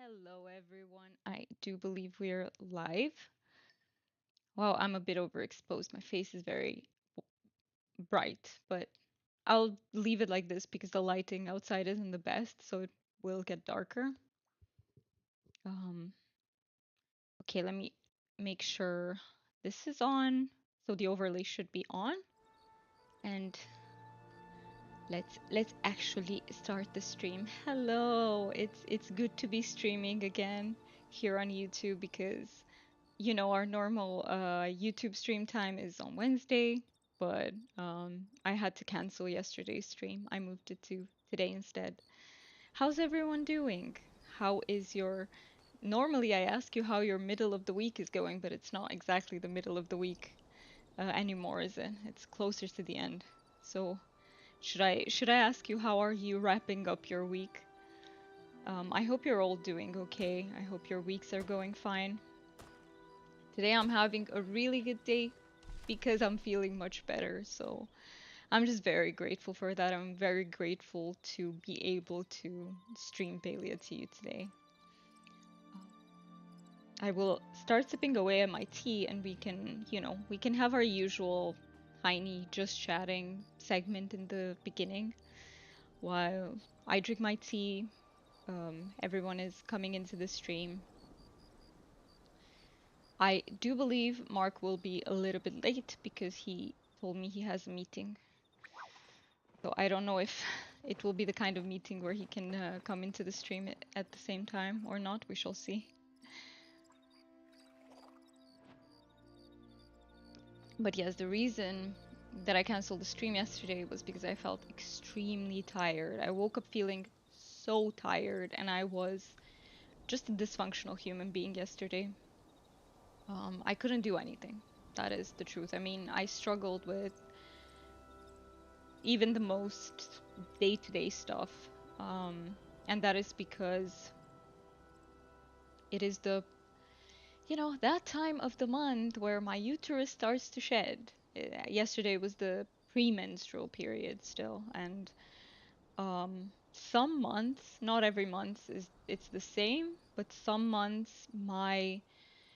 Hello, everyone. I do believe we're live. Well, I'm a bit overexposed. My face is very bright, but I'll leave it like this because the lighting outside isn't the best, so it will get darker. Um, okay, let me make sure this is on. So the overlay should be on. And let's actually start the stream. Hello. It's good to be streaming again here on YouTube because our normal YouTube stream time is on Wednesday, but I had to cancel yesterday's stream. I moved it to today instead. How's everyone doing? How is your... Normally I ask you how your middle of the week is going, but it's not exactly the middle of the week anymore, is it? It's closer to the end. So should I ask you how are you wrapping up your week? I hope you're all doing okay. I hope your weeks are going fine. Today I'm having a really good day because I'm feeling much better. So I'm just very grateful for that. I'm very grateful to be able to stream palia to you today. I will start sipping away at my tea and we can have our usual tiny just chatting segment in the beginning while I drink my tea. Everyone is coming into the stream. I do believe Mark will be a little bit late because he told me he has a meeting. So I don't know if it will be the kind of meeting where he can come into the stream at the same time or not. We shall see. But yes, the reason that I canceled the stream yesterday was because I felt extremely tired. I woke up feeling so tired and I was just a dysfunctional human being yesterday. I couldn't do anything. That is the truth. I mean, I struggled with even the most day-to-day stuff. And that is because it is that time of the month where my uterus starts to shed. Yesterday was the premenstrual period still, and some months, not every month is it's the same, but some months my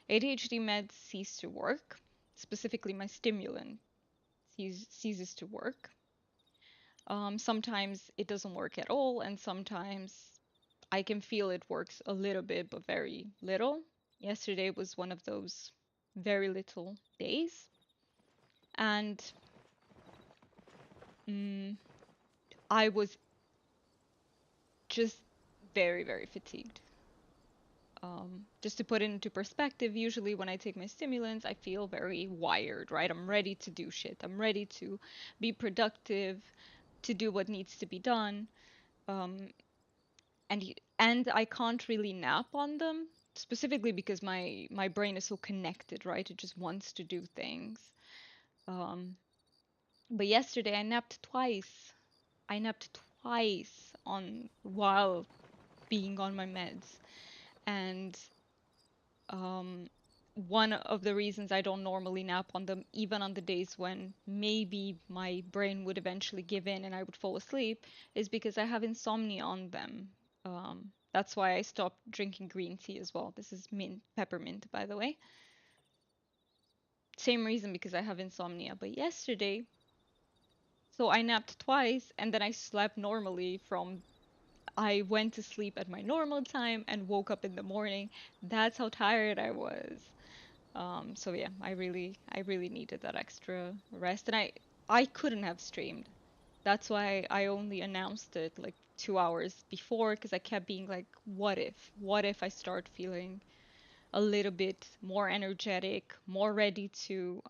ADHD meds cease to work. Specifically, my stimulant ceases to work. Sometimes it doesn't work at all, and sometimes I can feel it works a little bit, but very little. Yesterday was one of those very little days, and mm, I was just very, very fatigued. Just to put it into perspective, usually when I take my stimulants, I feel very wired, right? I'm ready to do shit. I'm ready to be productive, to do what needs to be done. Um, and I can't really nap on them, specifically because my brain is so connected, right? It just wants to do things. Um, but yesterday I napped twice. I napped twice on while being on my meds. And um, one of the reasons I don't normally nap on them, even on the days when maybe my brain would eventually give in and I would fall asleep, is because I have insomnia on them. That's why I stopped drinking green tea as well. This is mint, peppermint, by the way. Same reason because I have insomnia. But yesterday, so I napped twice and then I slept normally from I went to sleep at my normal time and woke up in the morning. That's how tired I was. So yeah, I really needed that extra rest and I couldn't have streamed. That's why I only announced it like 2 hours before because I kept being like, what if? What if I start feeling a little bit more energetic, more ready to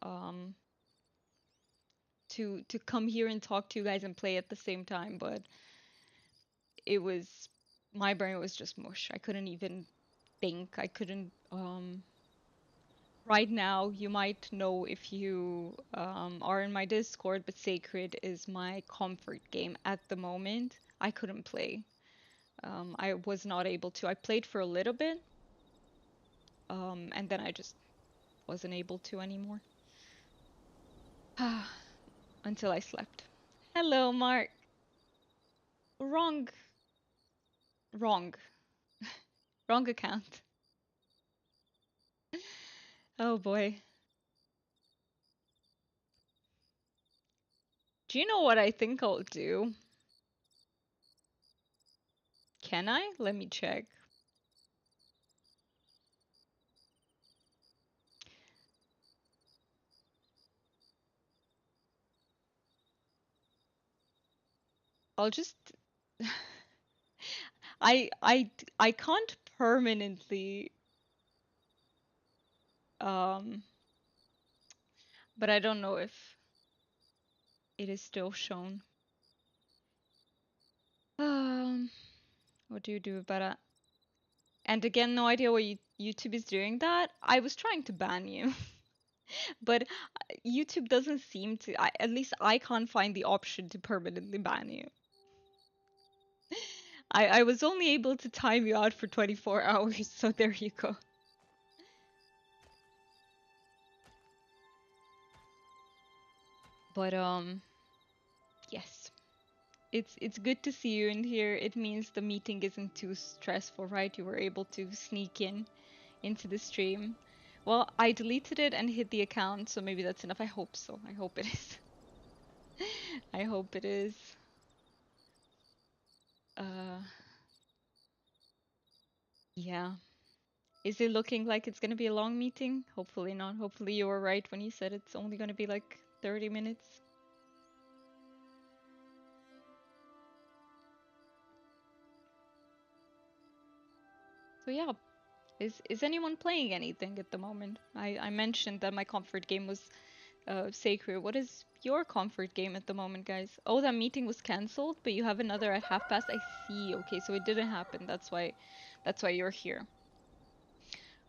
come here and talk to you guys and play at the same time, but it was my brain was just mush. I couldn't even think. I couldn't right now, you might know if you are in my Discord, but Sacred is my comfort game at the moment. I couldn't play. I was not able to. I played for a little bit, and then I just wasn't able to anymore. Until I slept. Hello, Mark. Wrong. Wrong. Wrong account. Oh boy. Do you know what I think I'll do? Can I? Let me check. I'll just I can't permanently um but I don't know if it is still shown. Um what do you do about it? And again, no idea why YouTube is doing that. I was trying to ban you, but YouTube doesn't seem to at least I can't find the option to permanently ban you. I was only able to time you out for 24 hours, so there you go. But yes. It's good to see you in here. It means the meeting isn't too stressful, right? You were able to sneak in into the stream. Well, I deleted it and hid the account, so maybe that's enough. I hope so. I hope it is. I hope it is. Uh, yeah. Is it looking like it's gonna be a long meeting? Hopefully not. Hopefully you were right when you said it's only gonna be like 30 minutes. So yeah, is anyone playing anything at the moment? I mentioned that my comfort game was Sacred. What is your comfort game at the moment, guys? Oh, that meeting was cancelled, but you have another at 1/2 past. I see. Okay, so it didn't happen. That's why you're here.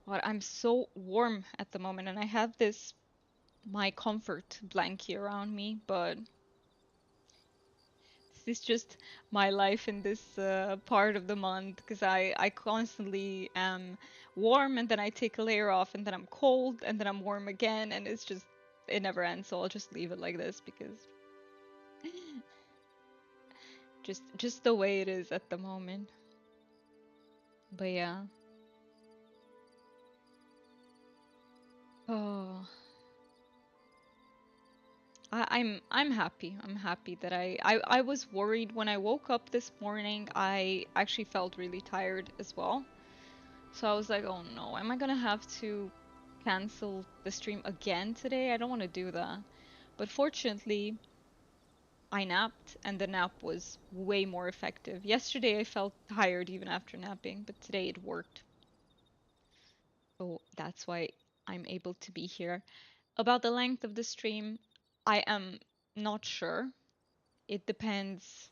Well, I'm so warm at the moment, and I have this my comfort blanket around me, but this is just my life in this part of the month because I constantly am warm and then I take a layer off and then I'm cold and then I'm warm again and it's just it never ends. So I'll just leave it like this because just the way it is at the moment. But yeah. Oh, I'm happy. I'm happy that I was worried when I woke up this morning. I actually felt really tired as well. So I was like, oh no, am I gonna have to cancel the stream again today? I don't want to do that. But fortunately, I napped and the nap was way more effective. Yesterday I felt tired even after napping, but today it worked. So that's why I'm able to be here. About the length of the stream, I am not sure. It depends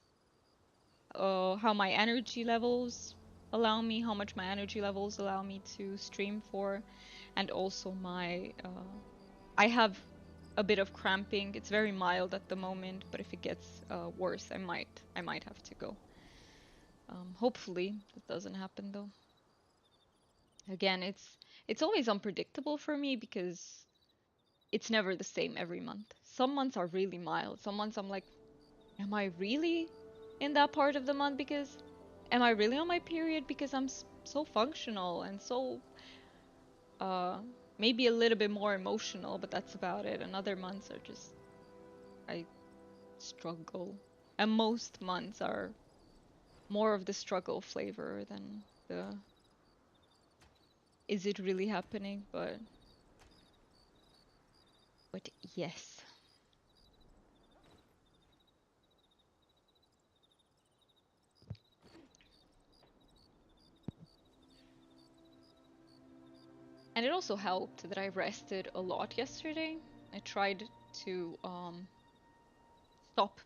how my energy levels allow me, how much my energy levels allow me to stream for, and also my I have a bit of cramping. It's very mild at the moment, but if it gets worse, I might have to go. Hopefully that doesn't happen though. Again, it's always unpredictable for me because it's never the same every month. Some months are really mild. Some months I'm like, am I really in that part of the month because am I really on my period because I'm so functional and so uh maybe a little bit more emotional, but that's about it. And other months are just I struggle. And most months are more of the struggle flavor than the is it really happening? But yes. And it also helped that I rested a lot yesterday. I tried to stop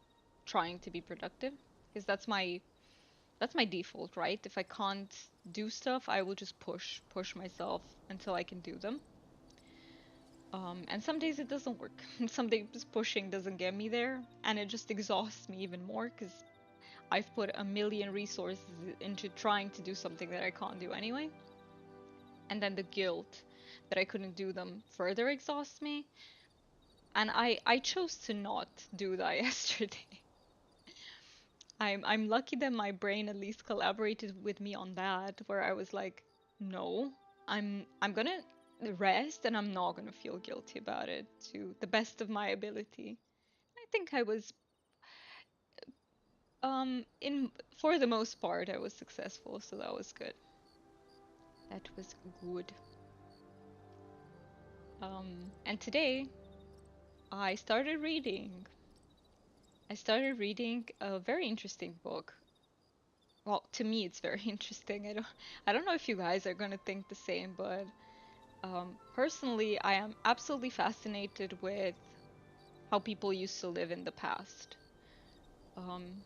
trying to be productive because that's my default, right? If I can't do stuff, I will just push myself until I can do them. And some days it doesn't work. Some days pushing doesn't get me there, and it just exhausts me even more because I've put a million resources into trying to do something that I can't do anyway. And then the guilt that I couldn't do them further exhausts me. And I chose to not do that yesterday. I'm lucky that my brain at least collaborated with me on that, where I was like, No, I'm gonna rest and I'm not gonna feel guilty about it to the best of my ability. I think I was in for the most part I was successful, so that was good. That was good. And today I started reading. I started reading a very interesting book. Well, to me it's very interesting. I don't know if you guys are gonna think the same, but personally I am absolutely fascinated with how people used to live in the past. Um,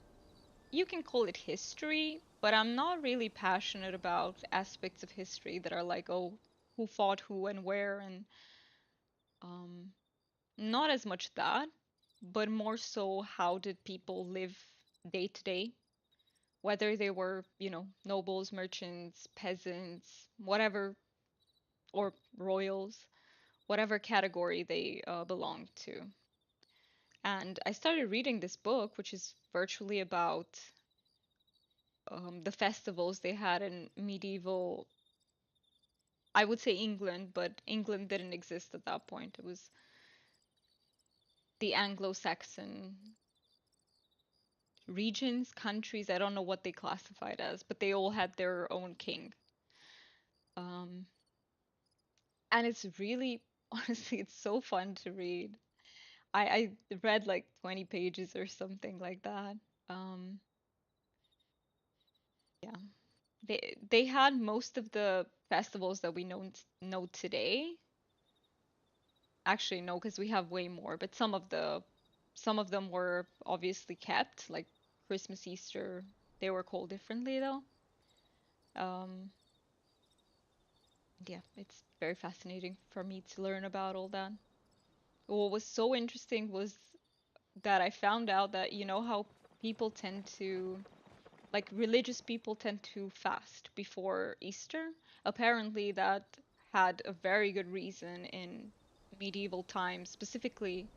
you can call it history, but I'm not really passionate about aspects of history that are like, oh, who fought who and where, and um, not as much that, but more so how did people live day to day, whether they were, nobles, merchants, peasants, whatever, or royals, whatever category they belonged to. And I started reading this book, which is virtually about the festivals they had in medieval, I would say England, but England didn't exist at that point. It was the Anglo-Saxon regions, countries, I don't know what they classified as, but they all had their own king. Um, and it's really, honestly, it's so fun to read. I read like 20 pages or something like that. Um, yeah. They had most of the festivals that we know today. Actually, no, because we have way more, but some of them were obviously kept, like Christmas, Easter. They were called differently though. Um, yeah, it's very fascinating for me to learn about all that. What was so interesting was that I found out that you know how people tend to, like religious people tend to fast before Easter. Apparently, that had a very good reason in medieval times, specifically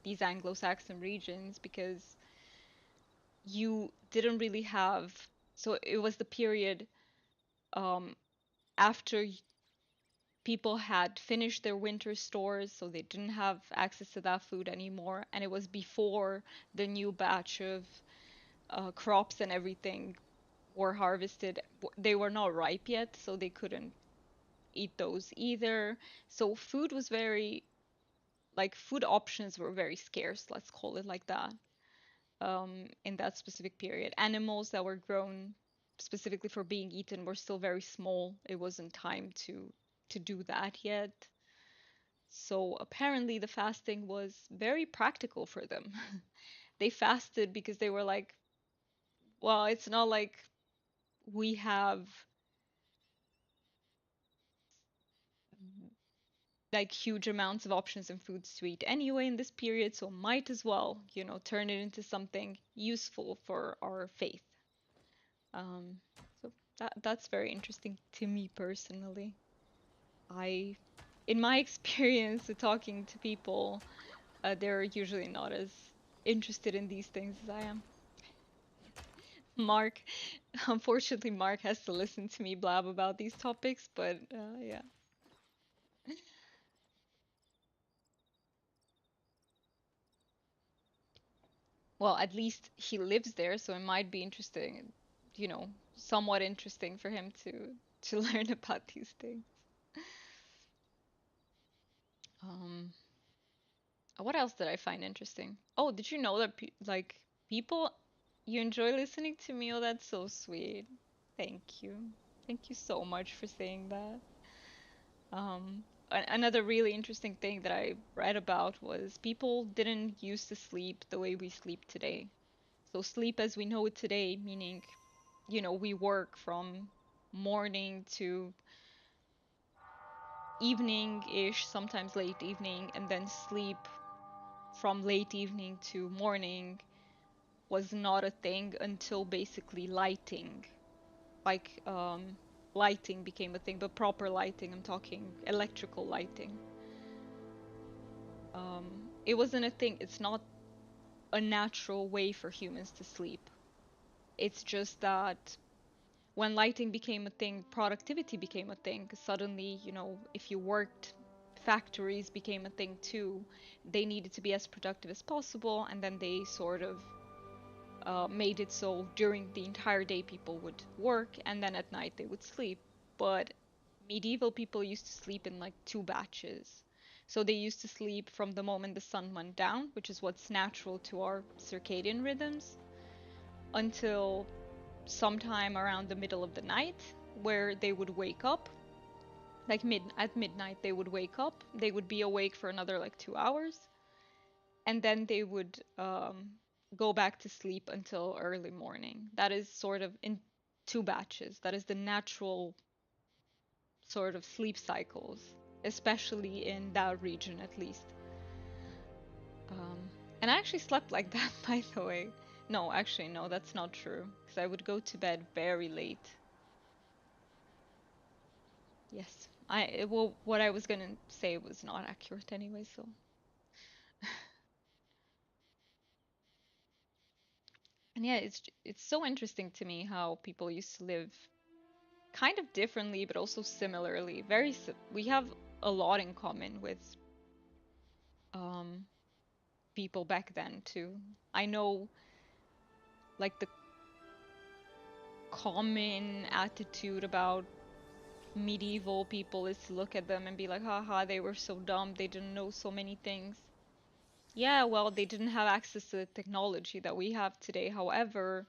these Anglo-Saxon regions, because you didn't really have, so it was the period um, after people had finished their winter stores, so they didn't have access to that food anymore, and it was before the new batch of crops and everything were harvested. They were not ripe yet, so they couldn't eat those either. So food was very, like, food options were very scarce, let's call it like that. In that specific period. Animals that were grown specifically for being eaten were still very small. It wasn't time to do that yet. So apparently the fasting was very practical for them. They fasted because they were like, well, it's not like we have like huge amounts of options and foods to eat anyway in this period, so might as well, turn it into something useful for our faith. Um, so that's very interesting to me personally. I, in my experience with talking to people, they're usually not as interested in these things as I am. Mark, unfortunately, Mark has to listen to me blab about these topics, but yeah. Well, at least he lives there, so it might be interesting, somewhat interesting for him to learn about these things. Um, what else did I find interesting? Oh, did you know that pe like people, you enjoy listening to me? Oh, that's so sweet. Thank you. Thank you so much for saying that. Another really interesting thing that I read about was people didn't used to sleep the way we sleep today. So sleep as we know it today, meaning, we work from morning to evening-ish, sometimes late evening, and then sleep from late evening to morning was not a thing until basically lighting. Like lighting became a thing, but proper lighting, I'm talking electrical lighting. It wasn't a thing. It's not a natural way for humans to sleep. It's just that when lighting became a thing, productivity became a thing. 'Cause suddenly, if you worked, factories became a thing too. They needed to be as productive as possible, and then they sort of made it so during the entire day people would work, and then at night they would sleep. But medieval people used to sleep in like two batches. So they used to sleep from the moment the sun went down, which is what's natural to our circadian rhythms, until sometime around the middle of the night, where they would wake up. Like at midnight, they would wake up. They would be awake for another like 2 hours, and then they would go back to sleep until early morning. That is sort of in two batches. That is the natural sort of sleep cycles, especially in that region at least. And I actually slept like that, by the way. No, actually, no, that's not true. Because I would go to bed very late. Yes. Well, what I was gonna say was not accurate anyway, so. And yeah, it's so interesting to me how people used to live kind of differently, but also similarly. We have a lot in common with um people back then too. I know like the common attitude about medieval people is to look at them and be like, haha, they were so dumb, they didn't know so many things. Yeah, well, they didn't have access to the technology that we have today. However,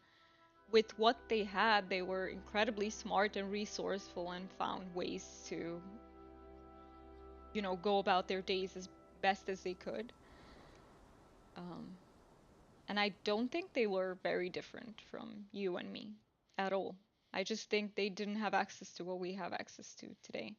with what they had, they were incredibly smart and resourceful and found ways to, go about their days as best as they could. Um, and I don't think they were very different from you and me at all. I just think they didn't have access to what we have access to today.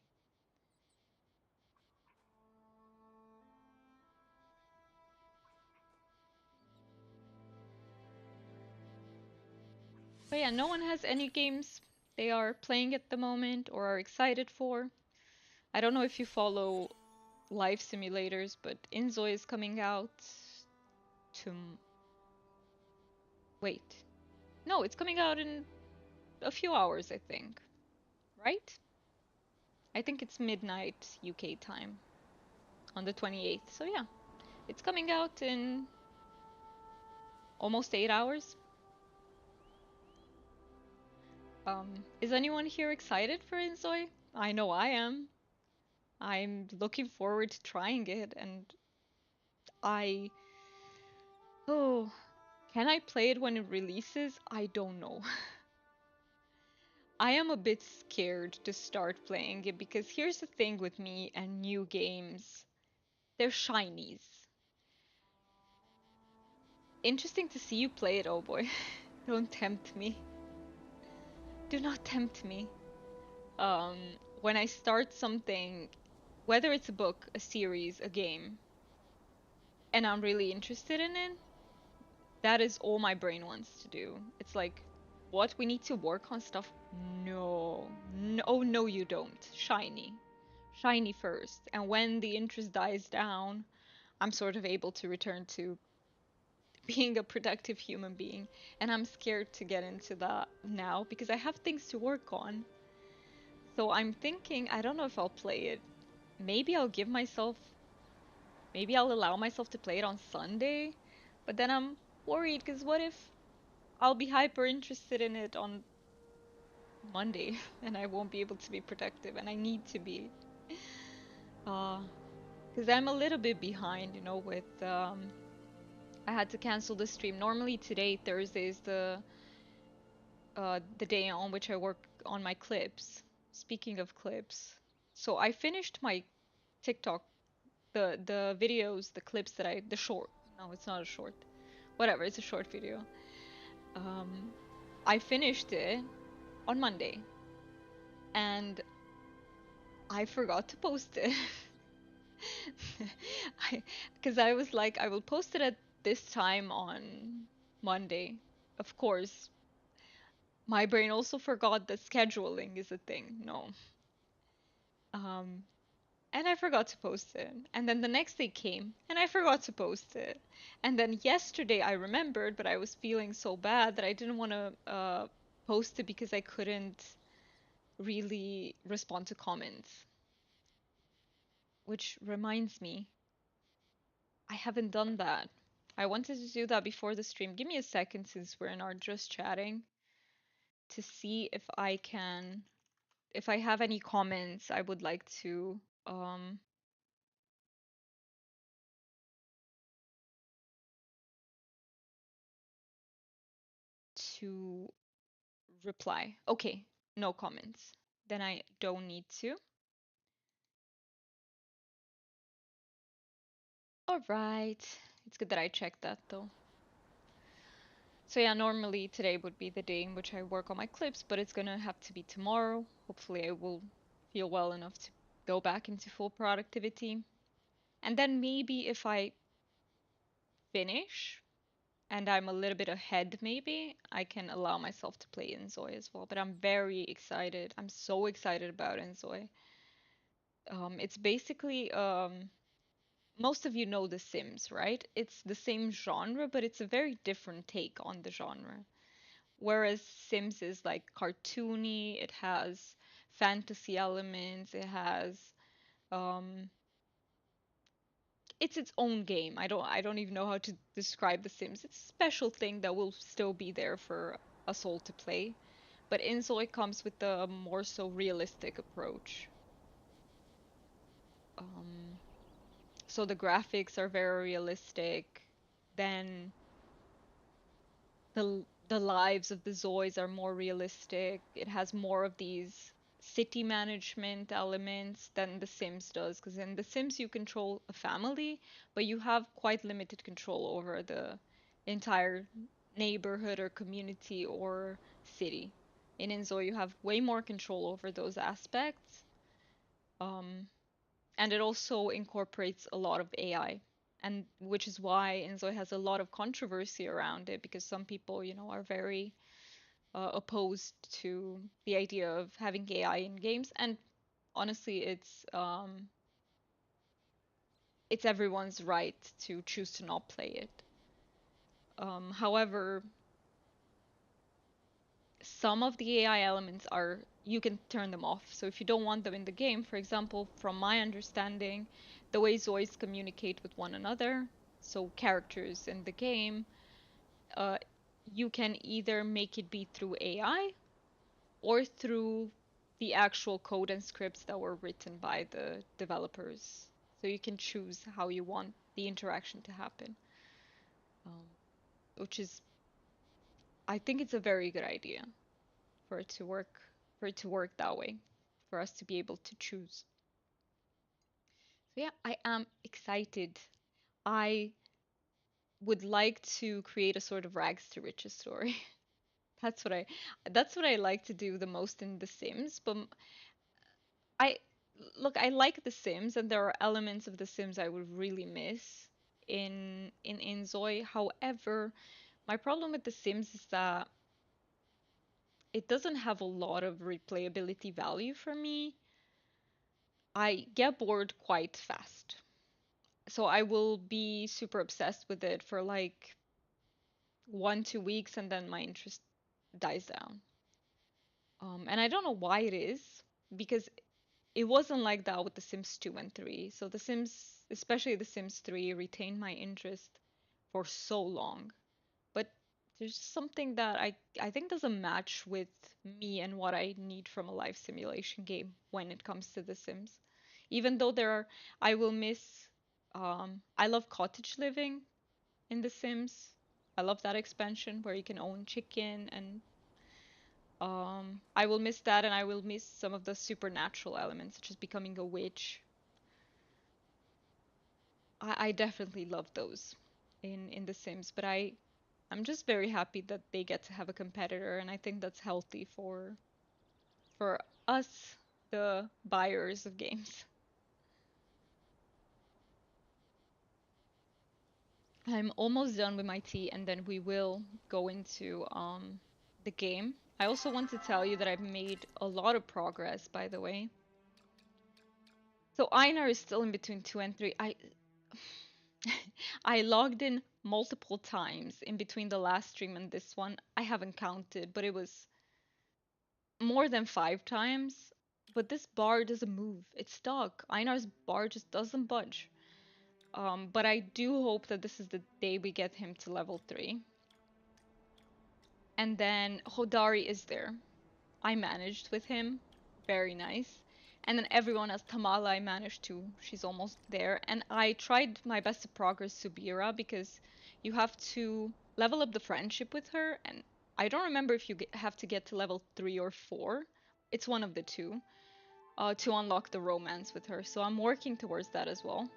But yeah, no one has any games they are playing at the moment or are excited for. I don't know if you follow life simulators, but Inzoi is coming out to. Wait. No, it's coming out in a few hours, I think. Right? I think it's midnight UK time on the 28th. So yeah, it's coming out in almost 8 hours. Is anyone here excited for Inzoi? I know I am. I'm looking forward to trying it, and I. Oh, can I play it when it releases? I don't know. I am a bit scared to start playing it because here's the thing with me and new games. They're shinies. Interesting to see you play it, oh boy. Don't tempt me. Do not tempt me. When I start something, whether it's a book, a series, a game, and I'm really interested in it, that is all my brain wants to do. It's like, what? We need to work on stuff? No. No, oh, no, you don't. Shiny. Shiny first. And when the interest dies down, I'm sort of able to return to being a productive human being. And I'm scared to get into that now because I have things to work on. So I'm thinking, I don't know if I'll play it. Maybe I'll give myself, maybe I'll allow myself to play it on Sunday. But then I'm worried because what if I'll be hyper interested in it on Monday and I won't be able to be productive and I need to be. Uh, because I'm a little bit behind, with I had to cancel the stream. Normally today, Thursday, is the day on which I work on my clips. Speaking of clips, so I finished my TikTok, the videos, the clips that the short. No, it's not a short. Whatever, it's a short video. Um, I finished it on Monday, and I forgot to post it. I, because I was like, I will post it at this time on Monday. Of course, my brain also forgot that scheduling is a thing. No. Um, and I forgot to post it. And then the next day came, and I forgot to post it. And then yesterday I remembered, but I was feeling so bad that I didn't want to post it because I couldn't really respond to comments. Which reminds me, I haven't done that. I wanted to do that before the stream. Give me a second since we're in our just chatting to see if I can, if I have any comments I would like to reply. Okay, no comments. Then I don't need to. All right. It's good that I checked that though. So yeah, normally today would be the day in which I work on my clips, but it's gonna have to be tomorrow. Hopefully I will feel well enough to go back into full productivity. And then maybe if I finish and I'm a little bit ahead, maybe I can allow myself to play Inzoi as well. But I'm very excited. I'm so excited about Inzoi. It's basically most of you know The Sims, right? It's the same genre, but it's a very different take on the genre. Whereas Sims is like cartoony, it has fantasy elements, it has um it's its own game. I don't even know how to describe The Sims. It's a special thing that will still be there for us all to play. But Insoy comes with a more so realistic approach. Um, so the graphics are very realistic. Then the lives of the Zoids are more realistic. It has more of these city management elements than The Sims does, because in The Sims you control a family, but you have quite limited control over the entire neighborhood or community or city. In Inzo you have way more control over those aspects. Um, and it also incorporates a lot of AI, and which is why Enzo has a lot of controversy around it because some people, are very opposed to the idea of having AI in games. And honestly, it's everyone's right to choose to not play it. However, some of the AI elements are you can turn them off. So if you don't want them in the game, for example, from my understanding, the way Zoids communicate with one another, so characters in the game, uh, you can either make it be through AI or through the actual code and scripts that were written by the developers. So you can choose how you want the interaction to happen, um, which is, I think it's a very good idea for it to work, for it to work that way, for us to be able to choose. So yeah, I am excited. I would like to create a sort of rags to riches story. That's what I that's what I like to do the most in The Sims. But I look, I like The Sims and there are elements of The Sims I would really miss in Inzoi. However, my problem with The Sims is that it doesn't have a lot of replayability value for me. I get bored quite fast. So I will be super obsessed with it for like 1, 2 weeks and then my interest dies down. And I don't know why it is, because it wasn't like that with The Sims 2 and 3. So The Sims, especially The Sims 3, retained my interest for so long. But there's something that I think doesn't match with me and what I need from a life simulation game when it comes to The Sims. Even though I will miss, I love cottage living in The Sims. I love that expansion where you can own chicken and I will miss that and I will miss some of the supernatural elements, such as becoming a witch. I definitely love those in The Sims, but I'm just very happy that they get to have a competitor, and I think that's healthy for us, the buyers of games. I'm almost done with my tea, and then we will go into the game. I also want to tell you that I've made a lot of progress, by the way. So Einar is still in between 2 and 3. I logged in multiple times in between the last stream and this one. I haven't counted, but it was. more than 5 times, but this bar doesn't move. It's stuck. Einar's bar just doesn't budge. But I do hope that this is the day we get him to level 3. And then Hodari is there. I managed with him. Very nice. And then everyone else, Tamala, I managed too. She's almost there. And I tried my best to progress Subira because you have to level up the friendship with her. And I don't remember if you have to get to level 3 or 4. It's one of the two to unlock the romance with her. So I'm working towards that as well.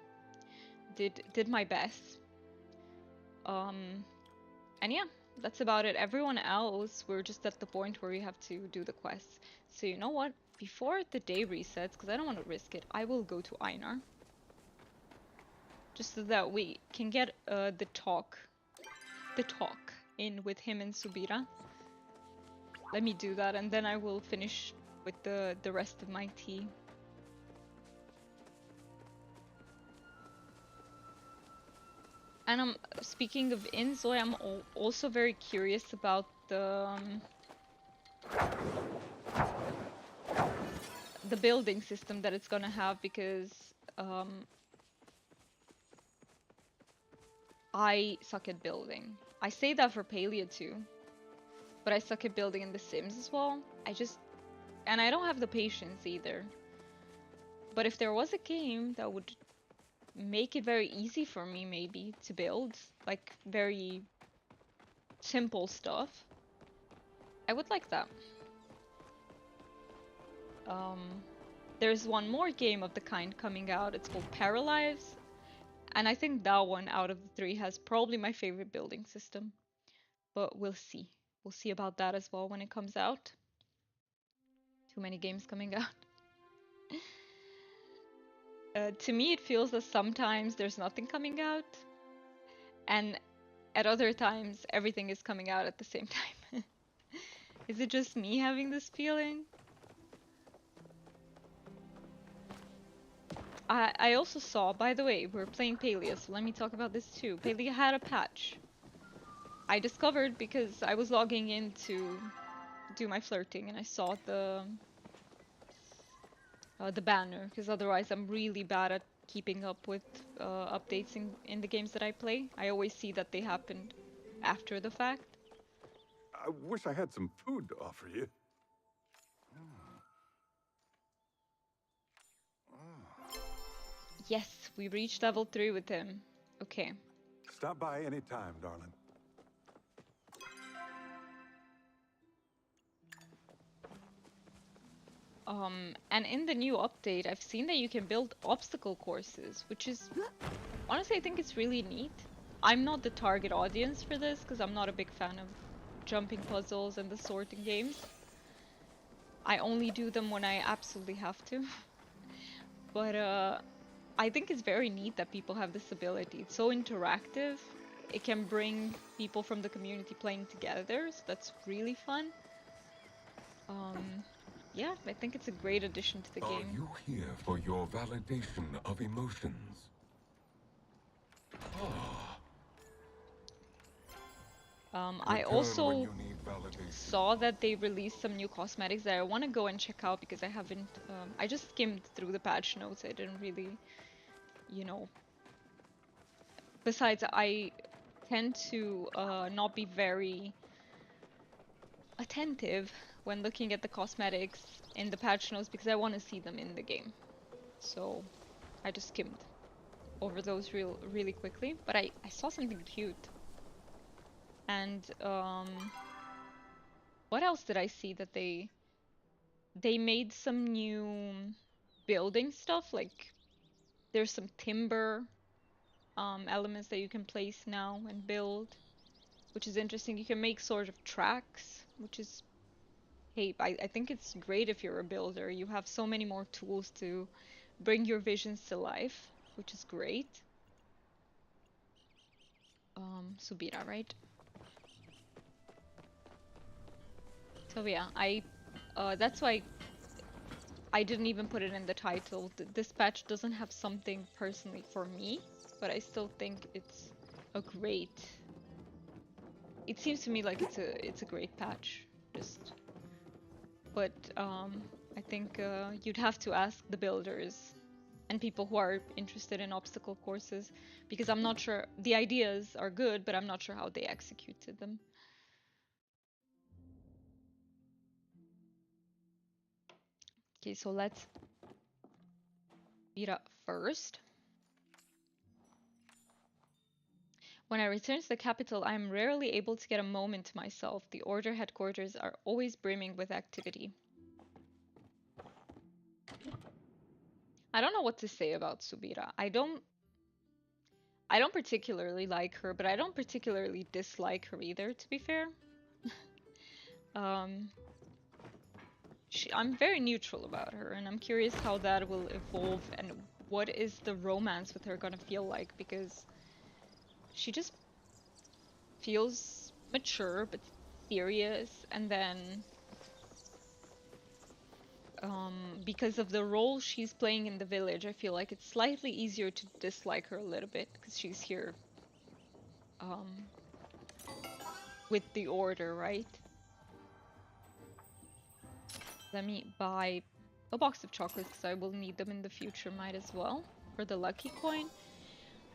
Did my best. Um, and yeah, that's about it. Everyone else, we're just at the point where we have to do the quests. So you know what? Before the day resets, because I don't want to risk it, I will go to Einar. Just so that we can get the talk in with him and Subira. Let me do that, and then I will finish with the rest of my tea. And speaking of Inzoy, I'm also very curious about the building system that it's gonna have because I suck at building. I say that for Palia too, but I suck at building in The Sims as well. And I don't have the patience either. But if there was a game that would make it very easy for me maybe to build, like very simple stuff, I would like that. There's one more game of the kind coming out. It's called Paralyze. And I think that one out of the 3 has probably my favorite building system. But we'll see. We'll see about that as well when it comes out. Too many games coming out. To me, it feels that sometimes there's nothing coming out. And at other times, everything is coming out at the same time. Is it just me having this feeling? I also saw, by the way, we're playing Palia, so let me talk about this too. Palia had a patch. I discovered because I was logging in to do my flirting and I saw the banner, because otherwise I'm really bad at keeping up with updates in the games that I play. I always see that they happened after the fact. I wish I had some food to offer you. Yes, we reached level 3 with him. Okay. Stop by anytime, darling. And in the new update, I've seen that you can build obstacle courses, which is, honestly, I think it's really neat. I'm not the target audience for this, because I'm not a big fan of jumping puzzles and the sorting games. I only do them when I absolutely have to. But I think it's very neat that people have this ability. It's so interactive. It can bring people from the community playing together, so that's really fun. Yeah, I think it's a great addition to the game. Are you here for your validation of emotions? I also saw that they released some new cosmetics that I want to go and check out because I haven't. I just skimmed through the patch notes. I didn't really, you know. Besides, I tend to not be very attentive when looking at the cosmetics in the patch notes because I want to see them in the game. So I just skimmed over those really quickly. But I saw something cute. And what else did I see that they made some new building stuff, like there's some timber elements that you can place now and build, which is interesting. You can make sort of tracks, which is, hey, I think it's great if you're a builder. You have so many more tools to bring your visions to life, which is great. Subira, right? So yeah, that's why I didn't even put it in the title. This patch doesn't have something personally for me, but I still think it's a great. It seems to me like it's a great patch. Just but I think you'd have to ask the builders and people who are interested in obstacle courses because I'm not sure the ideas are good, but I'm not sure how they executed them. Okay, so let's beat up first. When I return to the capital, I am rarely able to get a moment to myself. The order headquarters are always brimming with activity. I don't know what to say about Subira. I don't particularly like her, but I don't particularly dislike her either, to be fair. Um, I'm very neutral about her, and I'm curious how that will evolve and what is the romance with her gonna feel like because she just feels mature but serious, and then because of the role she's playing in the village, I feel like it's slightly easier to dislike her a little bit because she's here um, with the order, right? Let me buy a box of chocolates because I will need them in the future, might as well, for the lucky coin.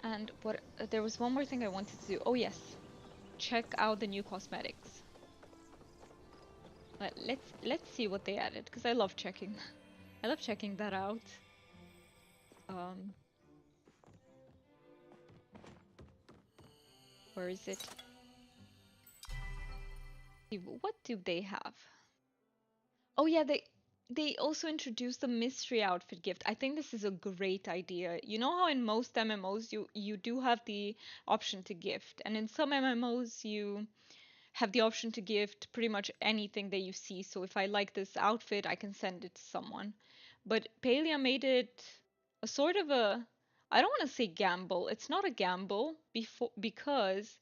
And what there was one more thing I wanted to do. Oh yes, check out the new cosmetics. Let's see what they added because I love checking. I love checking that out. Um, where is it? What do they have? Oh yeah, they also introduced the mystery outfit gift. I think this is a great idea. You know how in most MMOs you do have the option to gift, and in some MMOs you have the option to gift pretty much anything that you see. So if I like this outfit, I can send it to someone. But Palia made it a sort of a, I don't want to say gamble. It's not a gamble because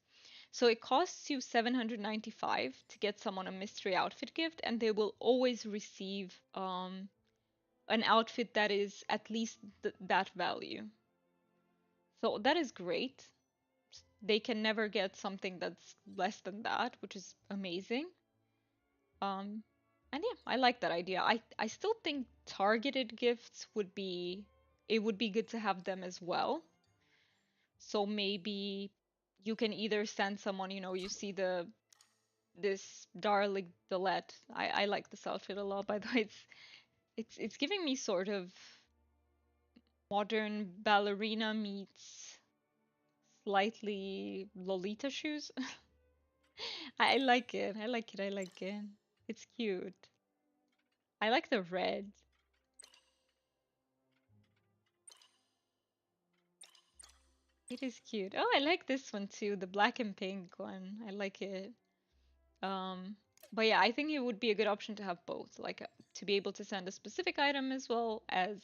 so it costs you 795 to get someone a mystery outfit gift, and they will always receive an outfit that is at least that value. So that is great. They can never get something that's less than that, which is amazing. Um, and yeah, I like that idea. I still think targeted gifts would be it would be good to have them as well. So maybe you can either send someone, you see this Darling Delette. I like this outfit a lot, by the way. It's giving me sort of modern ballerina meets slightly Lolita shoes. I like it. I like it. I like it. It's cute. I like the red. It is cute. Oh, I like this one too, the black and pink one. I like it. Um, but yeah, I think it would be a good option to have both, like to be able to send a specific item as well as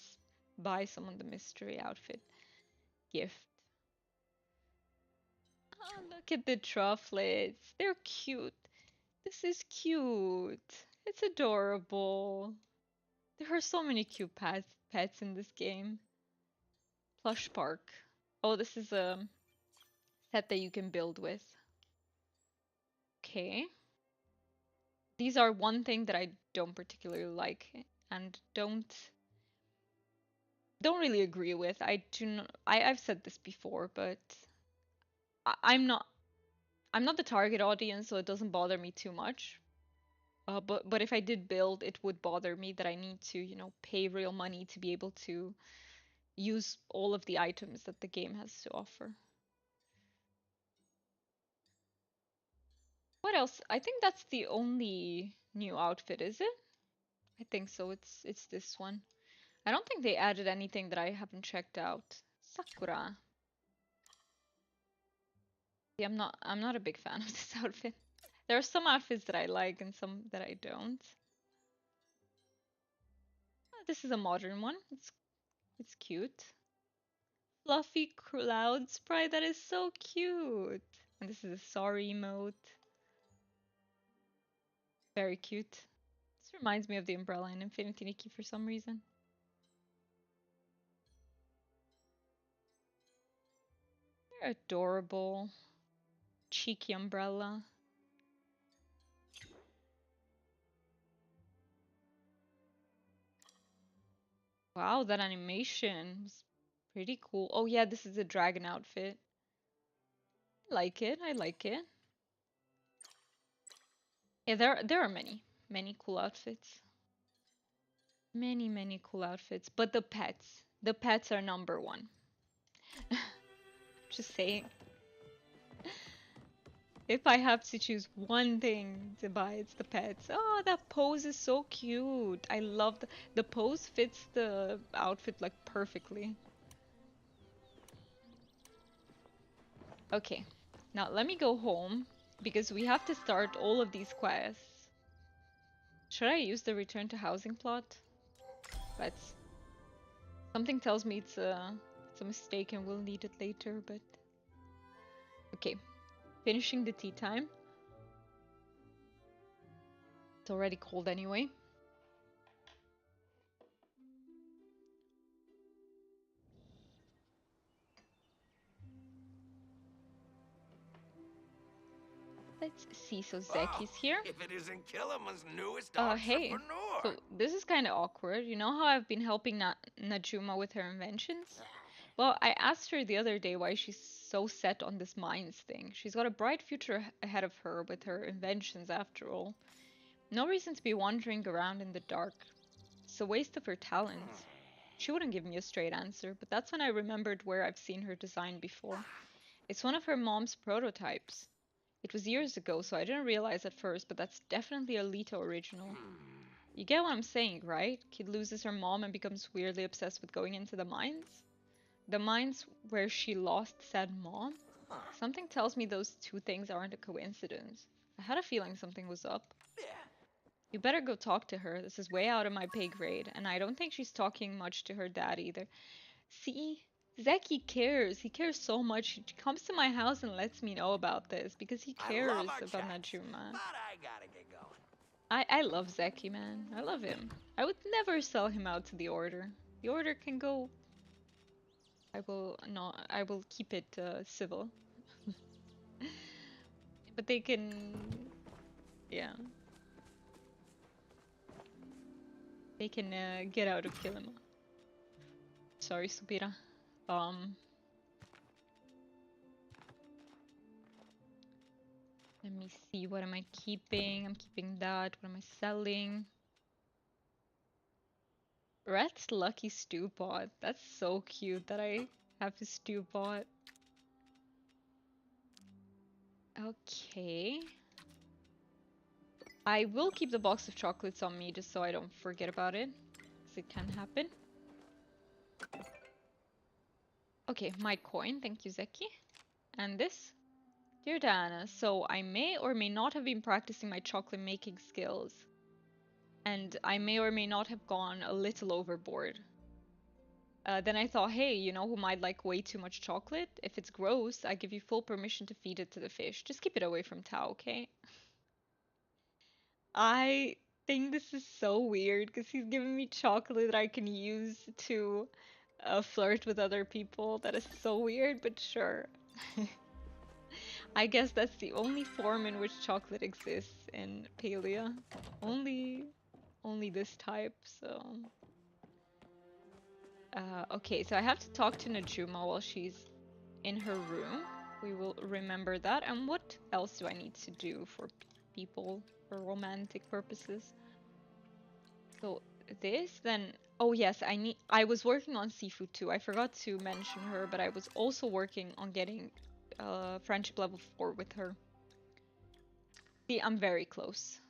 buy someone the mystery outfit gift. Oh, look at the trufflets. They're cute. This is cute. It's adorable. There are so many cute pets in this game. Plush Park. Oh, this is a set that you can build with. Okay. These are one thing that I don't particularly like and don't really agree with. I do not, I've said this before, but I'm not the target audience, so it doesn't bother me too much. But if I did build, it would bother me that I need to, pay real money to be able to use all of the items that the game has to offer. What else? I think that's the only new outfit, is it? I think so. It's this one. I don't think they added anything that I haven't checked out. Sakura. Yeah, I'm not a big fan of this outfit. There are some outfits that I like and some that I don't. This is a modern one. It's cute. Fluffy cloud sprite. That is so cute. And this is a sorry emote. Very cute. This reminds me of the umbrella in Infinity Nikki for some reason. They're adorable. Cheeky umbrella. Wow, that animation was pretty cool. Oh yeah, this is a dragon outfit. I like it. I like it. Yeah, there are many cool outfits. Many cool outfits. But the pets are number one. Just saying. If I have to choose one thing to buy, it's the pets. Oh, that pose is so cute. I love the pose fits the outfit like perfectly. Okay, now let me go home because we have to start all of these quests. Should I use the return to housing plot? Let's. Something tells me it's a mistake and we'll need it later, but okay. Finishing the tea time. It's already cold anyway. Let's see. So Oh, Zeki's here. if it isn't Killiman's newest Hey. entrepreneur. So this is kind of awkward. You know how I've been helping Najuma with her inventions? Well, I asked her the other day why she's so set on this mines thing. She's got a bright future ahead of her with her inventions after all. No reason to be wandering around in the dark. It's a waste of her talents. She wouldn't give me a straight answer, but that's when I remembered where I've seen her design before. It's one of her mom's prototypes. It was years ago, so I didn't realize at first, but that's definitely a Leto original. You get what I'm saying, right? Kid loses her mom and becomes weirdly obsessed with going into the mines? The mines where she lost said mom? Something tells me those two things aren't a coincidence. I had a feeling something was up. You better go talk to her. This is way out of my pay grade, and I don't think she's talking much to her dad either. See? Zeki cares. He cares so much. He comes to my house and lets me know about this because he I love cares our about chats, Najuma. but I gotta get going. I love Zeki, man. I love him. I would never sell him out to the Order. The Order can go. I will not. I will keep it civil. But they can. Yeah. They can get out of Kilima. Sorry, Subira. Um. Let me see. What am I keeping? I'm keeping that. What am I selling? Rat's lucky stew pot. That's so cute that I have a stew pot. Okay. I will keep the box of chocolates on me just so I don't forget about it, because it can happen. Okay, my coin. Thank you, Zeki. And this? Dear Diana, so I may or may not have been practicing my chocolate making skills. And I may or may not have gone a little overboard. Then I thought, hey, you know who might like way too much chocolate? If it's gross, I give you full permission to feed it to the fish. Just keep it away from Tao, okay? I think this is so weird because he's giving me chocolate that I can use to flirt with other people. That is so weird, but sure. I guess that's the only form in which chocolate exists in Palia. Only, only this type, so. Okay, so I have to talk to Najuma while she's in her room. We will remember that. And what else do I need to do for people for romantic purposes? So this then, oh yes, I was working on seafood too. I forgot to mention her, but I was also working on getting friendship level 4 with her. See, I'm very close.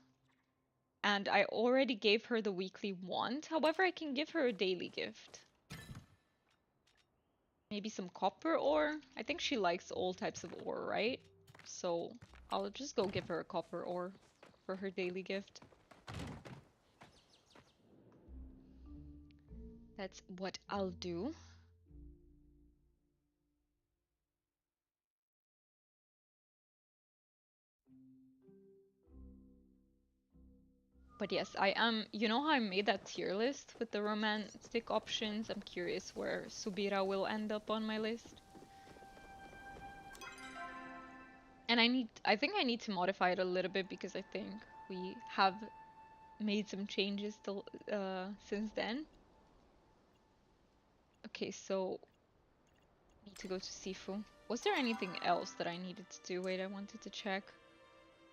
And I already gave her the weekly want. However, I can give her a daily gift. Maybe some copper ore. I think she likes all types of ore, right? So I'll just go give her a copper ore for her daily gift. That's what I'll do. But yes, I am. You know how I made that tier list with the romantic options? I'm curious where Subira will end up on my list. And I think I need to modify it a little bit because I think we have made some changes till, since then. Okay, so need to go to Sifu. Was there anything else that I needed to do? Wait, I wanted to check.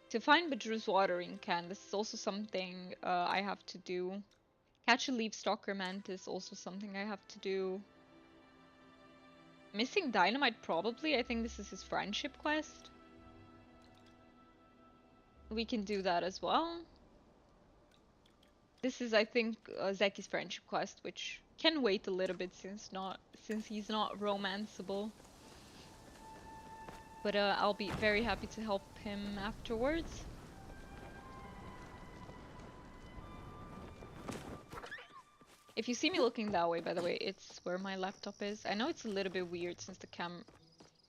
To find Badru's watering can, this is also something I have to do. Catch a leaf stalker mantis, also something I have to do. Missing dynamite, probably. I think this is his friendship quest. We can do that as well. This is, I think, Zeki's friendship quest, which can wait a little bit since he's not romanceable. But I'll be very happy to help him afterwards. If you see me looking that way, by the way, it's where my laptop is. I know it's a little bit weird since the cam.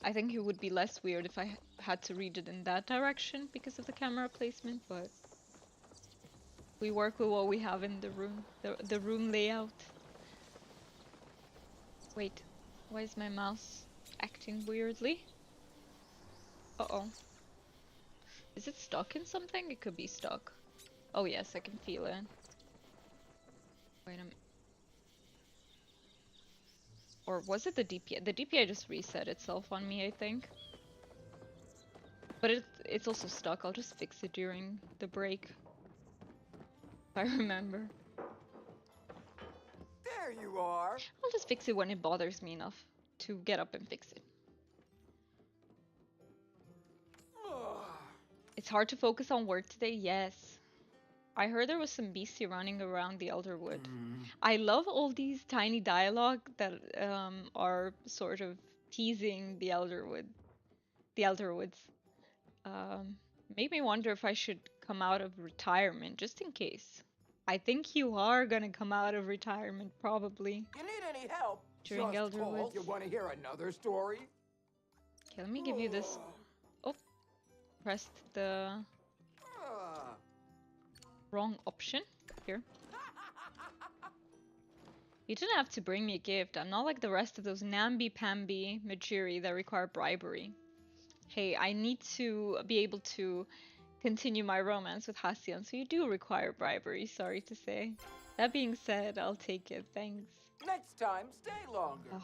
I think it would be less weird if I had to read it in that direction because of the camera placement, but we work with what we have in the room, the room layout. Wait, why is my mouse acting weirdly? Uh-oh. Is it stuck in something? It could be stuck. Oh yes, I can feel it. Wait a minute. Or was it the DPI? The DPI just reset itself on me, I think. But it's also stuck. I'll just fix it during the break. If I remember. There you are. I'll just fix it when it bothers me enough to get up and fix it. It's hard to focus on work today, yes. I heard there was some BC running around the Elderwood. I love all these tiny dialogue that are sort of teasing the Elderwood. The Elderwoods. Made me wonder if I should come out of retirement, just in case. I think you are gonna come out of retirement, probably. You need any help? During Just call. Elderwoods. You want to hear another story? Okay, let me give you this. Oh, pressed the wrong option. Here. You didn't have to bring me a gift. I'm not like the rest of those namby-pamby Majiri that require bribery. Hey, I need to be able to continue my romance with Hassian, so you do require bribery, sorry to say. That being said, I'll take it, thanks. Next time, stay longer.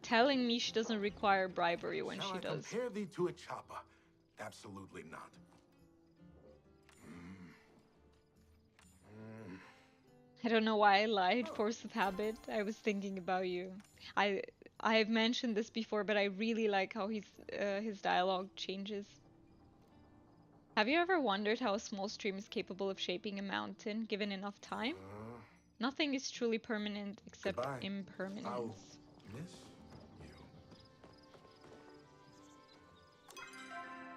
Telling me she doesn't require bribery when Shall she I does. compare thee to a chopper? Absolutely not. I don't know why I lied, force of habit. I was thinking about you. I've mentioned this before, but I really like how his dialogue changes. Have you ever wondered how a small stream is capable of shaping a mountain, given enough time? Nothing is truly permanent except Goodbye. impermanence. I'll miss you.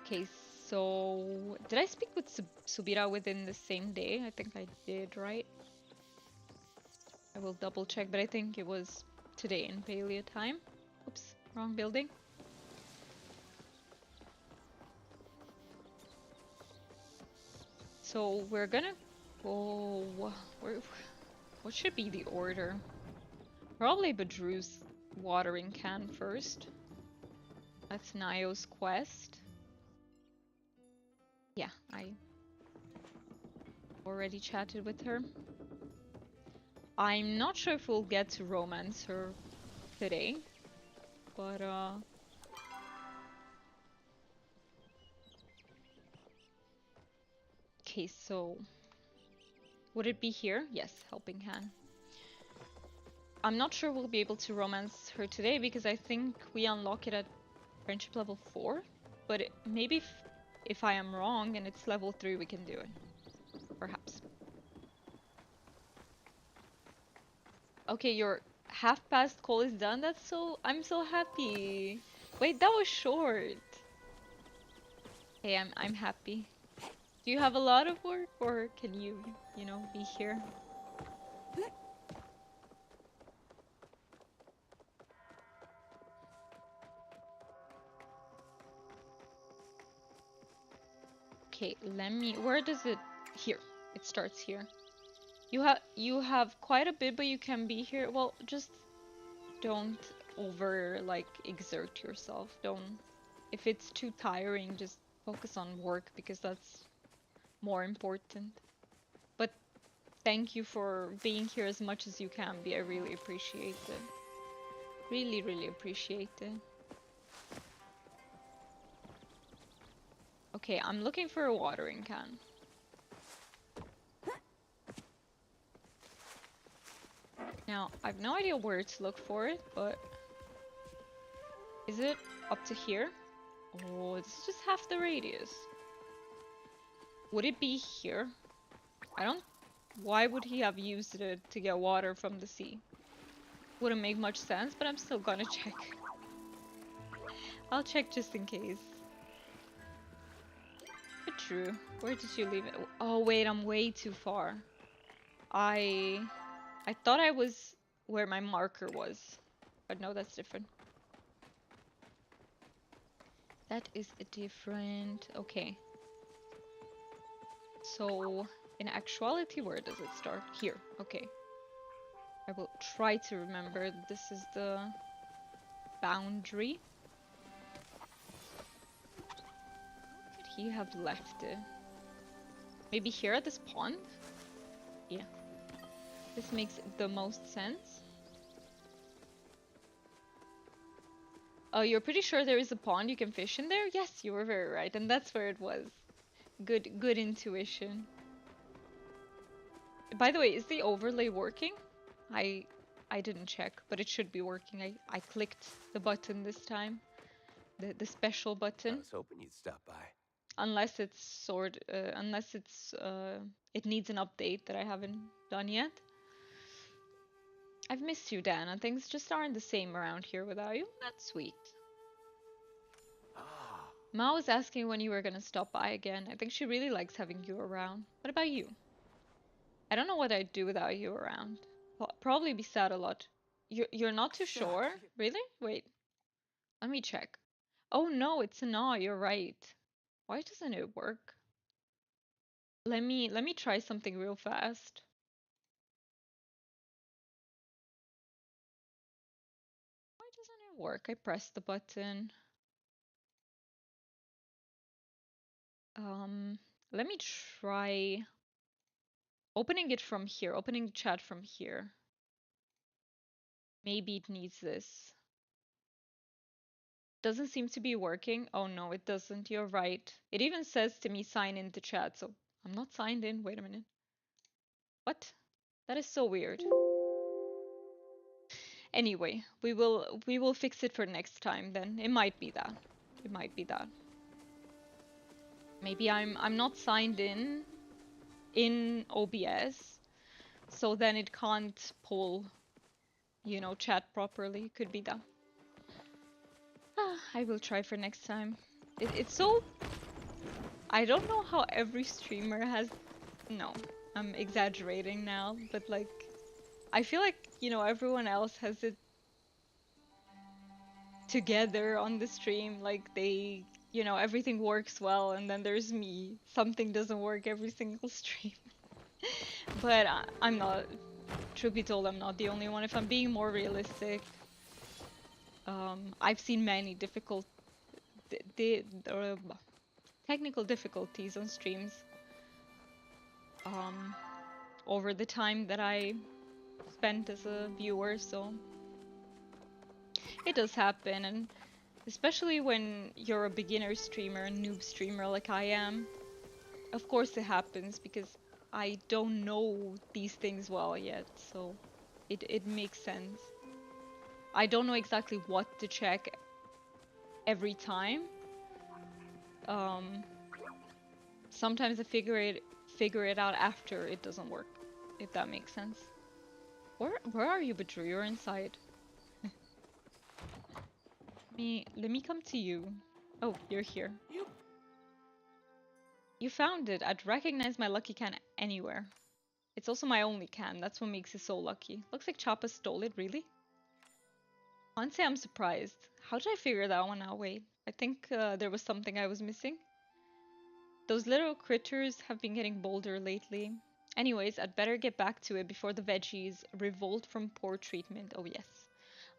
Okay, so did I speak with Subira within the same day? I think I did, right? I will double check, but I think it was today in Palia time. Oops, wrong building. So we're gonna go. What should be the order? Probably Badru's watering can first. That's Nayo's quest. Yeah, I already chatted with her. I'm not sure if we'll get to romance her today, but okay, so would it be here? Yes, helping hand. I'm not sure we'll be able to romance her today because I think we unlock it at friendship level 4, but maybe if I am wrong and it's level 3 we can do it. Perhaps. Okay, your half-past call is done. I'm so happy. Wait, that was short. Hey, I'm happy. Do you have a lot of work or can you know, be here? Okay, where does it, here. It starts here. You have quite a bit, but you can be here. Well, just don't over like exert yourself. Don't, if it's too tiring, just focus on work because that's more important. But thank you for being here as much as you can be. I really appreciate it. Really, really appreciate it. Okay, I'm looking for a watering can. Now, I have no idea where to look for it, but is it up to here? Oh, it's just half the radius. Would it be here? I don't... Why would he have used it to get water from the sea? Wouldn't make much sense, but I'm still gonna check. I'll check just in case. But true. Where did you leave it? Oh wait, I'm way too far. I thought I was where my marker was. But no, that's different. That is different. Okay. So, in actuality, where does it start? Here. Okay. I will try to remember that this is the boundary. Where could he have left it? Maybe here at this pond? Yeah. This makes the most sense. Oh, you're pretty sure there is a pond you can fish in there? Yes, you were very right, and that's where it was. Good intuition. By the way, is the overlay working? I didn't check, but it should be working. I clicked the button this time. The special I button. was hoping you'd stop by. Unless it's it needs an update that I haven't done yet. I've missed you, Dan, and things just aren't the same around here without you. That's sweet. Ah, Ma was asking when you were gonna stop by again. I think she really likes having you around. What about you? I don't know what I'd do without you around. Probably be sad a lot. You're not too sure? Really? Wait, let me check. Oh no, it's a no, you're right. Why doesn't it work? Let me try something real fast. Why doesn't it work? I pressed the button. Um, Let me try opening it from here, opening the chat from here. Maybe it needs this. Doesn't seem to be working. Oh no, it doesn't. You're right. It even says to me sign into chat, so I'm not signed in. Wait a minute. What? That is so weird. Anyway, we will fix it for next time then. It might be that. It might be that. Maybe I'm not signed in OBS, so then it can't pull, you know, chat properly. Could be that. I will try for next time. It's so... I don't know how every streamer has... No, I'm exaggerating now, but like... I feel like, you know, everyone else has it together on the stream. Like they, you know, everything works well, and then there's me. Something doesn't work every single stream. But I'm not... Truth be told, I'm not the only one. If I'm being more realistic, I've seen many difficult... technical difficulties on streams over the time that I spent as a viewer, so it does happen, and especially when you're a beginner streamer, a noob streamer like I am, of course it happens because I don't know these things well yet, so it makes sense. I don't know exactly what to check every time. Sometimes I figure it out after it doesn't work, if that makes sense. Where are you, Badru? You're inside. Let me come to you. Oh, you're here. You found it. I'd recognize my lucky can anywhere. It's also my only can. That's what makes it so lucky. Looks like Choppa stole it, really? Can't say I'm surprised. How did I figure that one out? Wait, I think there was something I was missing. Those little critters have been getting bolder lately. Anyways, I'd better get back to it before the veggies revolt from poor treatment. Oh yes.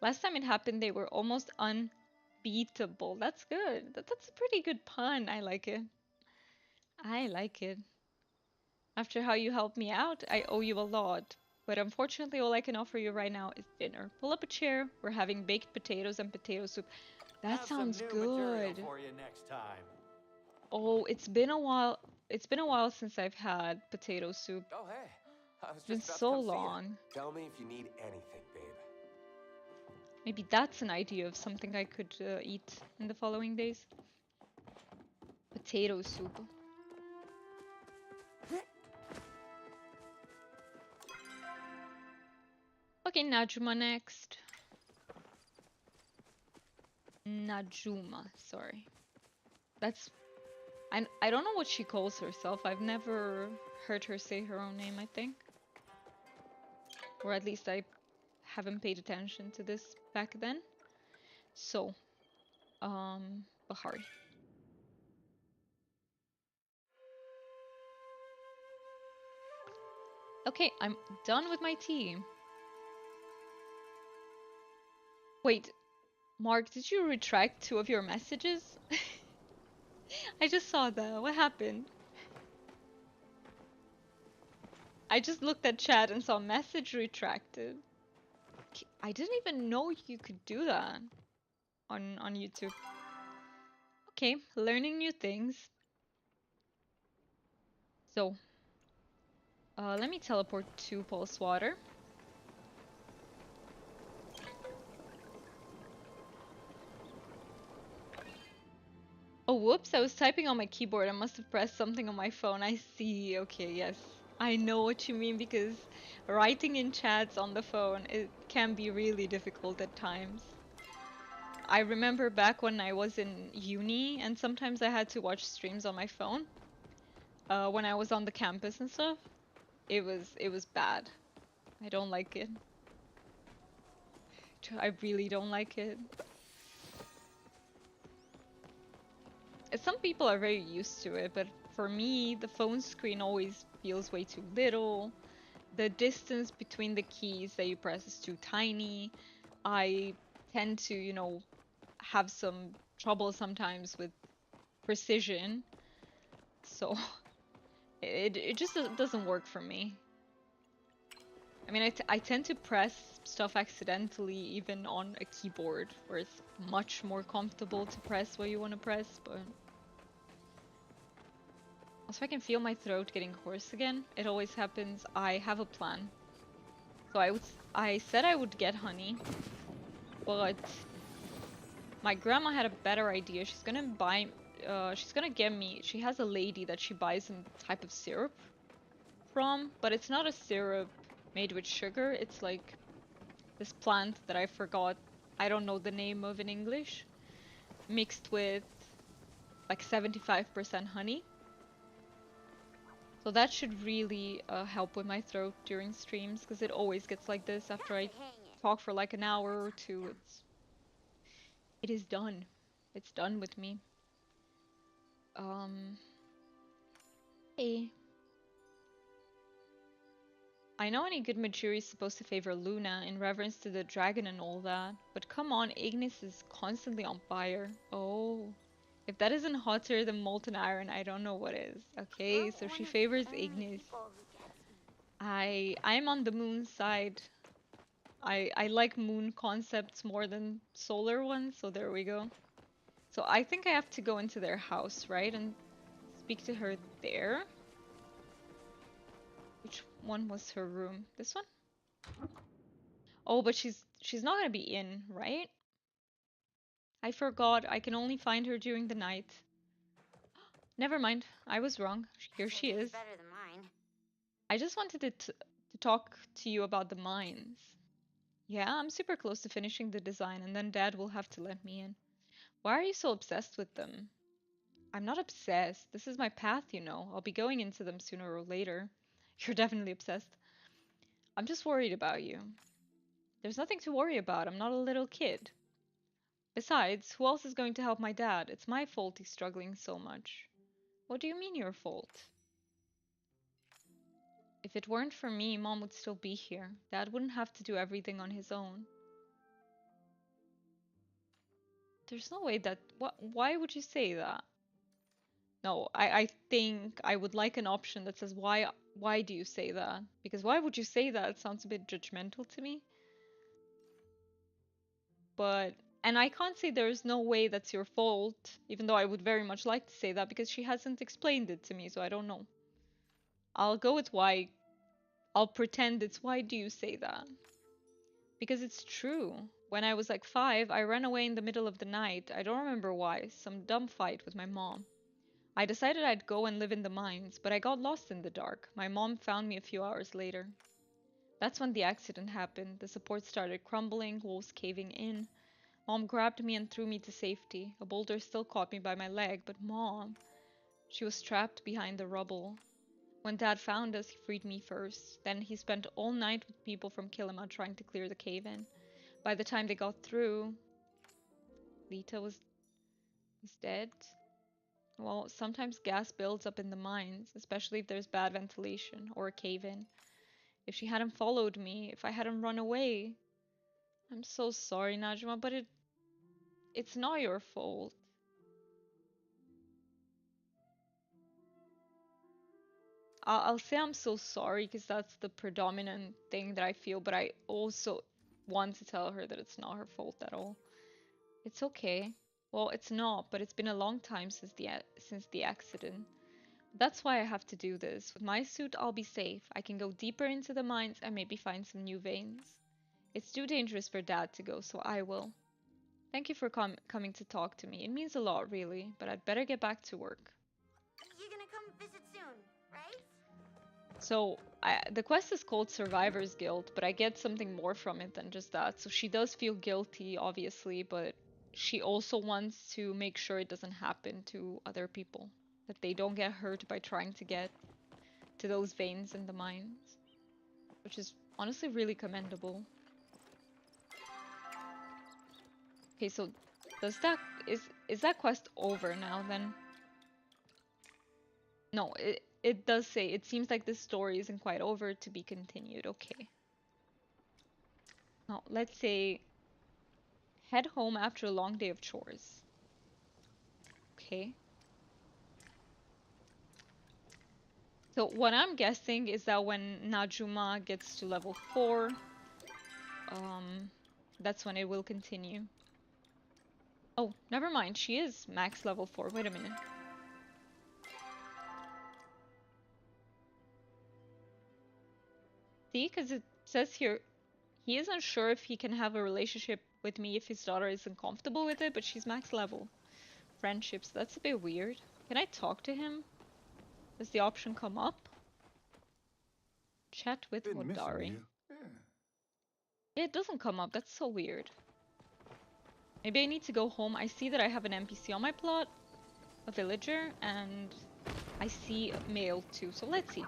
Last time it happened, they were almost unbeatable. That's good. That's a pretty good pun. I like it. I like it. After how you helped me out, I owe you a lot. But unfortunately, all I can offer you right now is dinner. Pull up a chair. We're having baked potatoes and potato soup. That Have some sounds new material good. for you next time. Oh, it's been a while. It's been a while since I've had potato soup. Oh, hey. I was It's been just about to so come see you. long. Tell me if you need anything, babe. Maybe that's an idea of something I could eat in the following days. Potato soup. Okay, Najuma next. Najuma, sorry. That's... I don't know what she calls herself. I've never heard her say her own name, I think. Or at least I haven't paid attention to this back then. So, Bahari. Okay, I'm done with my tea. Wait, Mark, did you retract 2 of your messages? I just saw that. What happened? I just looked at chat and saw message retracted. I didn't even know you could do that on YouTube. Okay, learning new things. So, let me teleport to Pulse Water. Oh, whoops, I was typing on my keyboard. I must have pressed something on my phone. I see. Okay, yes. I know what you mean because writing in chats on the phone, it can be really difficult at times. I remember back when I was in uni and sometimes I had to watch streams on my phone. When I was on the campus and stuff. It was bad. I don't like it. I really don't like it. Some people are very used to it, but for me, the phone screen always feels way too little. The distance between the keys that you press is too tiny. I tend to, have some trouble sometimes with precision. So it just doesn't work for me. I mean, I tend to press stuff accidentally even on a keyboard where it's much more comfortable to press what you want to press, but... Also, I can feel my throat getting hoarse again. It always happens. I have a plan. So I said I would get honey, but my grandma had a better idea. She's gonna get me, she has a lady that she buys some type of syrup from, but it's not a syrup made with sugar. It's like this plant that I forgot. I don't know the name of in English. Mixed with like 75% honey. So that should really help with my throat during streams, because it always gets like this after I talk for like an hour or two. It is done. It's done with me. Um, hey. I know any good Machiri is supposed to favor Luna in reverence to the dragon and all that, but come on, Ignis is constantly on fire. Oh. If that isn't hotter than molten iron, I don't know what is. Okay, so she favors Ignis. I'm on the moon side. I like moon concepts more than solar ones, so there we go. So I think I have to go into their house, right? And speak to her there. Which one was her room? This one? Oh, but she's not gonna be in, right? I forgot. I can only find her during the night. Never mind. I was wrong. Here she is. Better than mine. I just wanted to talk to you about the mines. Yeah, I'm super close to finishing the design, and then Dad will have to let me in. Why are you so obsessed with them? I'm not obsessed. This is my path, you know. I'll be going into them sooner or later. You're definitely obsessed. I'm just worried about you. There's nothing to worry about. I'm not a little kid. Besides, who else is going to help my dad? It's my fault he's struggling so much. What do you mean your fault? If it weren't for me, Mom would still be here. Dad wouldn't have to do everything on his own. There's no way that... Why would you say that? No, I think I would like an option that says why do you say that? Because why would you say that? It sounds a bit judgmental to me. But and I can't say there's no way that's your fault, even though I would very much like to say that because she hasn't explained it to me, so I don't know. I'll go with why. I'll pretend it's why do you say that? Because it's true. When I was like 5, I ran away in the middle of the night. I don't remember why. Some dumb fight with my mom. I decided I'd go and live in the mines, but I got lost in the dark. My mom found me a few hours later. That's when the accident happened. The support started crumbling, walls caving in. Mom grabbed me and threw me to safety. A boulder still caught me by my leg, but Mom, she was trapped behind the rubble. When Dad found us, he freed me first. Then he spent all night with people from Kilima trying to clear the cave in. By the time they got through, Lita was dead. Well, sometimes gas builds up in the mines, especially if there's bad ventilation or a cave in. If she hadn't followed me, if I hadn't run away. I'm so sorry, Najma, but it's not your fault. I'll say I'm so sorry because that's the predominant thing that I feel, but I also want to tell her that it's not her fault at all. It's okay. Well, it's not, but it's been a long time since the accident. That's why I have to do this. With my suit, I'll be safe. I can go deeper into the mines and maybe find some new veins. It's too dangerous for Dad to go, so I will. Thank you for coming to talk to me. It means a lot, really, but I'd better get back to work. You're gonna come visit soon, right? So, the quest is called Survivor's Guilt, but I get something more from it than just that. So she does feel guilty, obviously, but she also wants to make sure it doesn't happen to other people. That they don't get hurt by trying to get to those veins in the mines. Which is honestly really commendable. Okay, so does that is that quest over now then? No, it does say it seems like this story isn't quite over, to be continued. Okay. Now let's say head home after a long day of chores. Okay. So what I'm guessing is that when Najuma gets to level 4, that's when it will continue. Oh, never mind. She is max level 4. Wait a minute. See, because it says here he isn't sure if he can have a relationship with me if his daughter isn't comfortable with it, but she's max level. Friendships, that's a bit weird. Can I talk to him? Does the option come up? Chat with Been missing Wadari. you. Yeah. Yeah, it doesn't come up. That's so weird. Maybe I need to go home. I see that I have an NPC on my plot, a villager, and I see a male too. So let's see.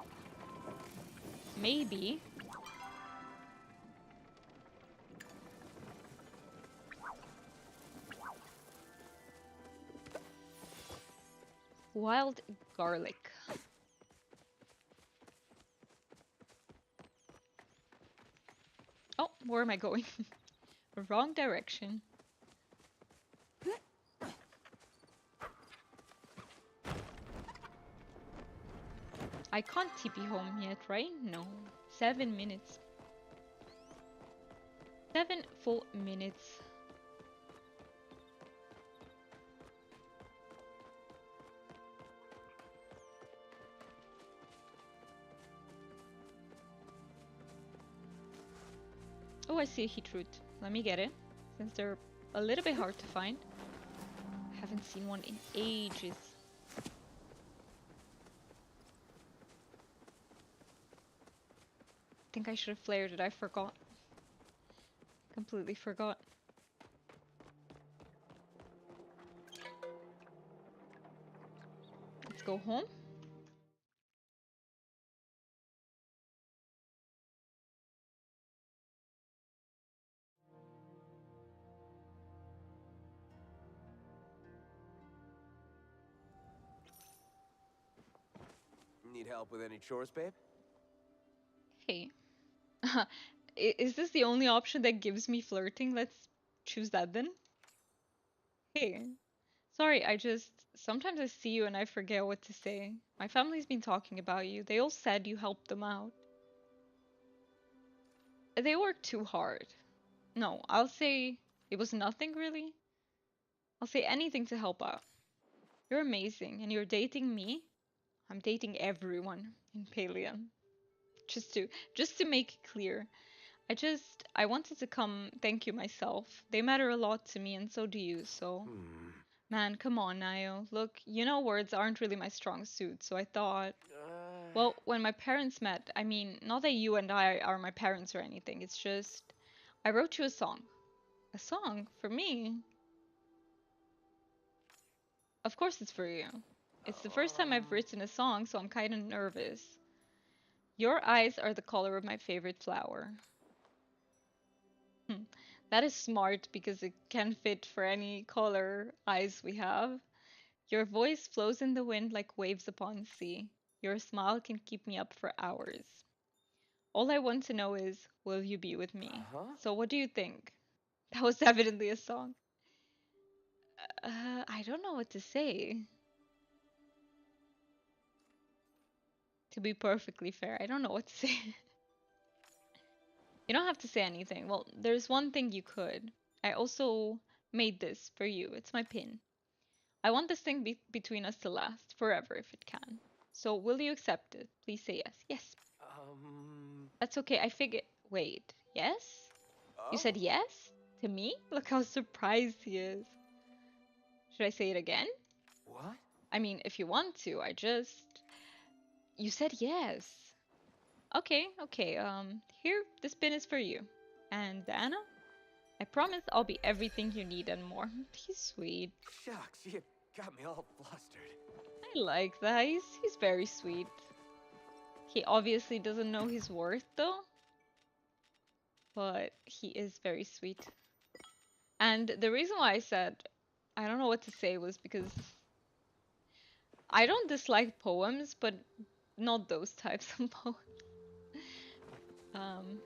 Maybe. Wild garlic. Oh, where am I going? Wrong direction. I can't TP home yet, right? No. 7 minutes. 7 full minutes. Oh, I see a heat root. Let me get it, since they're a little bit hard to find. I haven't seen one in ages. I think I should have flared it. I forgot. Completely forgot. Let's go home. Need help with any chores, babe? Hey. Is this the only option that gives me flirting? Let's choose that then. Hey. Sorry, sometimes I see you and I forget what to say. My family's been talking about you. They all said you helped them out. They worked too hard. No, I'll say it was nothing really. I'll say anything to help out. You're amazing, and you're dating me. I'm dating everyone in Palian. Just to make it clear. I wanted to come thank you myself. They matter a lot to me and so do you, so man, come on, Nayo. Look, you know words aren't really my strong suit, so I thought well, when my parents met, I mean, not that you and I are my parents or anything, it's just I wrote you a song. A song? For me? Of course it's for you. It's the first time I've written a song, so I'm kinda nervous. Your eyes are the color of my favorite flower. Hmm. That is smart because it can fit for any color eyes we have. Your voice flows in the wind like waves upon sea. Your smile can keep me up for hours. All I want to know is, will you be with me? Huh? So what do you think? That was evidently a song. I don't know what to say. To be perfectly fair, I don't know what to say. You don't have to say anything. Well, there's one thing you could. I also made this for you. It's my pin. I want this thing between us to last forever if it can. So will you accept it? Please say yes. Yes. That's okay. I figured. Wait. Yes? You said Oh? yes? To me? Look how surprised he is. Should I say it again? What? I mean, if you want to, You said yes. Okay, okay. Here, this pin is for you. And Anna, I promise I'll be everything you need and more. He's sweet. Shucks, you got me all flustered. I like that. He's very sweet. He obviously doesn't know his worth though, but he is very sweet. And the reason why I said I don't know what to say was because I don't dislike poems, but not those types of poems. Um,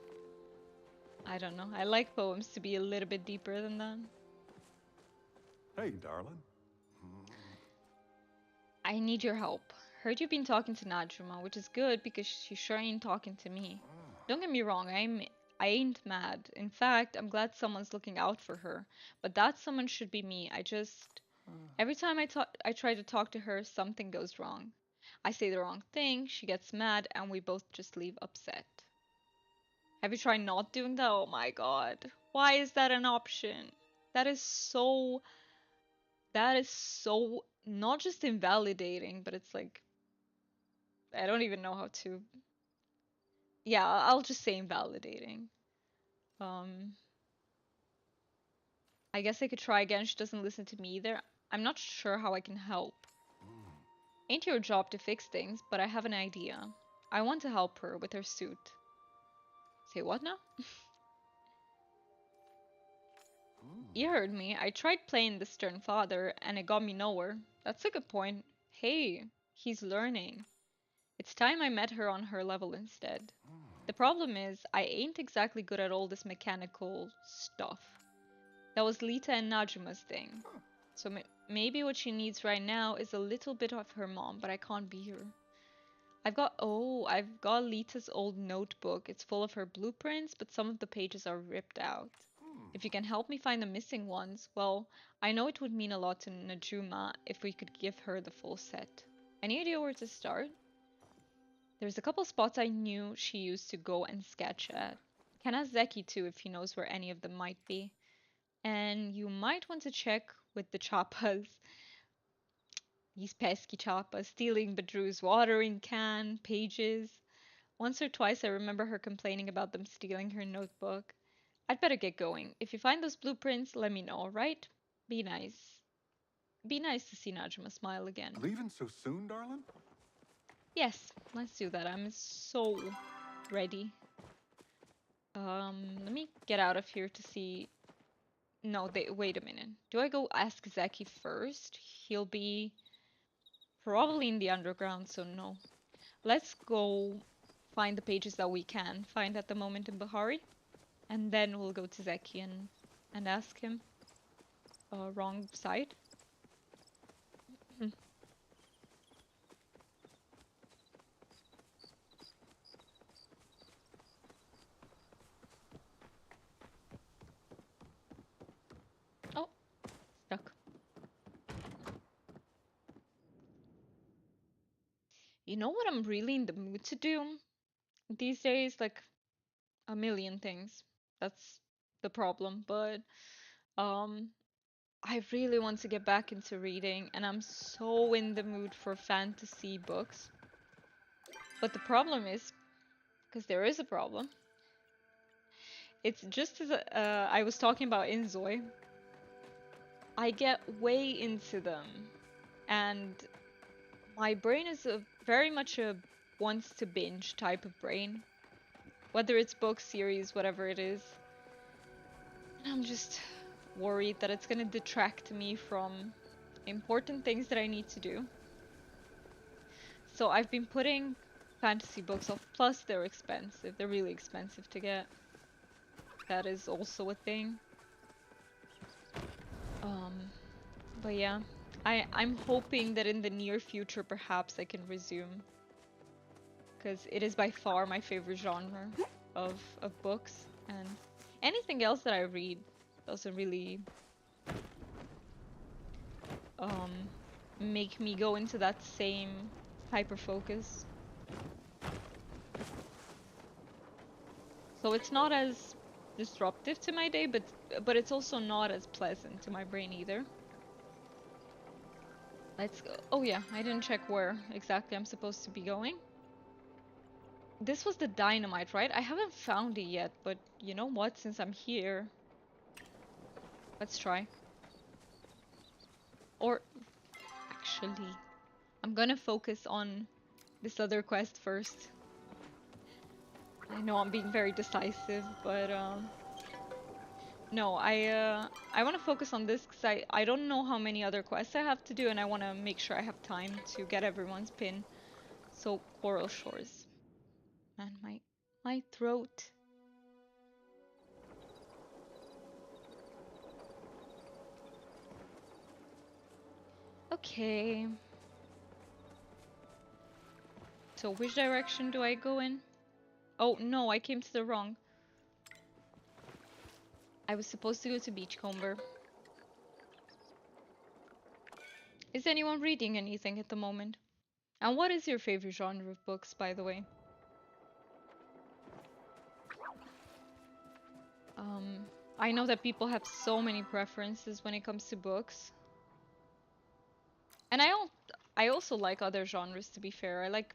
I don't know. I like poems to be a little bit deeper than that. Hey, darling. I need your help. Heard you've been talking to Najuma, which is good because she sure ain't talking to me. Don't get me wrong, I ain't mad. In fact, I'm glad someone's looking out for her. But that someone should be me. Every time I try to talk to her, something goes wrong. I say the wrong thing, she gets mad, and we both just leave upset. Have you tried not doing that? Oh my god. Why is that an option? That is so that is so not just invalidating, but it's like I don't even know how to. Yeah, I'll just say invalidating. Um, I guess I could try again. She doesn't listen to me either. I'm not sure how I can help. Ain't your job to fix things, but I have an idea. I want to help her with her suit. Say what now? You heard me. I tried playing the stern father, and it got me nowhere. That's a good point. Hey, he's learning. It's time I met her on her level instead. The problem is, I ain't exactly good at all this mechanical stuff. That was Lita and Najuma's thing. So maybe what she needs right now is a little bit of her mom, but I can't be her. I've got Lita's old notebook. It's full of her blueprints, but some of the pages are ripped out. If you can help me find the missing ones, well, I know it would mean a lot to Najuma if we could give her the full set. Any idea where to start? There's a couple spots I knew she used to go and sketch at. Can ask Zeki too if he knows where any of them might be. And you might want to check with the Chappas. These pesky Chappas stealing Badru's watering can, pages. Once or twice I remember her complaining about them stealing her notebook. I'd better get going. If you find those blueprints, let me know, alright? Be nice. Be nice to see Najma smile again. Leaving so soon, darling? Yes, let's do that. I'm so ready. Let me get out of here to see. No, wait a minute. Do I go ask Zeki first? He'll be probably in the underground, so no. Let's go find the pages that we can find at the moment in Bahari, and then we'll go to Zeki and ask him. Wrong side. You know what I'm really in the mood to do these days? Like a million things. That's the problem. But um, I really want to get back into reading, and I'm so in the mood for fantasy books. But the problem is, because there is a problem, it's just as I was talking about in Zoe, I get way into them, and my brain is very much a wants to binge type of brain, whether it's book series, whatever it is. And I'm just worried that it's gonna detract me from important things that I need to do. So I've been putting fantasy books off, plus they're expensive. They're really expensive to get. That is also a thing. But yeah, I'm hoping that in the near future perhaps I can resume, because it is by far my favorite genre of books, and anything else that I read doesn't really make me go into that same hyper focus. So it's not as disruptive to my day, but it's also not as pleasant to my brain either. Let's go. Oh yeah, I didn't check where exactly I'm supposed to be going. This was the dynamite, right? I haven't found it yet, but you know what? Since I'm here, let's try. Or actually, I'm gonna focus on this other quest first. I know I'm being very decisive, but no, I want to focus on this because I don't know how many other quests I have to do, and I want to make sure I have time to get everyone's pin. So Coral Shores. Man, my throat. Okay. So which direction do I go in? Oh no, I came to the wrong. I was supposed to go to Beachcomber. Is anyone reading anything at the moment? And what is your favorite genre of books, by the way? I know that people have so many preferences when it comes to books. And I also like other genres, to be fair. I like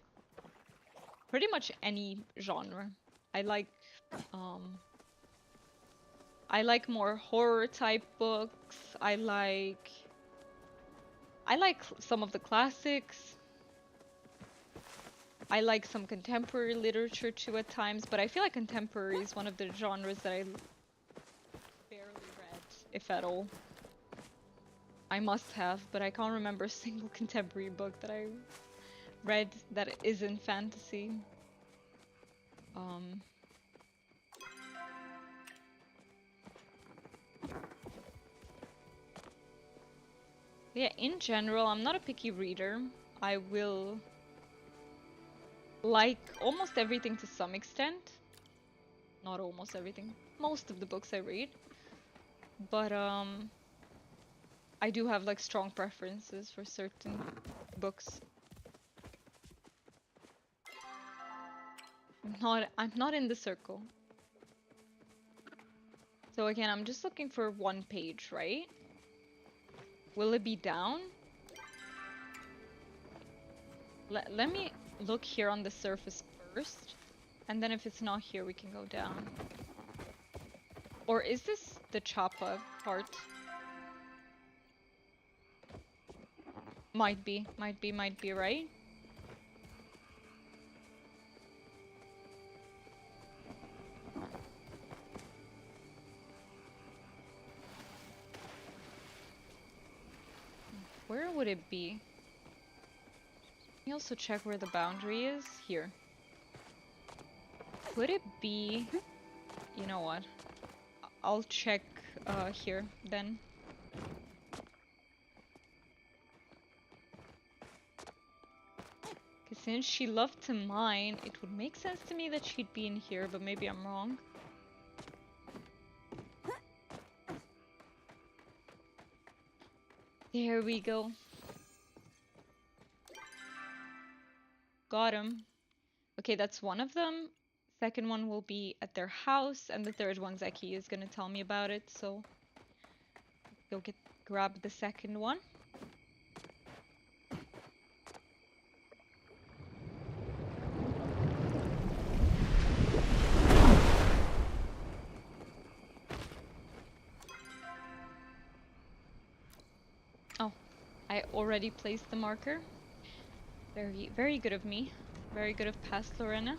pretty much any genre. I like um I like more horror type books. I like some of the classics. I like some contemporary literature too at times, but I feel like contemporary is one of the genres that I barely read, if at all. I must have, but I can't remember a single contemporary book that I read that isn't fantasy. Yeah, in general, I'm not a picky reader. I will like almost everything to some extent. Not almost everything. Most of the books I read. But I do have like strong preferences for certain books. I'm not in the circle. So again, I'm just looking for one page, right? Will it be down? Let me look here on the surface first, and then if it's not here, we can go down. Or is this the Chapa part? Might be, right? Where would it be? Let me also check where the boundary is. Here. Could it be... You know what? I'll check here then. Because since she loved to mine, it would make sense to me that she'd be in here, but maybe I'm wrong. There we go. got him. Okay, that's one of them. Second one will be at their house, and the third one Zeki is gonna tell me about it. So go grab the second one. Oh, I already placed the marker. Very, very good of me. Very good of past Lorena.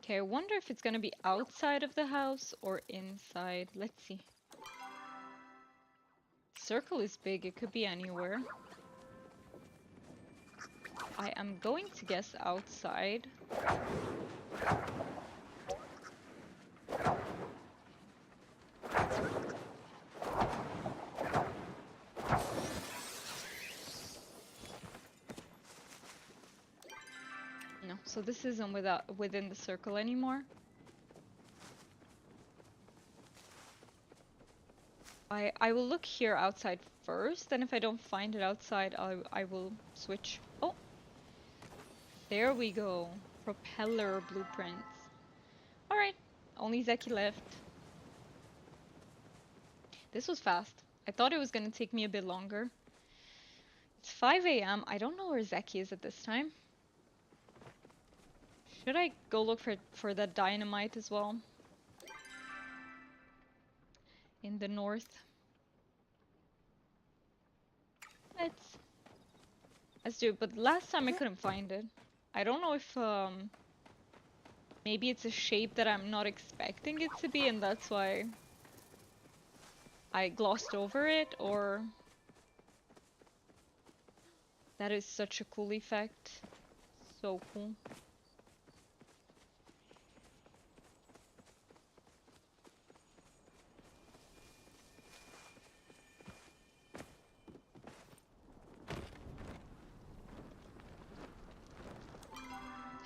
Okay, I wonder if it's gonna be outside of the house or inside. Let's see. Circle is big, it could be anywhere. I am going to guess outside. No, so this isn't within the circle anymore. I will look here outside first, and if I don't find it outside, I will switch. Oh, there we go. Propeller blueprints. All right, only Zeki left. This was fast. I thought it was gonna take me a bit longer. It's 5 a.m. I don't know where Zeki is at this time. Should I go look for that dynamite as well? In the north. Let's do it. But last time I couldn't find it. I don't know if maybe it's a shape that I'm not expecting it to be, and that's why I glossed over it, or that is such a cool effect. So cool.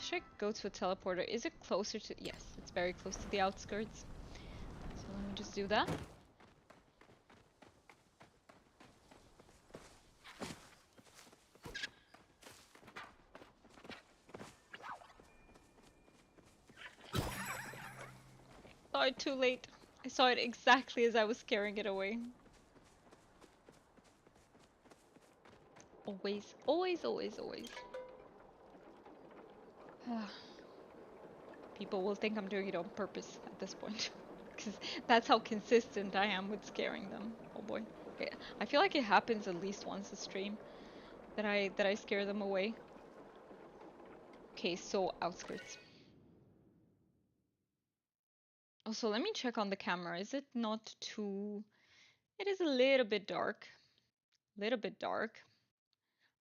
Should I go to a teleporter? Is it closer to... Yes, it's very close to the outskirts. So let me just do that. Saw it too late. I saw it exactly as I was scaring it away. Always, always, always, always. People will think I'm doing it on purpose at this point. Because that's how consistent I am with scaring them. Oh boy. Okay. I feel like it happens at least once a stream that I scare them away. Okay, so outskirts. Also, let me check on the camera. Is it not too... It is a little bit dark. Little bit dark.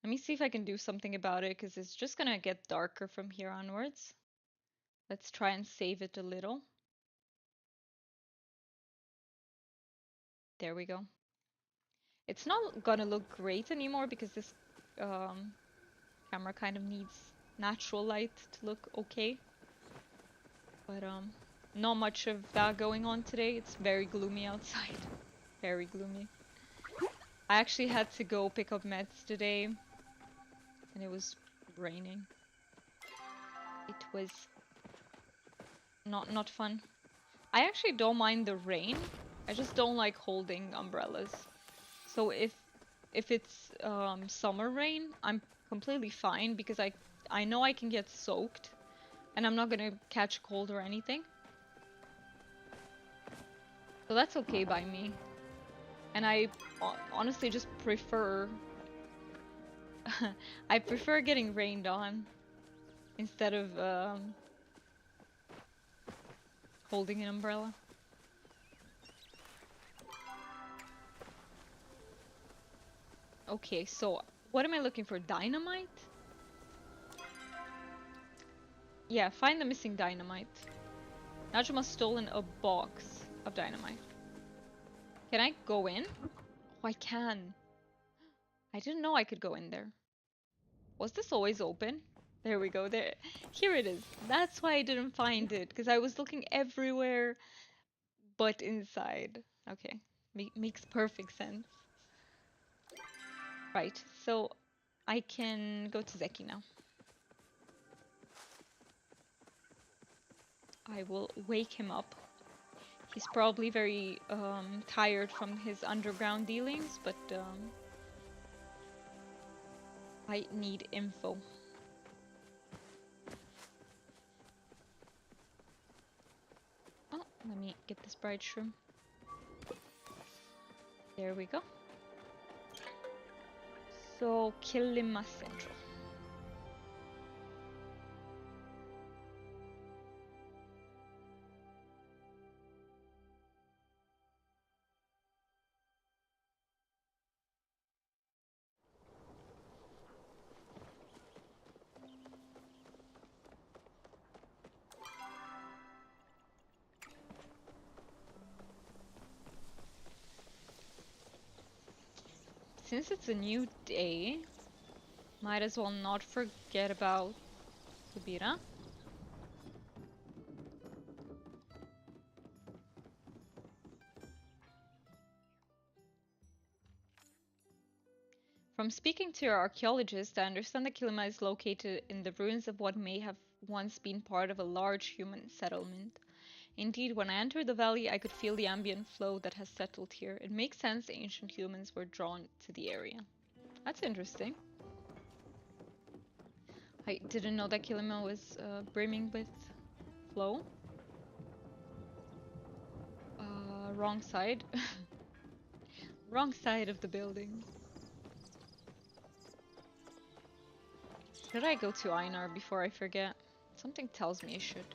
Let me see if I can do something about it, because it's just gonna get darker from here onwards. Let's try and save it a little. There we go. It's not gonna look great anymore because this camera kind of needs natural light to look okay. But not much of that going on today. It's very gloomy outside. Very gloomy. I actually had to go pick up meds today, and it was raining. It was not fun. I actually don't mind the rain. I just don't like holding umbrellas. So if it's summer rain, I'm completely fine because I know I can get soaked and I'm not gonna catch a cold or anything. So that's okay by me. And I honestly just prefer I prefer getting rained on instead of holding an umbrella. Okay, so what am I looking for? Dynamite? Yeah, find the missing dynamite. Najma stolen a box of dynamite. Can I go in? Oh, I can. I didn't know I could go in there. Was this always open? There we go. There, here it is. That's why I didn't find it, because I was looking everywhere but inside. Okay, makes perfect sense. Right, so I can go to Zeki now. I will wake him up. He's probably very tired from his underground dealings, but I need info. Oh, let me get this bright shroom. There we go. So, Kilima Central. Since it's a new day, might as well not forget about Subira. From speaking to your archaeologist, I understand that Kilima is located in the ruins of what may have once been part of a large human settlement. Indeed, when I entered the valley, I could feel the ambient flow that has settled here. It makes sense ancient humans were drawn to the area. That's interesting. I didn't know that Kilima was brimming with flow. Wrong side. Wrong side of the building. Should I go to Einar before I forget? Something tells me I should.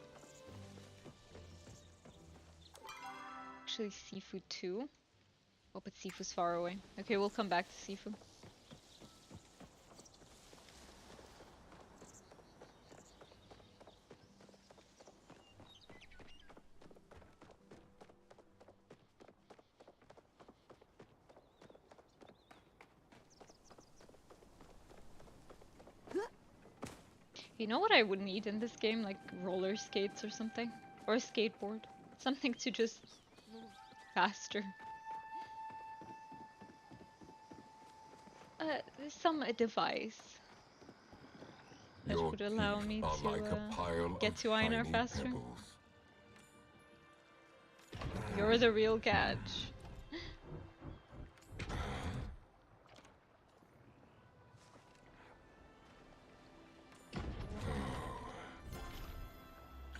Actually, Sifu too. Oh, but Sifu's far away. Okay, we'll come back to Sifu. You know what I would need in this game? Like roller skates or something? Or a skateboard. Something to just move faster. Some device that Your would allow teeth me are to like a pile get of to Einar shiny faster. pebbles. You're the real catch.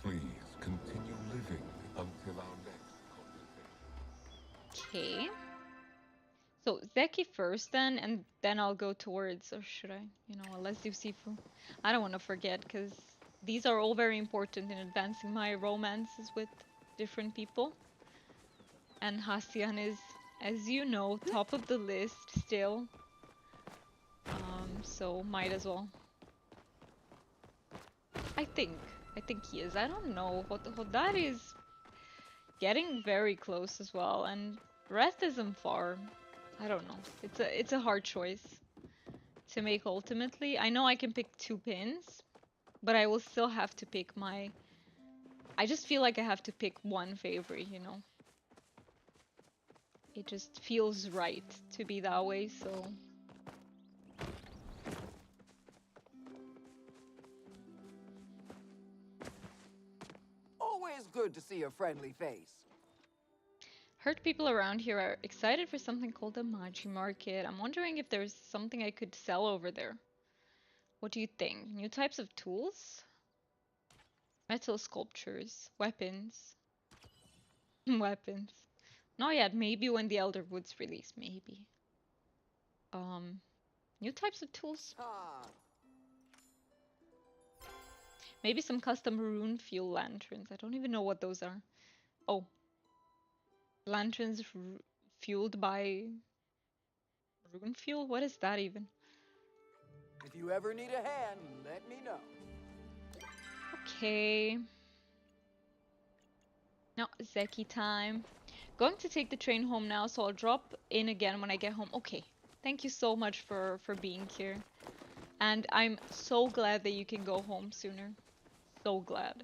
Please continue living until our next conversation. Okay. So Zeki first then, and then I'll go towards, or should I? You know what, let's do Sifu. I don't want to forget, because these are all very important in advancing my romances with different people. And Hasian is, as you know, top of the list still. So might as well. I think. I think he is. I don't know. Hodar is getting very close as well, and Rest isn't far. I don't know. It's a hard choice to make ultimately. I know I can pick two pins, but I will still have to pick my... I just feel like I have to pick one favorite, you know? It just feels right to be that way, so... Always good to see a friendly face. Heard people around here are excited for something called a Maji Market. I'm wondering if there's something I could sell over there. What do you think? New types of tools? Metal sculptures, weapons. Weapons. Not yet, maybe when the Elder Woods release, maybe. Um, New types of tools? Ah, Maybe some custom rune fuel lanterns. I don't even know what those are. Oh, lanterns fueled by Rune fuel? What is that even? If you ever need a hand, let me know. Okay. Now, Zeki time. Going to take the train home now, so I'll drop in again when I get home. Okay. Thank you so much for being here. And I'm so glad that you can go home sooner. So glad.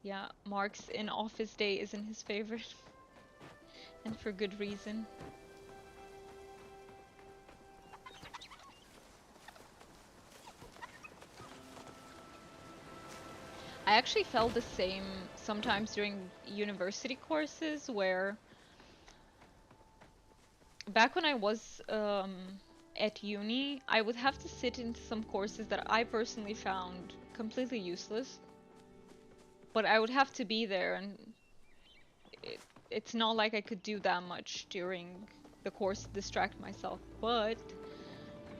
Yeah, Mark's in office day isn't his favorite. And for good reason. I actually felt the same sometimes during university courses where back when I was at uni, I would have to sit into some courses that I personally found completely useless. But I would have to be there, and it, it's not like I could do that much during the course to distract myself. But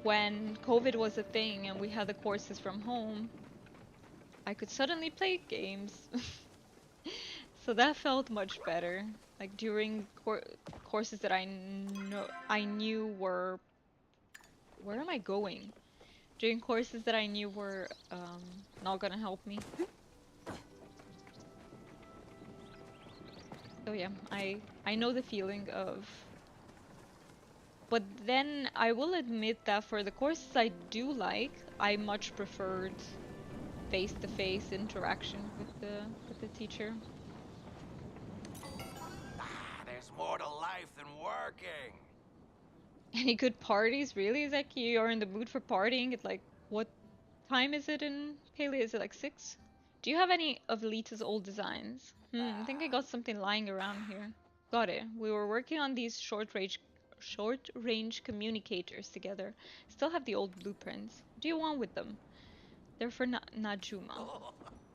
when COVID was a thing and we had the courses from home, I could suddenly play games. So that felt much better. Like during courses that I knew were, where am I going? During courses that I knew were not gonna help me. So yeah, I know the feeling of. But then I will admit that for the courses I do like, I much preferred face-to-face interaction with the teacher. There's more to life than working. Any good parties, really? Is like you're in the mood for partying at like what time is it in Palia? Is it like 6? Do you have any of Lita's old designs? I think I got something lying around here. Got it. We were working on these short range communicators together. Still have the old blueprints. What do you want with them? They're for Najuma.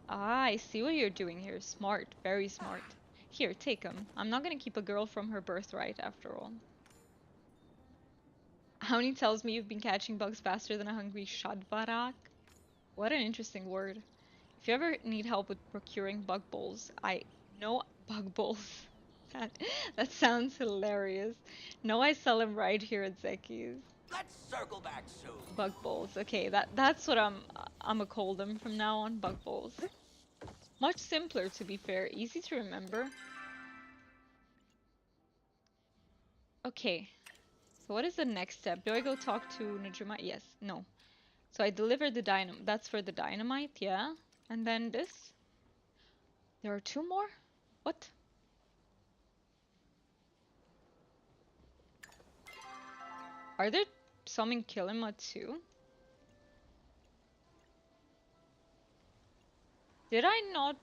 Ah, I see what you're doing here. Smart, very smart. Here, take them. I'm not gonna keep a girl from her birthright after all. Aoni tells me you've been catching bugs faster than a hungry shadvarak. What an interesting word. If you ever need help with procuring bug bowls, I know bug bowls. That, that sounds hilarious. No, I sell them right here at Zeki's. Let's circle back soon. Bug bowls. Okay, that's what I'ma call them from now on. Bug bowls. Much simpler, to be fair. Easy to remember. Okay. So what is the next step? Do I go talk to Najuma? Yes. No. So I delivered the dynamite. That's for the dynamite, yeah. And then this. There are 2 more? What? Are there some in Kilima too? Did I not?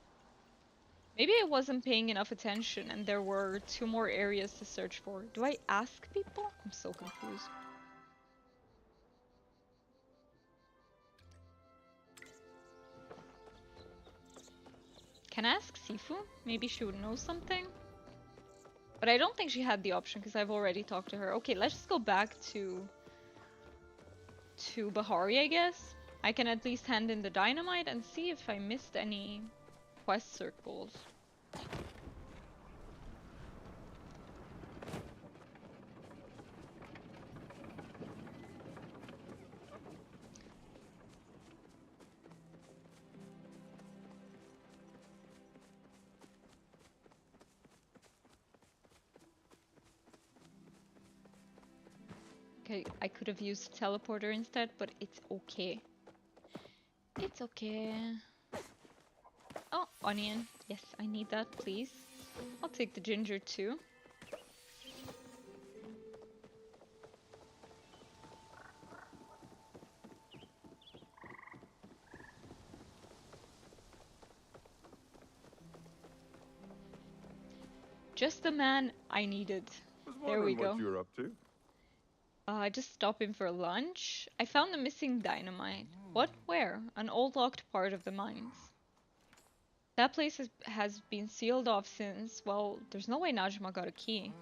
Maybe I wasn't paying enough attention and there were 2 more areas to search for. Do I ask people? I'm so confused. Can I ask Sifu? Maybe she would know something? But I don't think she had the option because I've already talked to her. Okay, let's just go back to Bahari, I guess. I can at least hand in the dynamite and see if I missed any quest circles. Okay, I could have used teleporter instead, but it's okay. It's okay. Oh, onion. Yes, I need that, please. I'll take the ginger too. Just the man I needed. Was There we wondering go. what you're up to. Just stopping for lunch. I found the missing dynamite. What? Where? An old locked part of the mines. That place has been sealed off since, well, there's no way Najma got a key.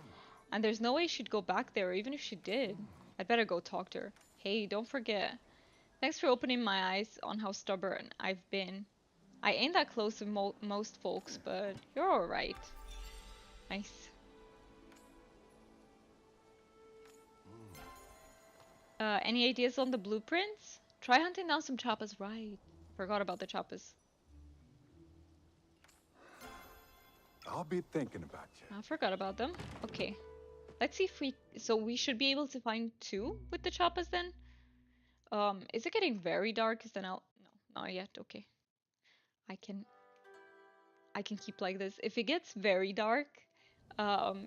And there's no way she'd go back there, even if she did. I'd better go talk to her. Hey, don't forget. Thanks for opening my eyes on how stubborn I've been. I ain't that close with most folks, but you're alright. Nice. Any ideas on the blueprints? Try hunting down some choppas, right? Forgot about the choppas. I'll be thinking about you. I forgot about them. Okay. Let's see if we... So we should be able to find 2 with the choppas then? Is it getting very dark? Because then I'll... No, not yet. Okay. I can keep like this. If it gets very dark,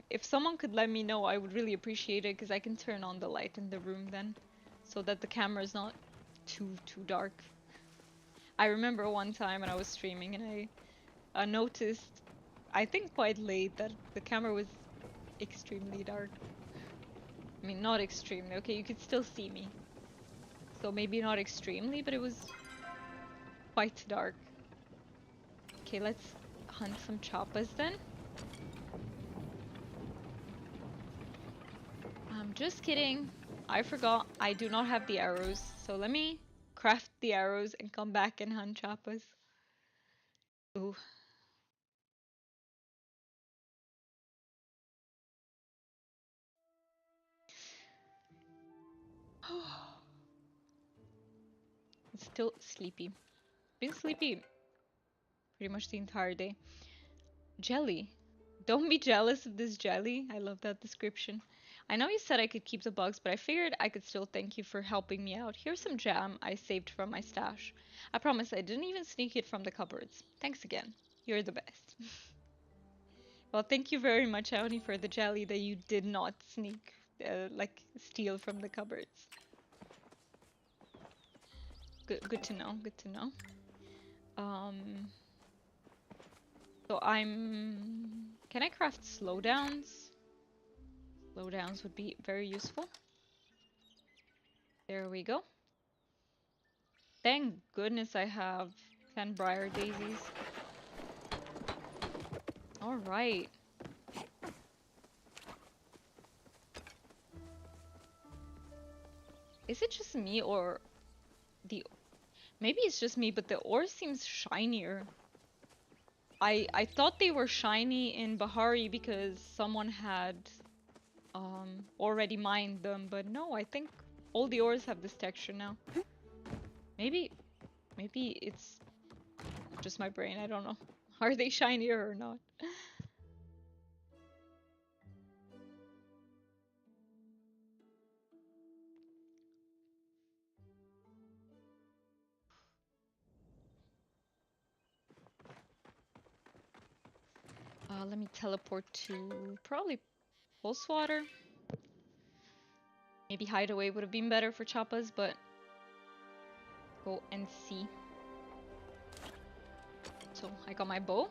if someone could let me know, I would really appreciate it because I can turn on the light in the room then, so that the camera is not too dark. I remember one time when I was streaming and I noticed, I think quite late, that the camera was extremely dark. I mean, not extremely. Okay, you could still see me. So maybe not extremely, but it was quite dark. Okay, let's hunt some choppas then. I'm just kidding. I forgot I do not have the arrows. So let me craft the arrows and come back and hunt choppas. Ooh. It's still sleepy. Been sleepy pretty much the entire day. Jelly. Don't be jealous of this jelly. I love that description. I know you said I could keep the bugs, but I figured I could still thank you for helping me out. Here's some jam I saved from my stash. I promise I didn't even sneak it from the cupboards. Thanks again. You're the best. Well, thank you very much, Aoni, for the jelly that you did not sneak, steal from the cupboards. Good to know. Good to know. So Can I craft slowdowns? Slowdowns would be very useful. There we go. Thank goodness I have 10 briar daisies. Alright. Is it just me or maybe it's just me, but the ore seems shinier. I thought they were shiny in Bahari because someone had already mined them, but no, I think all the ores have this texture now. Maybe it's just my brain, I don't know. Are they shinier or not? Let me teleport to probably pulse water. Maybe hideaway would have been better for choppas, but go and see. So I got my bow.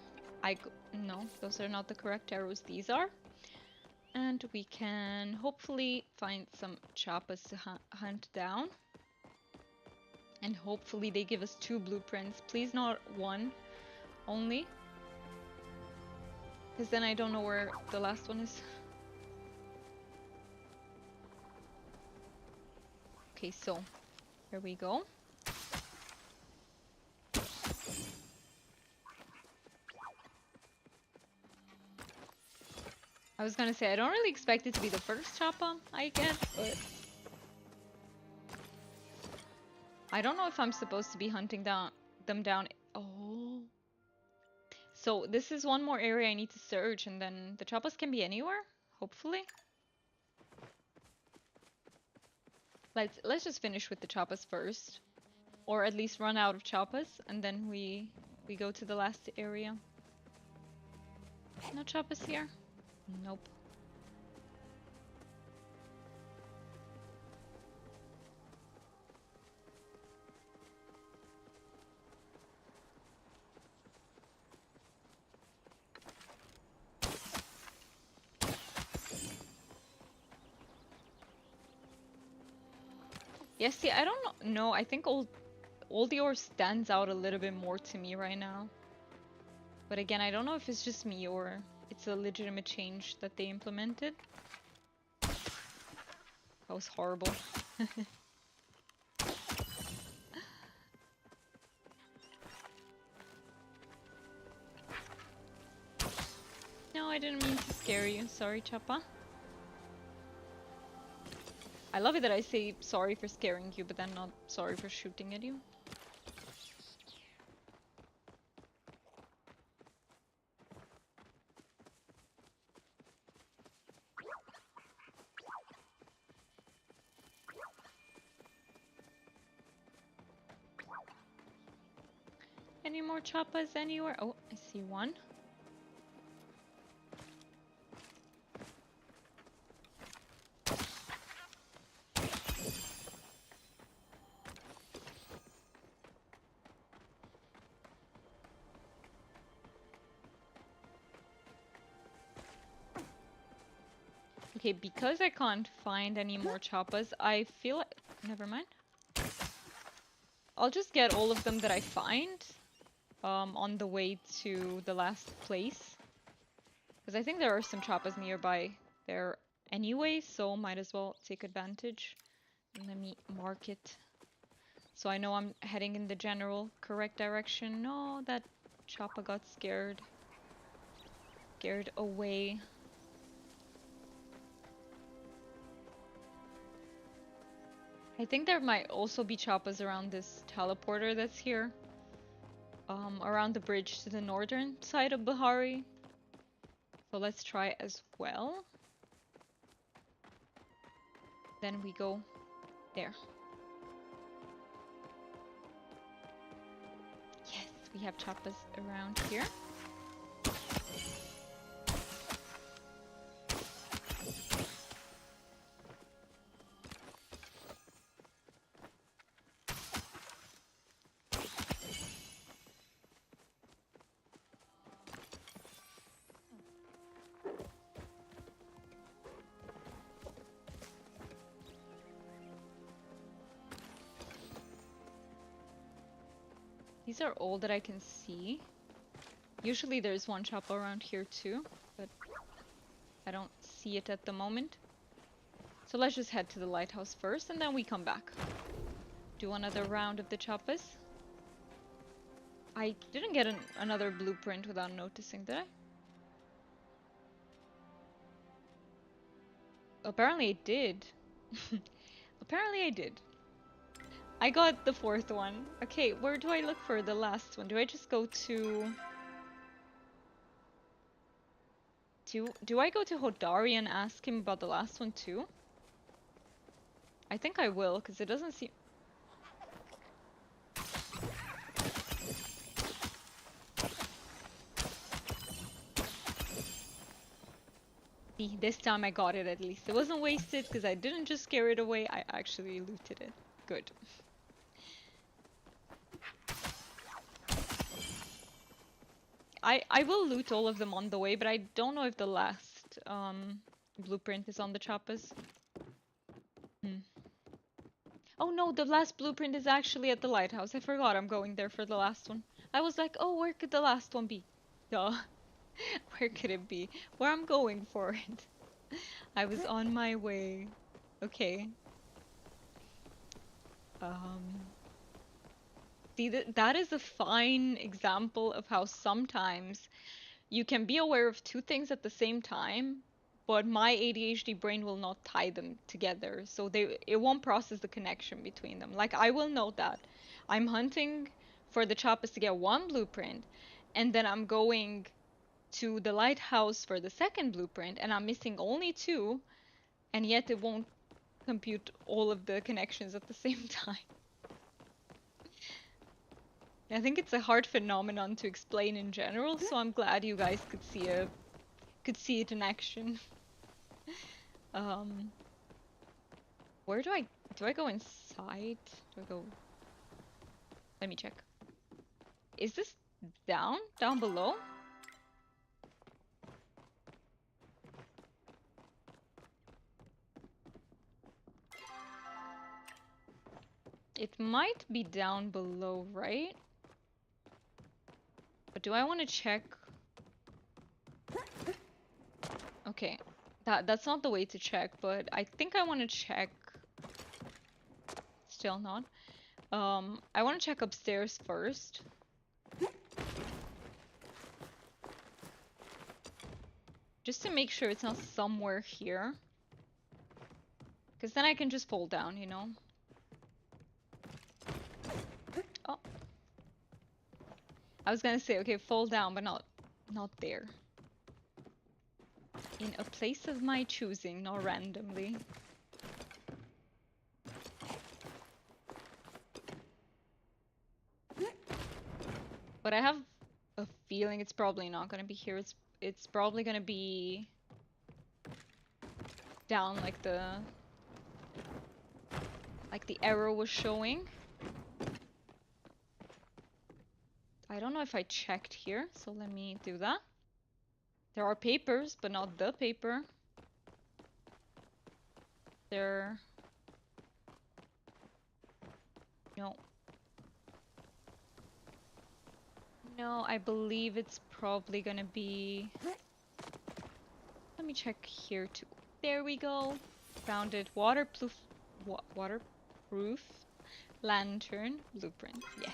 No, those are not the correct arrows. These are. And we can hopefully find some choppas to hunt down. And hopefully they give us 2 blueprints. Please not 1 only. Because then I don't know where the last one is. Okay, so here we go. I was gonna say, I don't really expect it to be the first choppa I get, but I don't know if I'm supposed to be hunting them down. Oh. So this is one more area I need to search, and then the choppas can be anywhere, hopefully. Let's just finish with the choppas first, or at least run out of choppas, and then we go to the last area. No choppas here? Nope. Yeah, see, I don't know. I think all the ore stands out a little bit more to me right now. But again, I don't know if it's just me or it's a legitimate change that they implemented. That was horrible. No, I didn't mean to scare you. Sorry, Choppa. I love it that I say sorry for scaring you, but then not sorry for shooting at you. Any more choppas anywhere? Oh, I see one. Okay, because I can't find any more choppas, I feel like... Never mind. I'll just get all of them that I find on the way to the last place. Because I think there are some choppas nearby there anyway, so might as well take advantage. And let me mark it so I know I'm heading in the general correct direction. No, that choppa got scared. Scared away. I think there might also be choppas around this teleporter that's here. Around the bridge to the northern side of Bahari. So let's try as well. Then we go there. Yes, we have choppas around here. These are all that I can see. Usually there's one choppa around here too, but I don't see it at the moment. So let's just head to the lighthouse first and then we come back. Do another round of the choppas. I didn't get another blueprint without noticing, did I? Apparently I did. Apparently I did. I got the fourth one. Okay, where do I look for the last one? Do I just go to... Do I go to Hodari and ask him about the last one too? I think I will, because it doesn't seem... See, this time I got it at least. It wasn't wasted, because I didn't just scare it away, I actually looted it. Good. I will loot all of them on the way, but I don't know if the last blueprint is on the choppas. Oh no, the last blueprint is actually at the lighthouse. I forgot I'm going there for the last one. I was like, oh, where could the last one be? Duh. Where could it be? Where I'm going for it. I was on my way. Okay. See, that is a fine example of how sometimes you can be aware of two things at the same time, but my ADHD brain will not tie them together, so it won't process the connection between them. Like, I will know that I'm hunting for the choppas to get one blueprint, and then I'm going to the lighthouse for the second blueprint, and I'm missing only two, and yet it won't compute all of the connections at the same time. I think it's a hard phenomenon to explain in general, so I'm glad you guys could see it in action. Where do I go inside? Do I go? Let me check. Is this down below? It might be down below, right? But do I want to check? Okay, that's not the way to check, but I think I want to check. Still not. I want to check upstairs first. Just to make sure it's not somewhere here. Because then I can just fall down, you know? Oh. I was gonna say, okay, fall down, but not there. In a place of my choosing, not randomly. But I have a feeling it's probably not gonna be here. It's probably gonna be down like the arrow was showing. I don't know if I checked here, so let me do that. There are papers, but not the paper. There... No. No, I believe it's probably gonna be... Let me check here too. There we go. Found it. Waterproof lantern blueprint. Yes.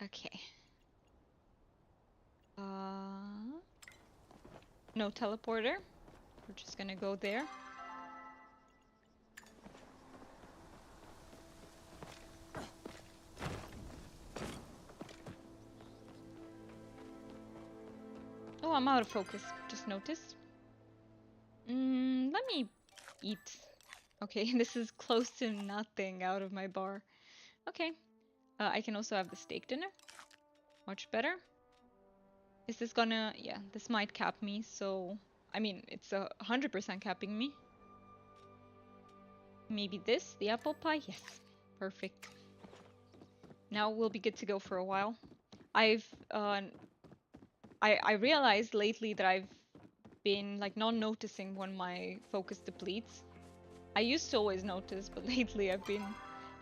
Okay. No teleporter. We're just gonna go there. Oh, I'm out of focus. Just noticed. Let me eat. Okay, this is close to nothing out of my bar. Okay. I can also have the steak dinner. Much better. Is this gonna... Yeah, this might cap me, so... I mean, it's 100% capping me. Maybe this, the apple pie? Yes. Perfect. Now we'll be good to go for a while. I realized lately that I've been like not noticing when my focus depletes. I used to always notice, but lately I've been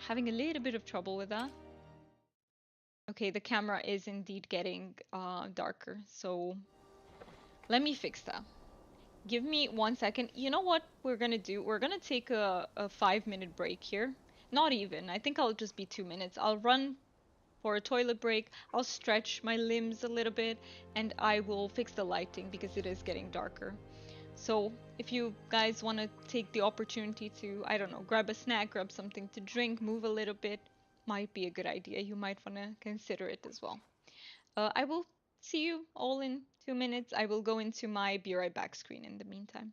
having a little bit of trouble with that. Okay, the camera is indeed getting darker, so let me fix that. Give me 1 second. You know what we're gonna do? We're gonna take a 5-minute break here. Not even. I think I'll just be 2 minutes. I'll run for a toilet break. I'll stretch my limbs a little bit, and I will fix the lighting because it is getting darker. So if you guys want to take the opportunity to, I don't know, grab a snack, grab something to drink, move a little bit, might be a good idea. You might want to consider it as well. I will see you all in 2 minutes. I will go into my be right back screen in the meantime.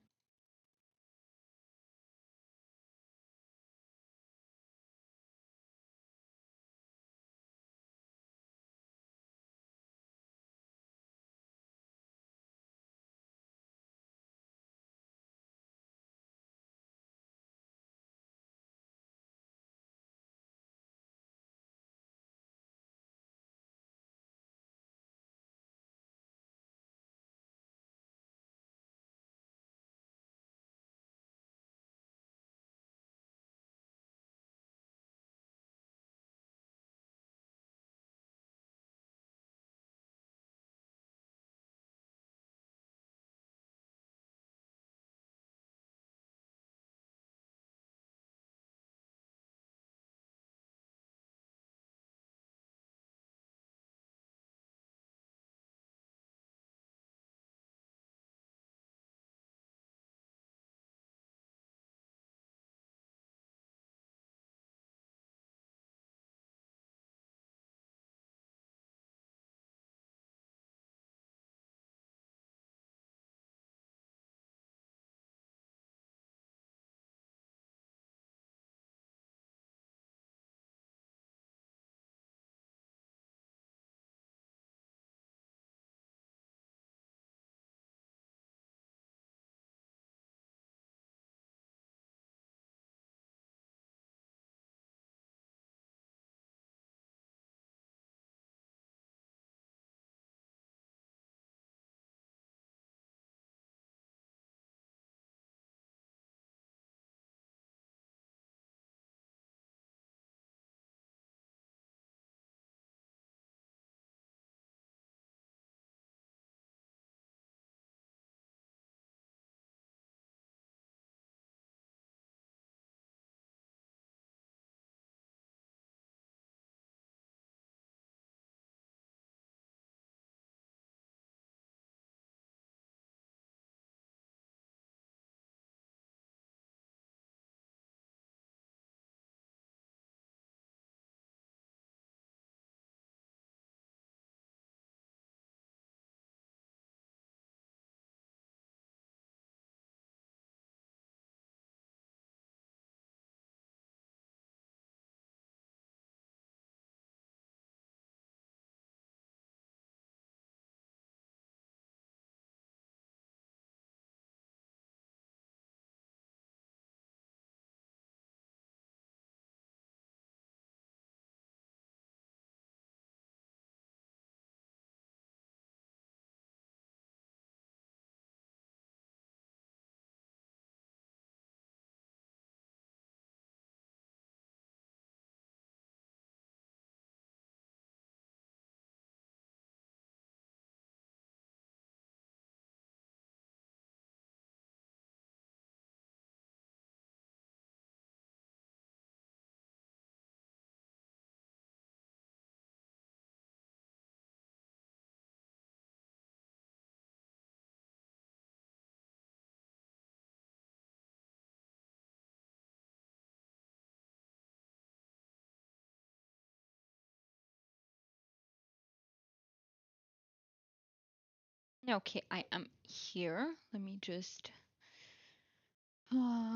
Okay, I am here. Let me just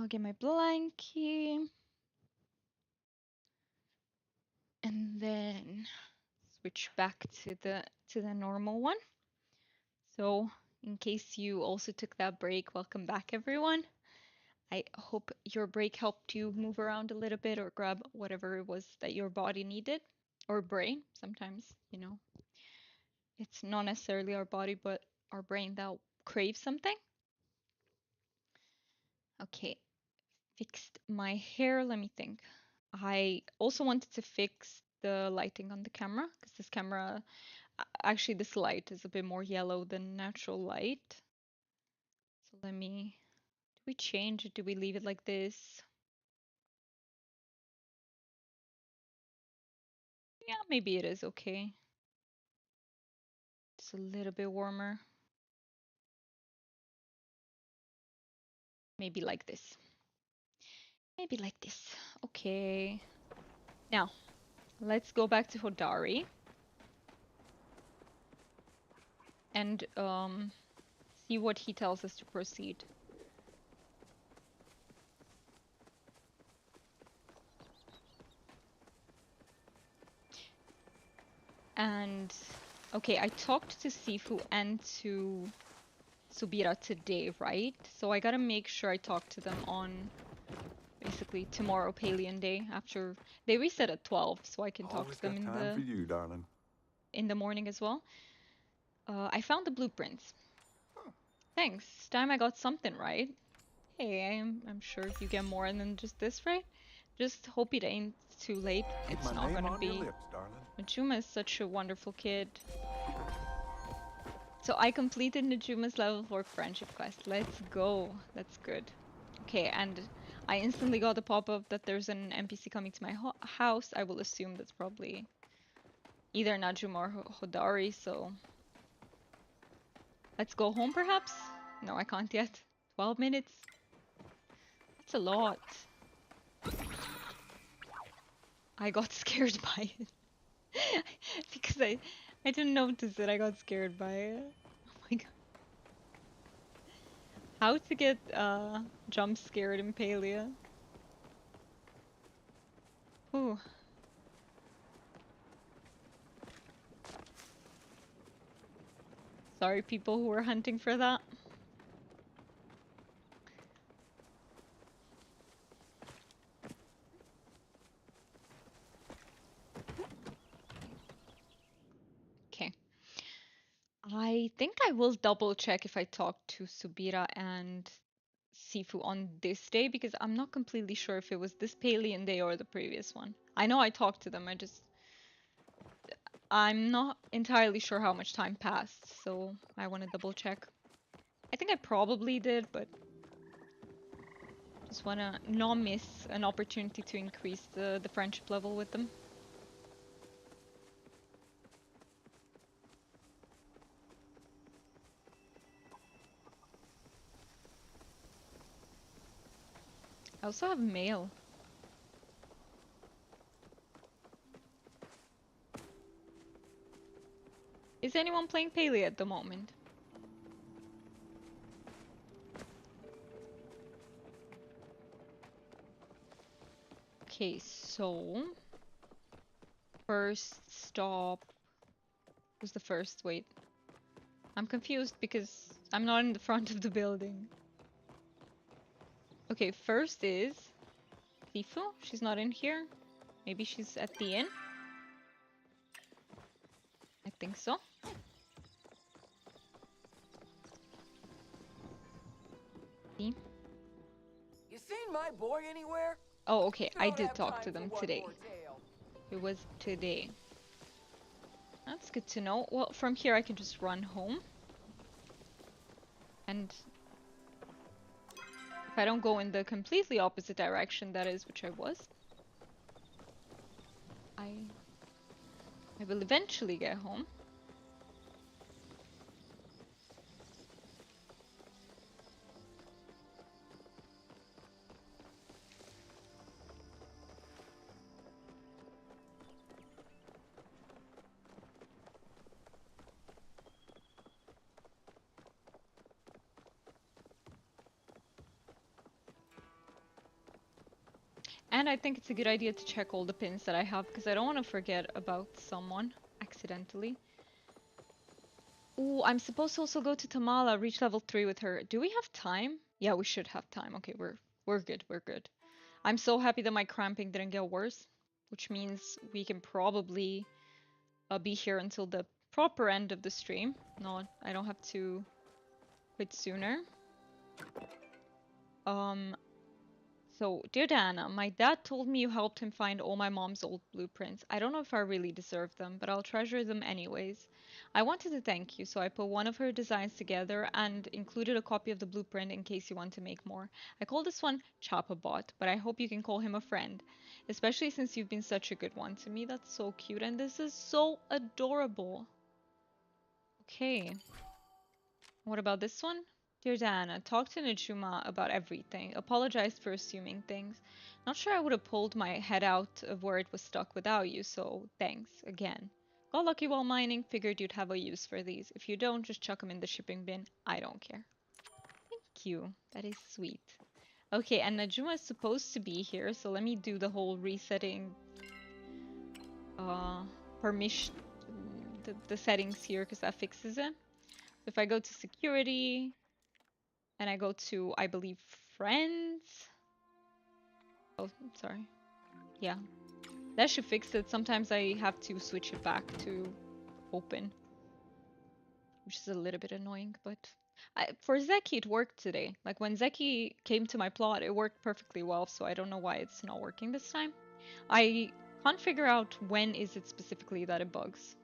get my blankie and then switch back to the normal one. So, in case you also took that break, welcome back everyone. I hope your break helped you move around a little bit or grab whatever it was that your body needed or brain. Sometimes, you know, it's not necessarily our body, but our brain that craves something. Okay, fixed my hair. Let me think. I also wanted to fix the lighting on the camera because this camera, actually, this light is a bit more yellow than natural light. So let me, do we change it? Do we leave it like this? Yeah, maybe it is okay. It's a little bit warmer. Maybe like this. Maybe like this. Okay. Now, let's go back to Hodari. And see what he tells us to proceed. And okay, I talked to Sifu and to Subira today, right? So I gotta make sure I talk to them on basically tomorrow, Palian Day, after they reset at 12, so I can talk Always to them got time for you, darling. in the morning as well. I found the blueprints. Thanks. This time I got something right. Hey, I'm sure you get more than just this, right? Just hope it ain't too late. Keep It's my not name gonna on your be. lips, darling. Najuma is such a wonderful kid. So I completed Najuma's level 4 friendship quest. Let's go. That's good. Okay, and I instantly got a pop-up that there's an NPC coming to my house. I will assume that's probably either Najuma or Hodari, so let's go home perhaps? No, I can't yet. 12 minutes? That's a lot. I got scared by it. Because I didn't notice it. I got scared by it. Oh my god. How to get jump scared in Palia? Ooh. Sorry, people who were hunting for that. Okay. I think I will double check if I talk to Subira and Sifu on this day because I'm not completely sure if it was this Palian day or the previous one. I know I talked to them, I'm not entirely sure how much time passed, so I want to double check. I think I probably did, but just want to not miss an opportunity to increase the friendship level with them. I also have mail. Is anyone playing Paley at the moment? Okay, so first stop was the first. Wait, I'm confused because I'm not in the front of the building. Okay, first is Sifu. She's not in here. Maybe she's at the inn. I think so. See? You seen my boy anywhere? Oh, okay. I Don't did have talk time to for them one today. more tale. It was today. That's good to know. Well, from here I can just run home. And if I don't go in the completely opposite direction, that is, which I was, I will eventually get home. And I think it's a good idea to check all the pins that I have because I don't want to forget about someone accidentally. Ooh, I'm supposed to also go to Tamala, reach level 3 with her. Do we have time? Yeah, we should have time. Okay, we're good, we're good. I'm so happy that my cramping didn't get worse, which means we can probably be here until the proper end of the stream. No, I don't have to quit sooner. Um, So, dear Diana, my dad told me you helped him find all my mom's old blueprints. I don't know if I really deserve them, but I'll treasure them anyways. I wanted to thank you, so I put one of her designs together and included a copy of the blueprint in case you want to make more. I call this one Chapabot, but I hope you can call him a friend, especially since you've been such a good one to me. That's so cute, and this is so adorable. Okay. What about this one? Dear Diana, talk to Najuma about everything. Apologized for assuming things. Not sure I would have pulled my head out of where it was stuck without you, so thanks again. Got lucky while mining, figured you'd have a use for these. If you don't, just chuck them in the shipping bin. I don't care. Thank you. That is sweet. Okay, and Najuma is supposed to be here, so let me do the whole resetting permission the settings here because that fixes it. So if I go to security, and I go to, I believe, friends. Oh, sorry. Yeah, that should fix it. Sometimes I have to switch it back to open, which is a little bit annoying, but for Zeki, it worked today. Like when Zeki came to my plot, it worked perfectly well, so I don't know why it's not working this time. I can't figure out when is it specifically that it bugs.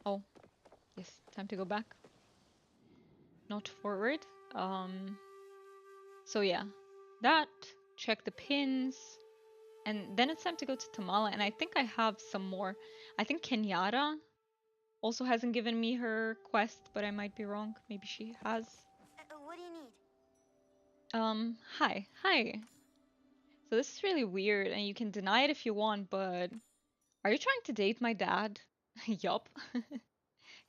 Oh, yes, time to go back. Not forward. So yeah, that, check the pins, and then it's time to go to Tamala, and I think I have some more. I think Kenyatta also hasn't given me her quest, but I might be wrong. Maybe she has. What do you need? Hi. Hi. So this is really weird, and you can deny it if you want, but are you trying to date my dad? Yup.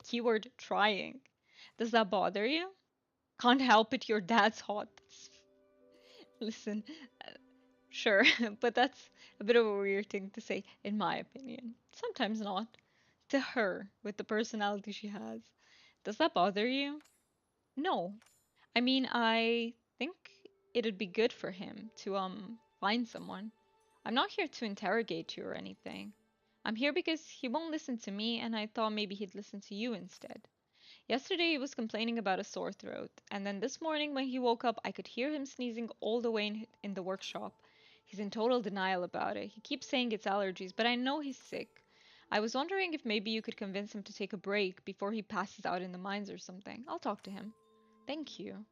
Keyword trying. Does that bother you? Can't help it, your dad's hot. Listen, sure, but that's a bit of a weird thing to say, in my opinion. Sometimes not. To her, with the personality she has. Does that bother you? No. I mean, I think it'd be good for him to, find someone. I'm not here to interrogate you or anything. I'm here because he won't listen to me, and I thought maybe he'd listen to you instead. Yesterday he was complaining about a sore throat, and then this morning when he woke up, I could hear him sneezing all the way in the workshop. He's in total denial about it. He keeps saying it's allergies, but I know he's sick. I was wondering if maybe you could convince him to take a break before he passes out in the mines or something. I'll talk to him. Thank you.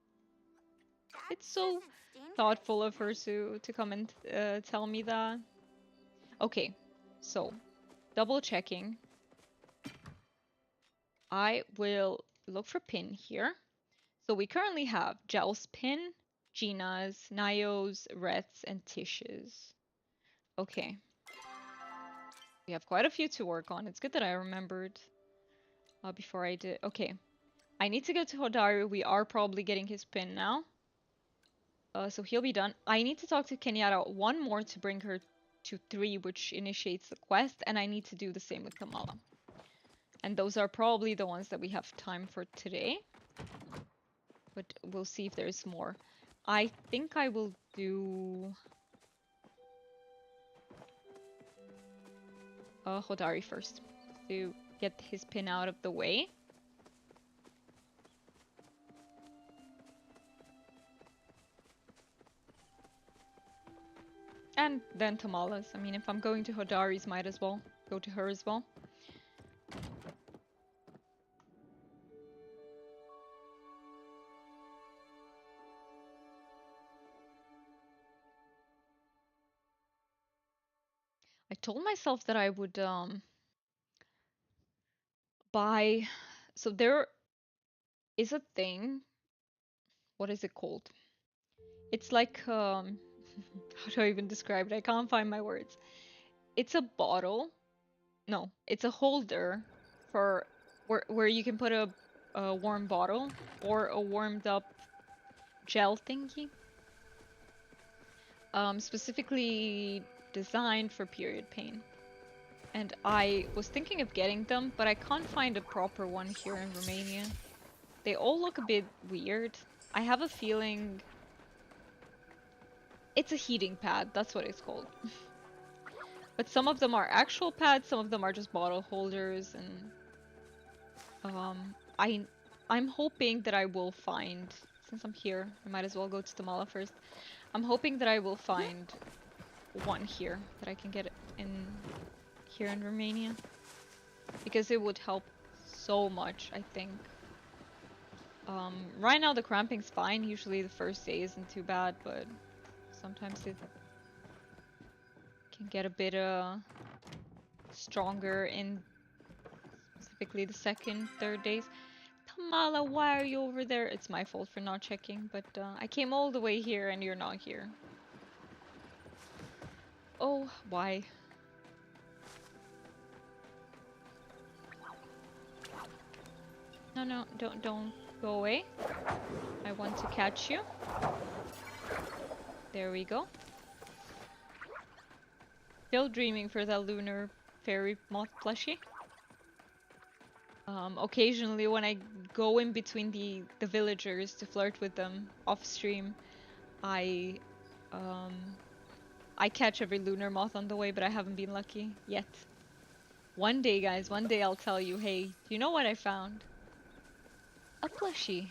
That It's so isn't dangerous, thoughtful of her right? to come and tell me that. Okay, so double checking. I will look for pin here. So we currently have Gel's pin, Gina's, Nayo's, Reth's, and Tish's. Okay. We have quite a few to work on. It's good that I remembered before I did. Okay. I need to go to Hodari. We are probably getting his pin now. So he'll be done. I need to talk to Kenyatta one more to bring her to 3, which initiates the quest. And I need to do the same with Kamala. And those are probably the ones that we have time for today. But we'll see if there's more. I think I will do Hodari first to get his pin out of the way. And then Tamala's. I mean, if I'm going to Hodari's, might as well go to her as well. I told myself that I would buy. So there is a thing. What is it called? It's like how do I even describe it? I can't find my words. It's a bottle. No, it's a holder for where you can put a warm bottle or a warmed up gel thingy. Specifically designed for period pain. And I was thinking of getting them, but I can't find a proper one here in Romania. They all look a bit weird. I have a feeling it's a heating pad, that's what it's called. But some of them are actual pads, some of them are just bottle holders, and I'm hoping that I will find, since I'm here, I might as well go to the mall first. I'm hoping that I will find one here that I can get in here in Romania, because it would help so much, I think. Right now the cramping's fine. Usually the first day isn't too bad, but sometimes it can get a bit stronger in specifically the second, third days. Tamala, why are you over there? It's my fault for not checking, but I came all the way here and you're not here. Oh, why? No, don't go away. I want to catch you. There we go. Still dreaming for that lunar fairy moth plushie. Occasionally when I go in between the villagers to flirt with them off stream, I catch every lunar moth on the way, but I haven't been lucky yet. One day, guys, one day I'll tell you, hey, do you know what I found? A plushie.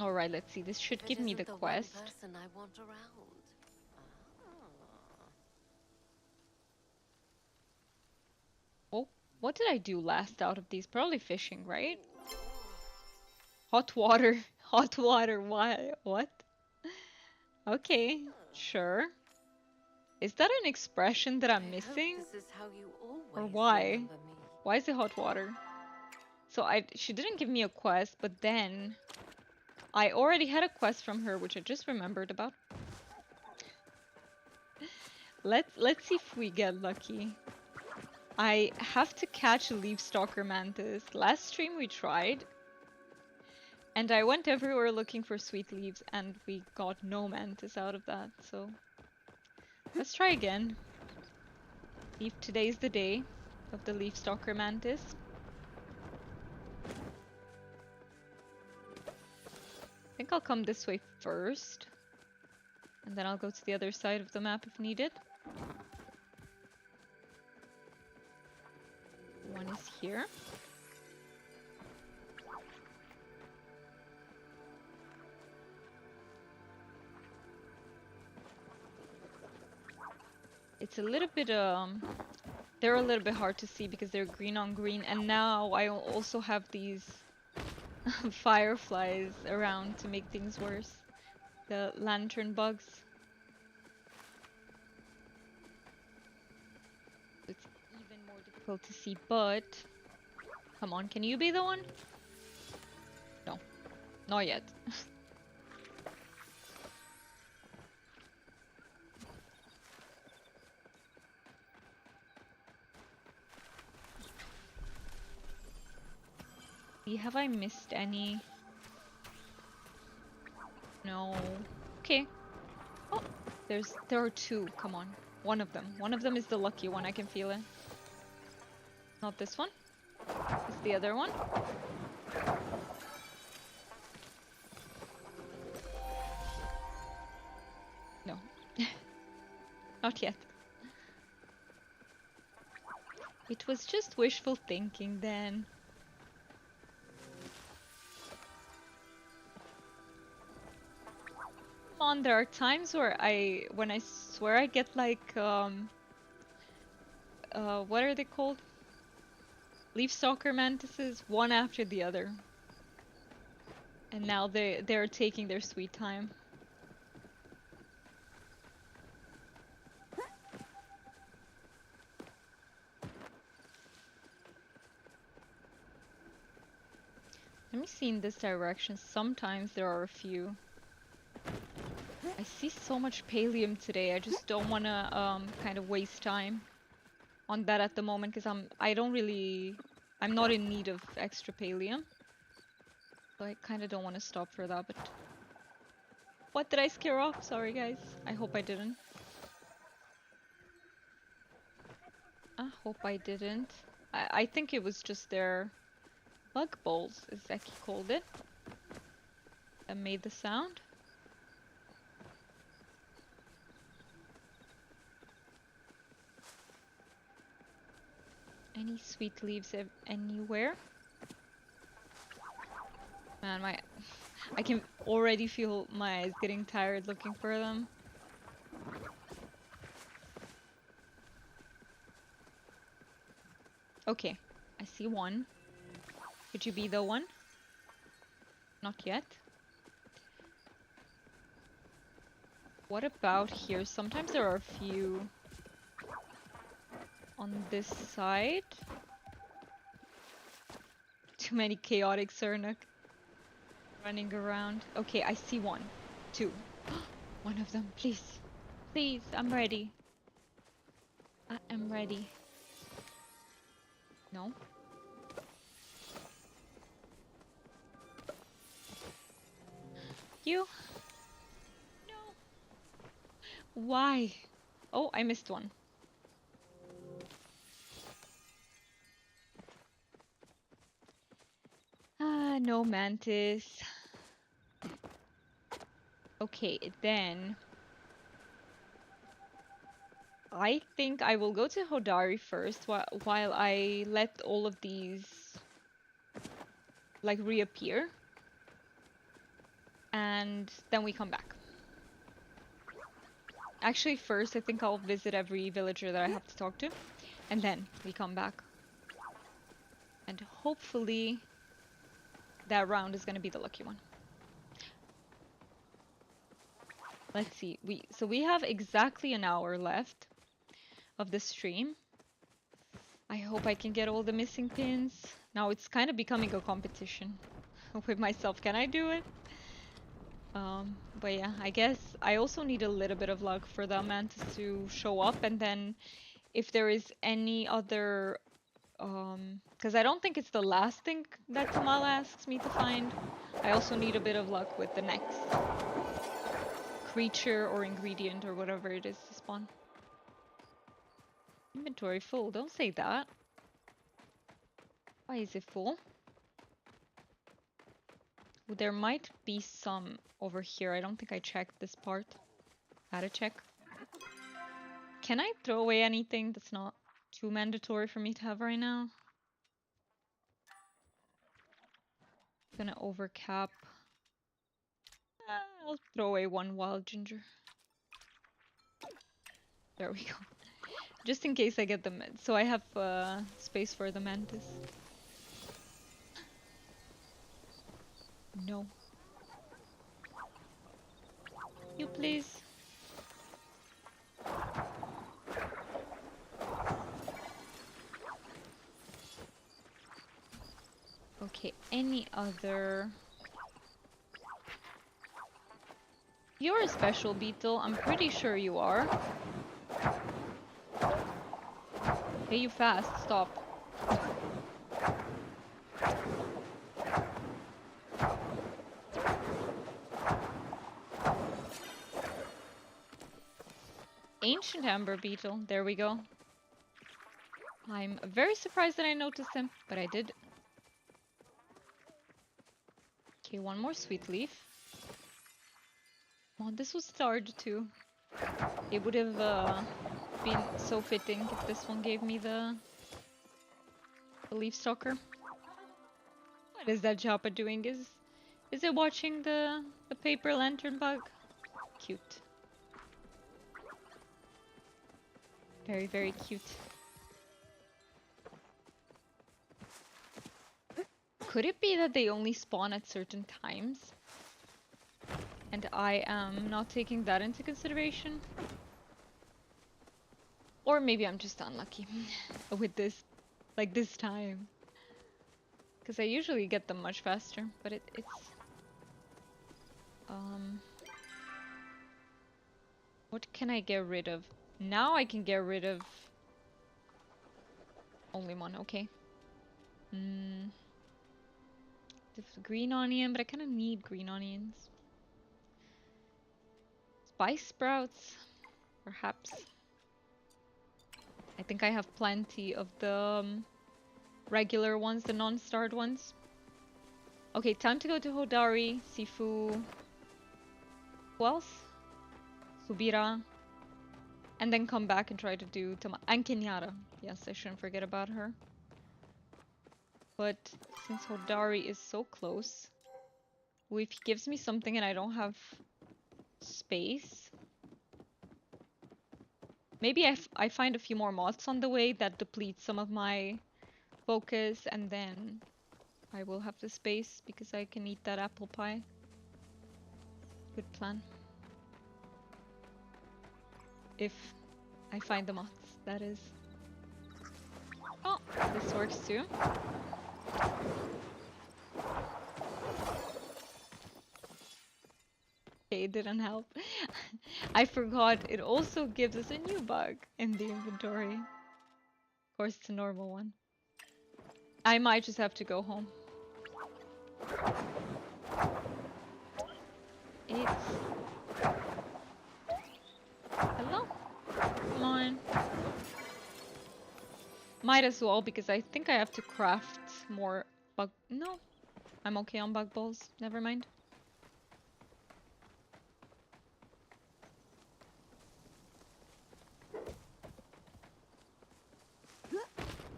Alright, let's see. This should give me the quest. Person I want around. Oh, what did I do last out of these? Probably fishing, right? Hot water. Hot water. Why? What? Okay, sure. Is that an expression that I'm missing? This is how you always Or why? remember me. Why is it hot water? So she didn't give me a quest, but then I already had a quest from her, which I just remembered about. Let's see if we get lucky. I have to catch a leaf stalker mantis. Last stream we tried, and I went everywhere looking for sweet leaves, and we got no mantis out of that. So let's try again. If today's the day of the leaf stalker mantis. I think I'll come this way first, and then I'll go to the other side of the map if needed. One is here. It's a little bit they're a little bit hard to see because they're green on green, and now I also have these fireflies around to make things worse. The lantern bugs. It's even more difficult to see, but come on, can you be the one? No, not yet. Have I missed any? No. Okay. Oh, there are two. Come on. One of them is the lucky one. I can feel it. Not this one. It's the other one. No. Not yet. It was just wishful thinking then. On, there are times where when I swear I get like what are they called? Leaf stalker mantises, one after the other. And now they're taking their sweet time. Let me see in this direction. Sometimes there are a few. I see so much pallium today. I just don't want to kind of waste time on that at the moment because I'm not in need of extra pallium. So I kind of don't want to stop for that, but what did I scare off? Sorry guys. I hope I didn't. I hope I didn't. I think it was just their bug bowls, as Zeki called it, that made the sound. Any sweet leaves anywhere? Man, I can already feel my eyes getting tired looking for them. Okay, I see one. Could you be the one? Not yet. What about here? Sometimes there are a few on this side. Too many chaotic Cernuc running around. Okay, I see one. Two. One of them, please. Please, I'm ready. I am ready. No? You? No. Why? Oh, I missed one. Ah, no mantis. Okay, then I think I will go to Hodari first while I let all of these like reappear. And then we come back. Actually, first I think I'll visit every villager that I have to talk to. And then we come back. And hopefully that round is gonna be the lucky one. Let's see. So we have exactly an hour left of the stream. I hope I can get all the missing pins. Now it's kind of becoming a competition with myself. Can I do it? But yeah, I guess I also need a little bit of luck for the mantis to show up, and then if there is any other because I don't think it's the last thing that Kamal asks me to find. I also need a bit of luck with the next creature or ingredient or whatever it is to spawn. Inventory full, don't say that. Why is it full? Well, there might be some over here. I don't think I checked this part. Gotta check. Can I throw away anything that's not too mandatory for me to have right now? Gonna overcap. I'll throw away one wild ginger. There we go. Just in case I get them. So I have space for the mantis. No. You please. Okay, any other... You're a special beetle, I'm pretty sure you are. Hey, you fast, stop. Ancient amber beetle, there we go. I'm very surprised that I noticed him, but I did. Okay, one more sweet leaf. Oh, this was starred too. It would have been so fitting if this one gave me the leaf stalker. What is that Joppa doing? Is it watching the paper lantern bug? Cute. Very, very cute. Could it be that they only spawn at certain times? And I am not taking that into consideration? Or maybe I'm just unlucky with this, like this time. Because I usually get them much faster, but it's... What can I get rid of? Now I can get rid of only one, okay. The green onion, but I kind of need green onions. Spice sprouts, perhaps. I think I have plenty of the regular ones, the non-starred ones. Okay, time to go to Hodari, Sifu. Who else? Subira. And then come back and try to do and Kenyatta. Yes, I shouldn't forget about her. But since Hodari is so close, well, if he gives me something and I don't have space, maybe I find a few more moths on the way that deplete some of my focus, and then I will have the space because I can eat that apple pie. Good plan. If I find the moths, that is. Oh, this works too. Okay, it didn't help. I forgot it also gives us a new bug in the inventory. Of course, it's a normal one. I might just have to go home. It's... Hello? Come on. Might as well, because I think I have to craft more bug... No. I'm okay on bug balls. Never mind.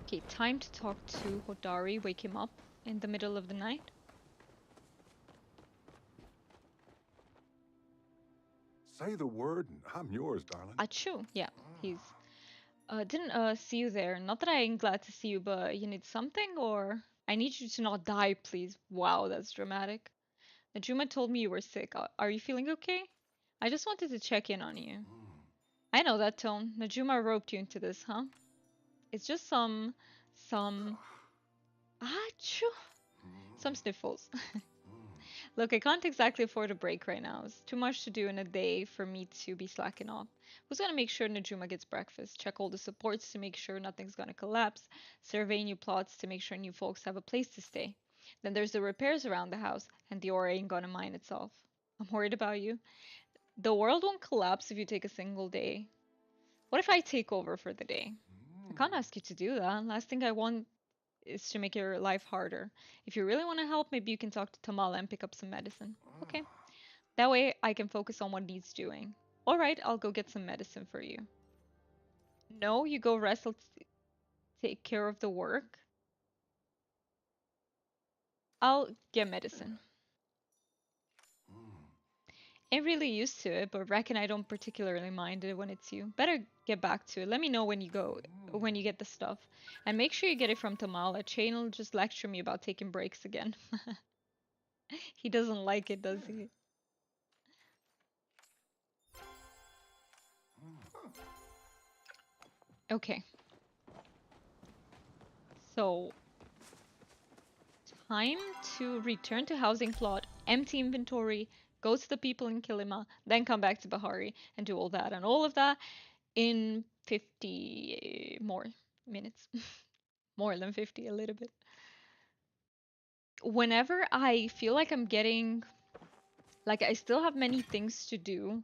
Okay, time to talk to Hodari, wake him up in the middle of the night. Say the word and I'm yours, darling. Achoo, yeah, he's... didn't see you there. Not that I'm glad to see you, but you need something, or... I need you to not die, please. Wow, that's dramatic. Najuma told me you were sick. Are you feeling okay? I just wanted to check in on you. I know that tone. Najuma roped you into this, huh? It's just some... Achoo! Some sniffles. Look, I can't exactly afford a break right now. It's too much to do in a day for me to be slacking off. Who's gonna make sure Najuma gets breakfast? Check all the supports to make sure nothing's gonna collapse. Survey new plots to make sure new folks have a place to stay. Then there's the repairs around the house, and the ore ain't gonna mine itself. I'm worried about you. The world won't collapse if you take a single day. What if I take over for the day? I can't ask you to do that. Last thing I want is to make your life harder. If you really want to help, maybe you can talk to Tamala and pick up some medicine. Okay. That way I can focus on what needs doing. Alright, I'll go get some medicine for you. No, you go rest, I'll take care of the work. I'll get medicine. I'm really used to it, but reckon I don't particularly mind it when it's you. Better get back to it. Let me know when you get the stuff. And make sure you get it from Tamala. Chain will just lecture me about taking breaks again. He doesn't like it, does he? Okay. So, time to return to housing plot, empty inventory, go to the people in Kilima, then come back to Bahari and do all that. And all of that in 50 more minutes. More than 50, a little bit. Whenever I feel like I'm getting, like I still have many things to do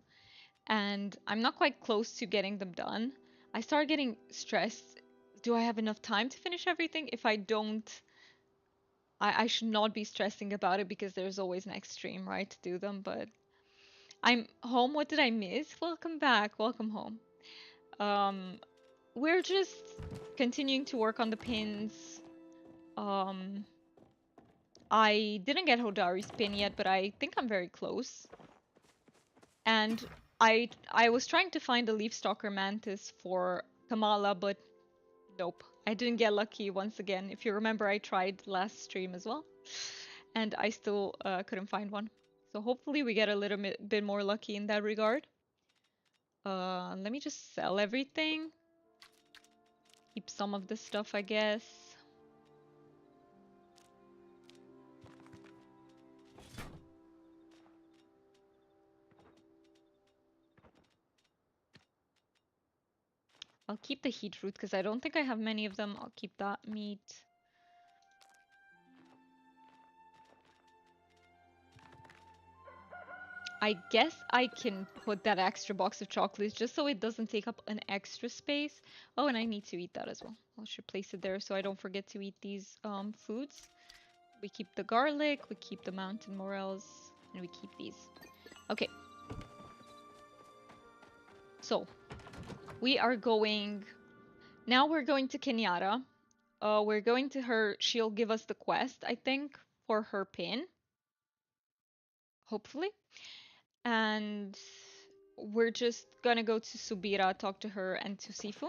and I'm not quite close to getting them done, I start getting stressed. Do I have enough time to finish everything? If I don't, I should not be stressing about it because there's always next stream, right, to do them. But I'm home. What did I miss? Welcome back. Welcome home. We're just continuing to work on the pins. I didn't get Hodari's pin yet, but I think I'm very close. And I was trying to find a Leafstalker Mantis for Kamala, but nope. I didn't get lucky once again. If you remember, I tried last stream as well. And I still couldn't find one. So hopefully we get a little bit more lucky in that regard. Let me just sell everything. Keep some of this stuff, I guess. I'll keep the heat fruit because I don't think I have many of them. I'll keep that meat. I guess I can put that extra box of chocolates just so it doesn't take up an extra space. Oh, and I need to eat that as well. I should place it there so I don't forget to eat these foods. We keep the garlic, we keep the mountain morels, and we keep these. Okay. So, we are going... Now we're going to Kenyatta. We're going to her... She'll give us the quest, I think, for her pin. Hopefully. And we're just gonna go to Subira, talk to her, and to Sifu.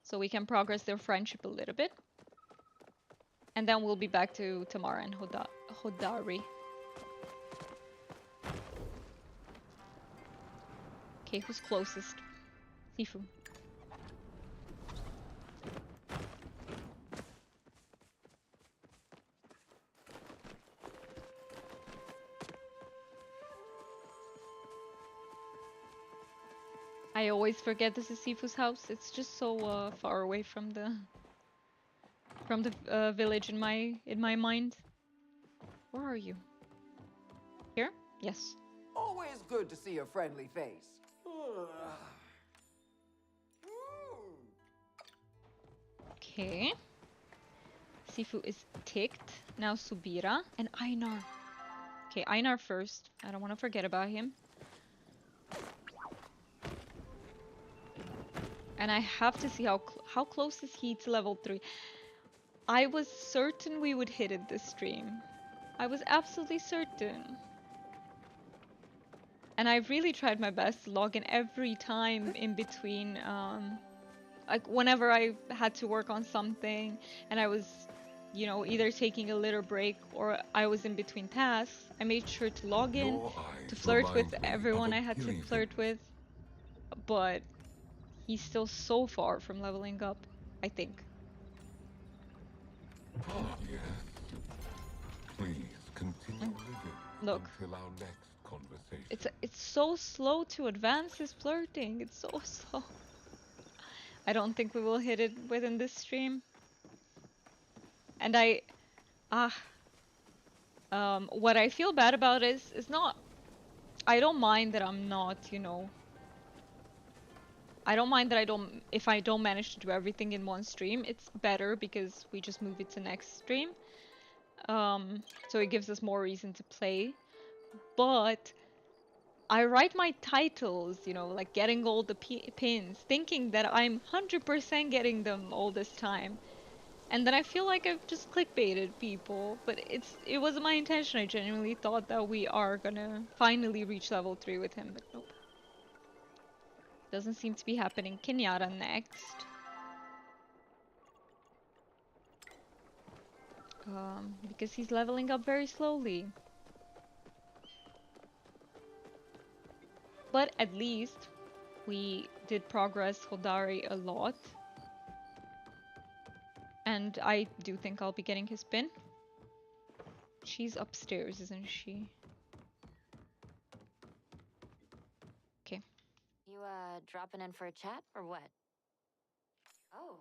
So we can progress their friendship a little bit. And then we'll be back to Tamara and Hodari. Okay, who's closest? Sifu. I always forget this is Sifu's house. It's just so far away from the village in my mind. Where are you? Here? Yes. Always good to see a friendly face. Okay. Sifu is ticked. Now Subira and Einar. Okay, Einar first. I don't want to forget about him. And I have to see how close is he to level 3. I was certain we would hit it this stream. I was absolutely certain. And I really tried my best to log in every time in between, like whenever I had to work on something and I was, you know, either taking a little break or I was in between tasks. I made sure to log in, to flirt with everyone I had to flirt with. But he's still so far from leveling up, I think. Oh, yes. Please continue living Look. until our next conversation. It's so slow to advance his flirting. It's so slow. I don't think we will hit it within this stream. And what I feel bad about is not, I don't mind that I'm not, you know, I don't mind that if I don't manage to do everything in one stream. It's better because we just move it to next stream. So it gives us more reason to play. But I write my titles, you know, like getting all the pins, thinking that I'm 100% getting them all this time. And then I feel like I've just clickbaited people, but it wasn't my intention. I genuinely thought that we are gonna finally reach level 3 with him, but nope. Doesn't seem to be happening. Kenyatta next. Because he's leveling up very slowly. But at least we did progress Hodari a lot. And I do think I'll be getting his pin. She's upstairs, isn't she? Okay. You, dropping in for a chat, or what? Oh.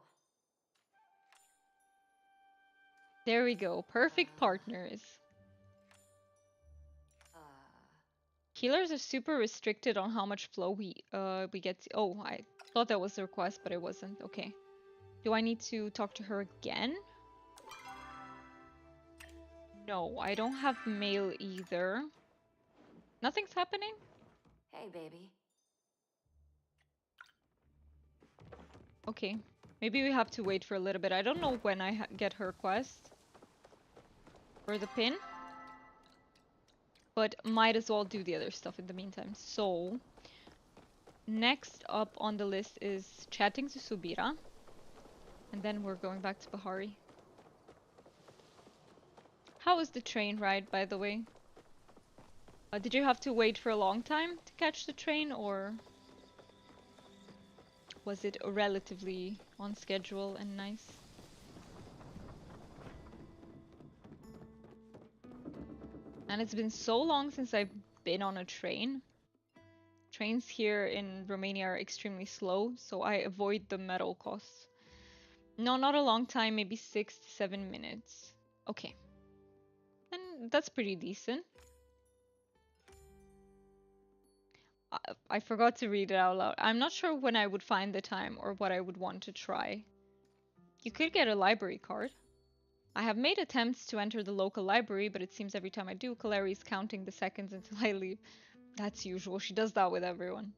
There we go. Perfect partners. Healers are super restricted on how much flow we get. Oh, I thought that was the request, but it wasn't. Okay. Do I need to talk to her again? No, I don't have mail either. Nothing's happening? Hey, baby. Okay. Maybe we have to wait for a little bit. I don't know when I get her quest for the pin. But might as well do the other stuff in the meantime. So, next up on the list is chatting to Subira. And then we're going back to Bahari. How was the train ride, by the way? Did you have to wait for a long time to catch the train, or was it relatively on schedule and nice? And it's been so long since I've been on a train. trains here in Romania are extremely slow, so I avoid the metal costs. No, not a long time, maybe 6 to 7 minutes. Okay. And that's pretty decent. I forgot to read it out loud. I'm not sure when I would find the time or what I would want to try. You could get a library card. I have made attempts to enter the local library, but it seems every time I do, Kaleri is counting the seconds until I leave. That's usual. She does that with everyone.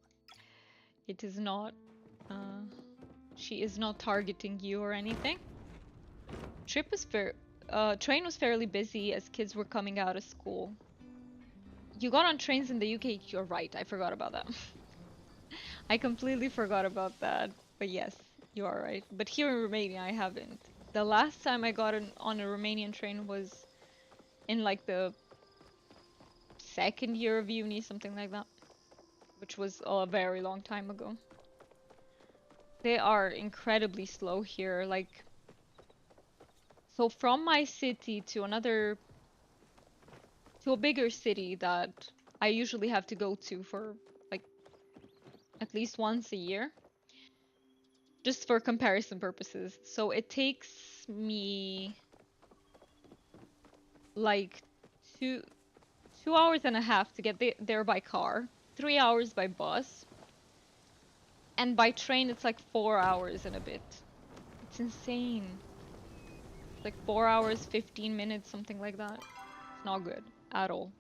It is not... she is not targeting you or anything. Train was fairly busy as kids were coming out of school. You got on trains in the UK, you're right, I forgot about that. I completely forgot about that, but yes, you are right. But here in Romania, I haven't. The last time I got on a Romanian train was in like the second year of uni, something like that, which was a very long time ago. They are incredibly slow here, like, so from my city to a bigger city that I usually have to go to for like at least once a year, just for comparison purposes. So it takes me like two 2 hours and a half to get there by car, 3 hours by bus, and by train it's like 4 hours and a bit. It's insane. It's like 4 hours, 15 minutes, something like that. It's not good at all.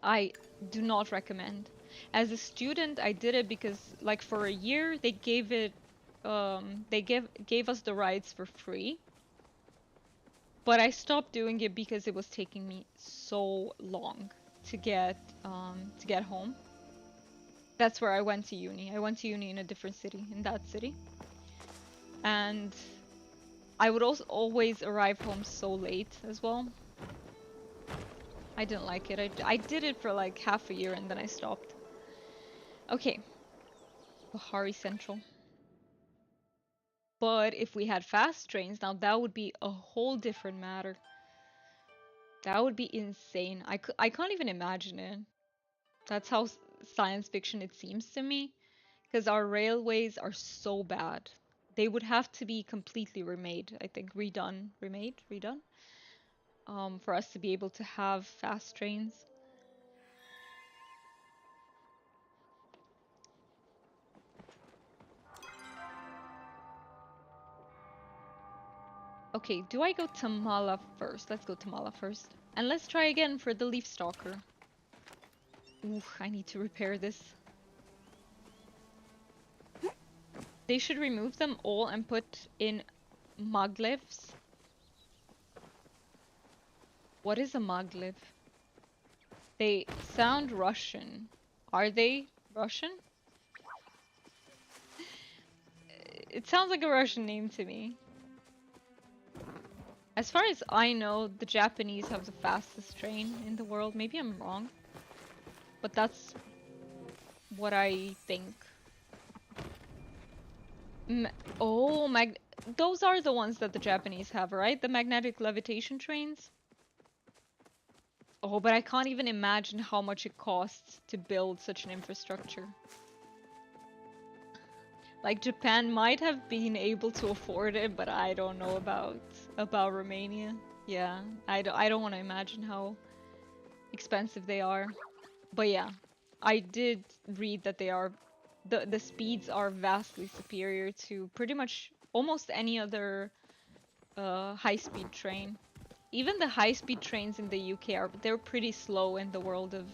I do not recommend. As a student, I did it because, like, for a year they gave us the rides for free. But I stopped doing it because it was taking me so long to get home. That's where I went to uni. I went to uni in a different city, in that city. And I would also always arrive home so late as well. I didn't like it. I did it for like half a year and then I stopped. Okay, Bahari Central. But if we had fast trains, now that would be a whole different matter. That would be insane. I can't even imagine it. That's how science fiction it seems to me. Because our railways are so bad. They would have to be completely remade, I think. Redone, for us to be able to have fast trains. Okay, do I go to Mala first? Let's go to Mala first. And let's try again for the Leaf Stalker. Ooh, I need to repair this. They should remove them all and put in maglevs. What is a maglev? They sound Russian. Are they Russian? It sounds like a Russian name to me. As far as I know, the Japanese have the fastest train in the world. Maybe I'm wrong. But that's what I think. Those are the ones that the Japanese have, right? The magnetic levitation trains? Oh, but I can't even imagine how much it costs to build such an infrastructure. Like, Japan might have been able to afford it, but I don't know about Romania. Yeah, I don't want to imagine how expensive they are. But yeah, I did read that the speeds are vastly superior to pretty much almost any other high-speed train. Even the high-speed trains in the UK they're pretty slow in the world of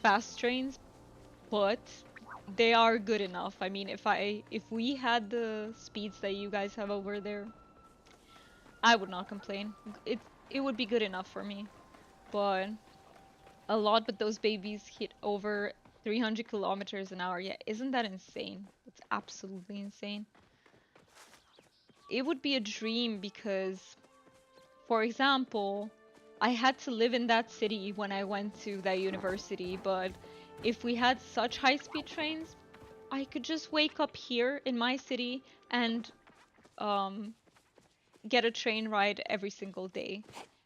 fast trains, but they are good enough. I mean, if we had the speeds that you guys have over there, I would not complain. It would be good enough for me. But but those babies hit over 300 kilometers an hour. Yeah, isn't that insane? It's absolutely insane. It would be a dream because, for example, I had to live in that city when I went to that university, but if we had such high-speed trains, I could just wake up here in my city and get a train ride every single day.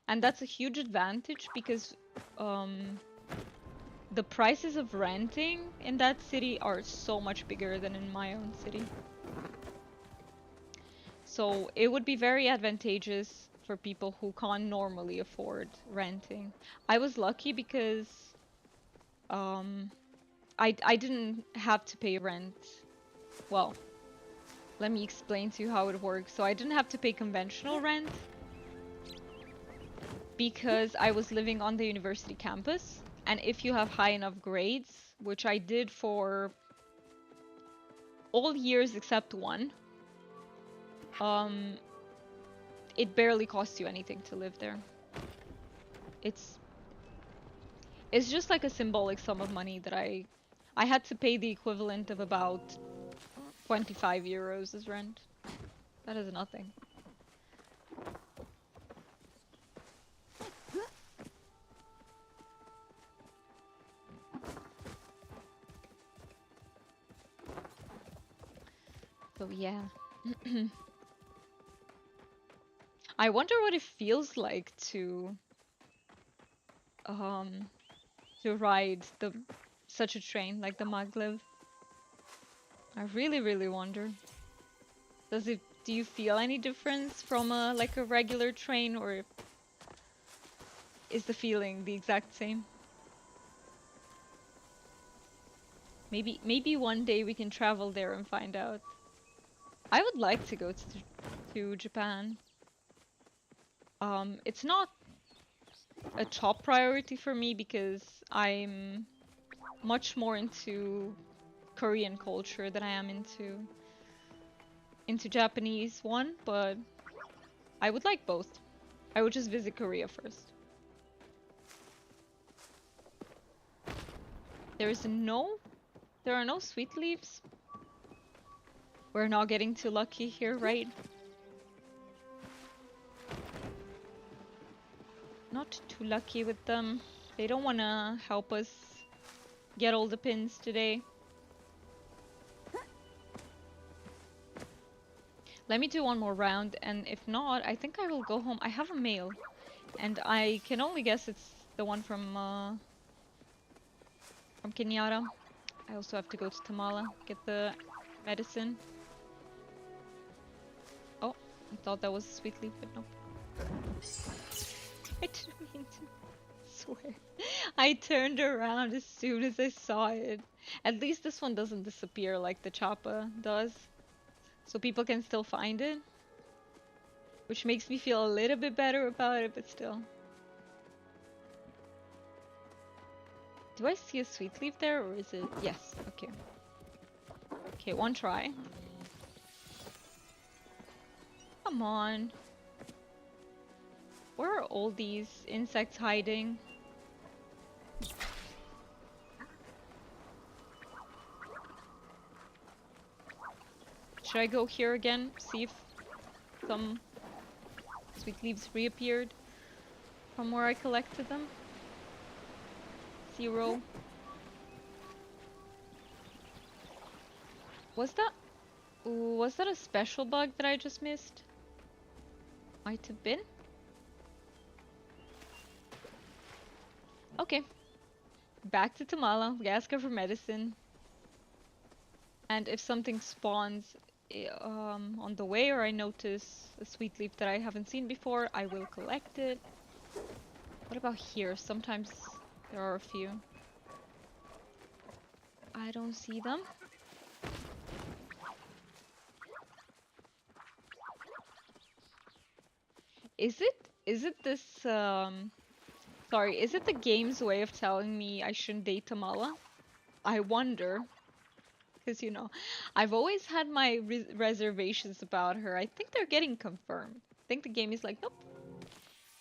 And that's a huge advantage because the prices of renting in that city are so much bigger than in my own city. So it would be very advantageous for people who can't normally afford renting. I was lucky because um, I didn't have to pay rent. Well, let me explain to you how it works. So I didn't have to pay conventional rent because I was living on the university campus. And if you have high enough grades, which I did for all years except one, it barely costs you anything to live there. It's it's just like a symbolic sum of money that I had to pay the equivalent of about 25 euros as rent. That is nothing. So yeah. I wonder what it feels like um to ride such a train like the maglev. I really wonder. Do you feel any difference from like a regular train, or is the feeling the exact same? Maybe one day we can travel there and find out. I would like to go to Japan. It's not a top priority for me because I'm much more into Korean culture than I am into Japanese one, but I would like both. I would just visit Korea first. There are no sweet leaves. We're not getting too lucky here, right? Not too lucky with them. They don't want to help us get all the pins today. Let me do one more round, and if not, I think I will go home. I have a mail, and I can only guess it's the one from Kenyatta. I also have to go to Tamala, get the medicine. Oh, I thought that was a sweet leaf, but nope. I didn't mean to. Swear. I turned around as soon as I saw it. At least this one doesn't disappear like the Choppa does. So people can still find it. Which makes me feel a little bit better about it, but still. Do I see a sweet leaf there, or is it? Yes, okay. Okay, one try. Come on. Where are all these insects hiding? Should I go here again? See if some sweet leaves reappeared from where I collected them? 0. Was that a special bug that I just missed? Might have been. Okay. Back to Tamala. We ask her for medicine. And if something spawns on the way, or I notice a sweet leaf that I haven't seen before, I will collect it. What about here? Sometimes there are a few. I don't see them. Is it this sorry, is it the game's way of telling me I shouldn't date Tamala? I wonder. Because, you know, I've always had my reservations about her. I think they're getting confirmed. I think the game is like, nope.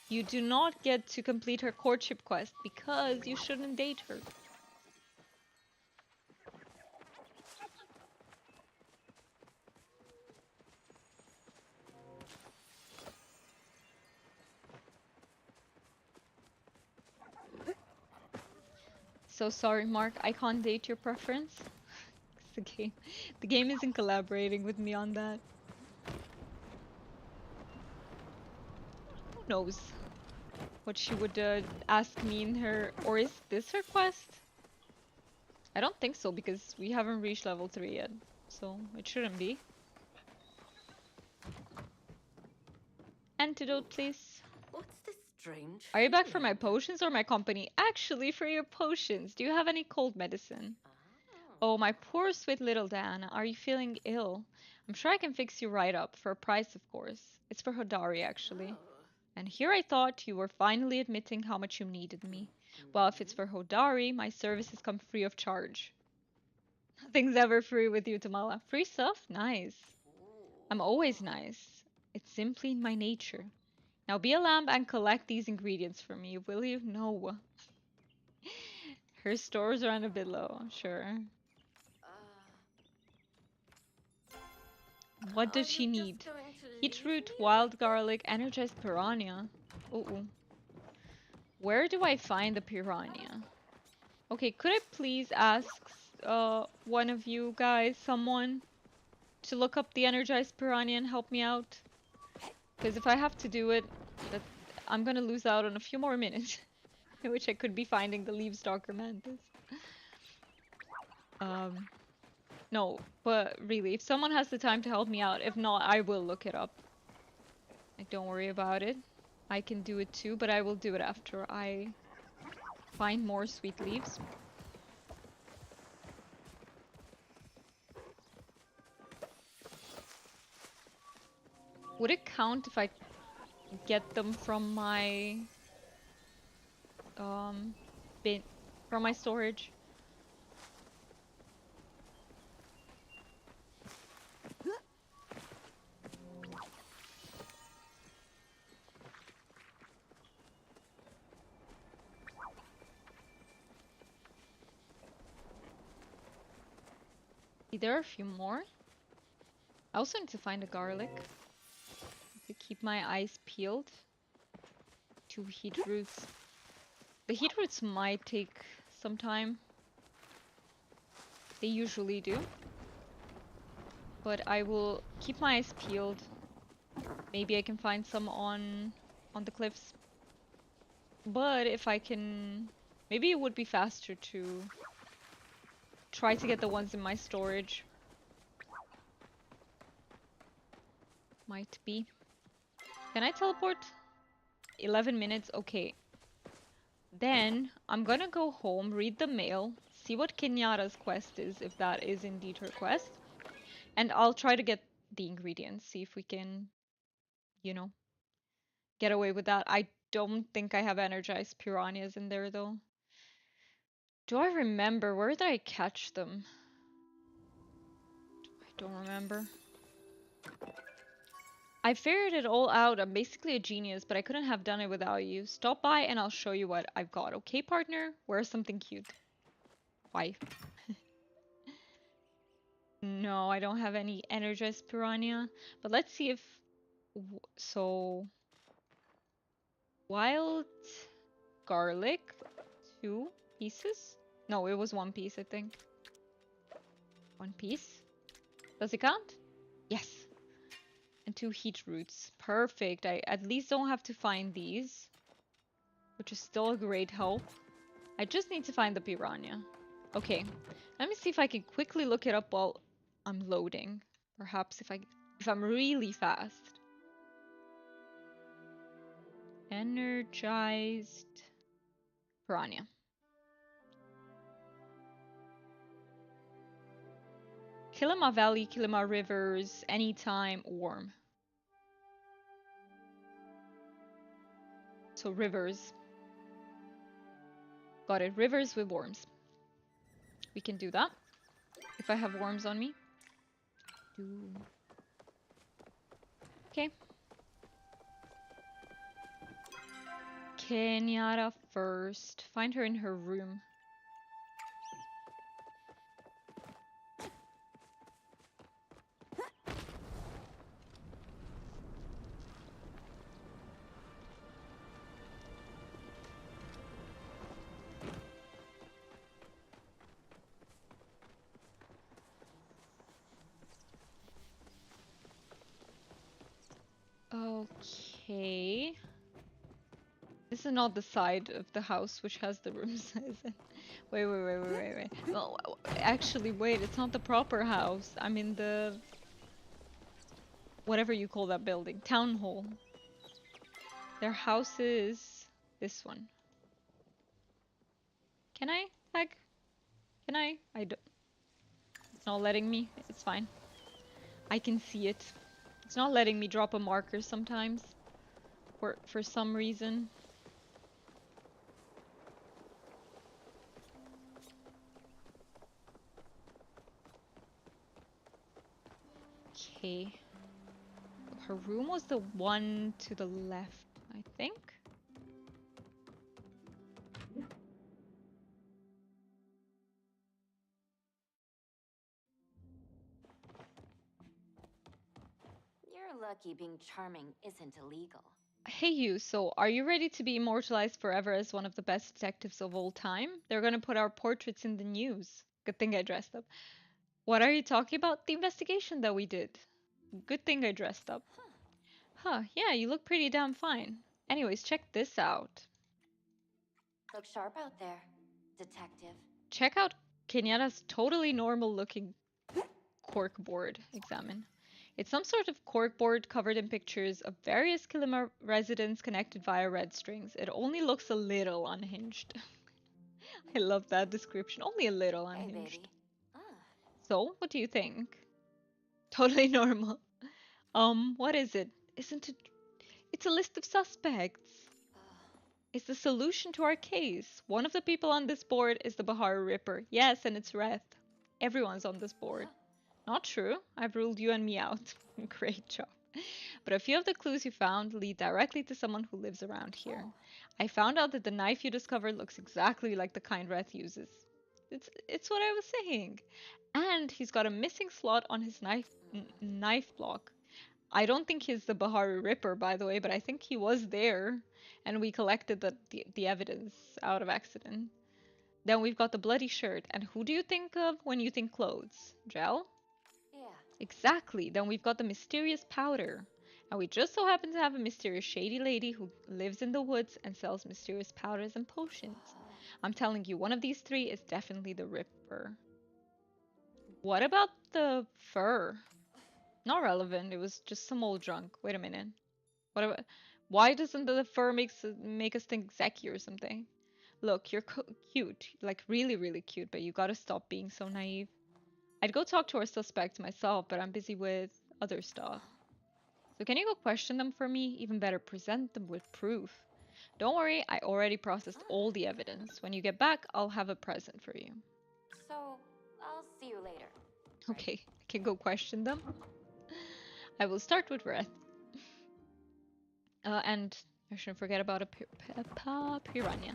You do not get to complete her courtship quest because you shouldn't date her. So sorry, Mark, I can't date your preference. The game isn't collaborating with me on that. Who knows what she would ask me in her, or is this her quest? I don't think so because we haven't reached level 3 yet. So it shouldn't be. Antidote, please. What's this strange Are you back for my feeling? potions or my company? Actually, for your potions. Do you have any cold medicine? Oh, my poor sweet little Dan. Are you feeling ill? I'm sure I can fix you right up. For a price, of course. It's for Hodari, actually. And here I thought you were finally admitting how much you needed me. Well, if it's for Hodari, my services come free of charge. Nothing's ever free with you, Tamala. Free stuff? Nice. I'm always nice. It's simply in my nature. Now be a lamb and collect these ingredients for me, will you? No. Her stores are on a bit low, sure. What Are does you she just need? going to leave Beetroot, me? wild garlic, energized piranha. Uh-oh. Where do I find the piranha? Okay, could I please ask one of you guys, someone, to look up the energized piranha and help me out? Because if I have to do it, that I'm gonna lose out on a few more minutes, in which I could be finding the Leavestalker mantis. Um, no, but really, if someone has the time to help me out, if not, I will look it up. Like, don't worry about it. I can do it too, but I will do it after I find more sweet leaves. Would it count if I get them from my bin, from my storage? See, there are a few more. I also need to find a garlic to keep my eyes peeled. 2 heat roots. The heat roots might take some time. They usually do. But I will keep my eyes peeled. Maybe I can find some on the cliffs. But if I can, maybe it would be faster to try to get the ones in my storage. Might be. Can I teleport? 11 minutes, okay. Then I'm gonna go home, read the mail, see what Kenyatta's quest is, if that is indeed her quest. And I'll try to get the ingredients, see if we can, you know, get away with that. I don't think I have energized piranhas in there though. Do I remember? Where did I catch them? I don't remember. I figured it all out. I'm basically a genius, but I couldn't have done it without you. Stop by and I'll show you what I've got. Okay, partner? Where's something cute? Why? No, I don't have any energized piranha. But let's see if... So... Wild garlic. 2 pieces? No, it was 1 piece, I think. 1 piece? Does it count? Yes. And 2 heat roots. Perfect. I at least don't have to find these. Which is still a great help. I just need to find the piranha. Okay. Let me see if I can quickly look it up while I'm loading. Perhaps if I'm really fast. Energized piranha. Kilima Valley, Kilima Rivers, anytime warm. So rivers. Got it. Rivers with worms. We can do that. If I have worms on me. Okay. Kenyatta first. Find her in her room. Okay. This is not the side of the house which has the rooms. Is it? Wait. No, actually, wait. It's not the proper house. I'm in the whatever you call that building, town hall. Their house is this one. Can I? Like, can I? I don't. It's not letting me. It's fine. I can see it. It's not letting me drop a marker sometimes. For some reason. Okay. Her room was the one to the left, I think. You're lucky being charming isn't illegal. Hey you, so are you ready to be immortalized forever as one of the best detectives of all time? They're gonna put our portraits in the news. Good thing I dressed up. What are you talking about? The investigation that we did. Good thing I dressed up. Huh, yeah, you look pretty damn fine. Anyways, check this out. Look sharp out there, detective. Check out Kenyatta's totally normal looking corkboard. Examine. It's some sort of corkboard covered in pictures of various Kilima residents connected via red strings. It only looks a little unhinged. I love that description. Only a little Hey, unhinged. baby. Ah, So, what do you think? Totally normal. What is it? Isn't it? It's a list of suspects. It's the solution to our case. One of the people on this board is the Bahar Ripper. Yes, and it's Reth. Everyone's on this board. Not true. I've ruled you and me out. Great job. But a few of the clues you found lead directly to someone who lives around here. I found out that the knife you discovered looks exactly like the kind Reth uses. It's what I was saying. And he's got a missing slot on his knife block. I don't think he's the Bahari Ripper, by the way, but I think he was there, and we collected the evidence out of accident. Then we've got the bloody shirt, and who do you think of when you think clothes? Gel? yeah. Exactly. Then we've got the mysterious powder. And we just so happen to have a mysterious shady lady who lives in the woods and sells mysterious powders and potions. I'm telling you, one of these three is definitely the Ripper. What about the fur? Not relevant. It was just some old junk. Wait a minute. What about? Why doesn't the fur make us think Zeki or something? Look, you're cute, like really, really cute, but you gotta stop being so naive. I'd go talk to our suspects myself, but I'm busy with other stuff. So can you go question them for me? Even better, present them with proof. Don't worry, I already processed all the evidence. When you get back, I'll have a present for you. So, I'll see you later. Okay, I can go question them. I will start with Reth. And I shouldn't forget about a piranha.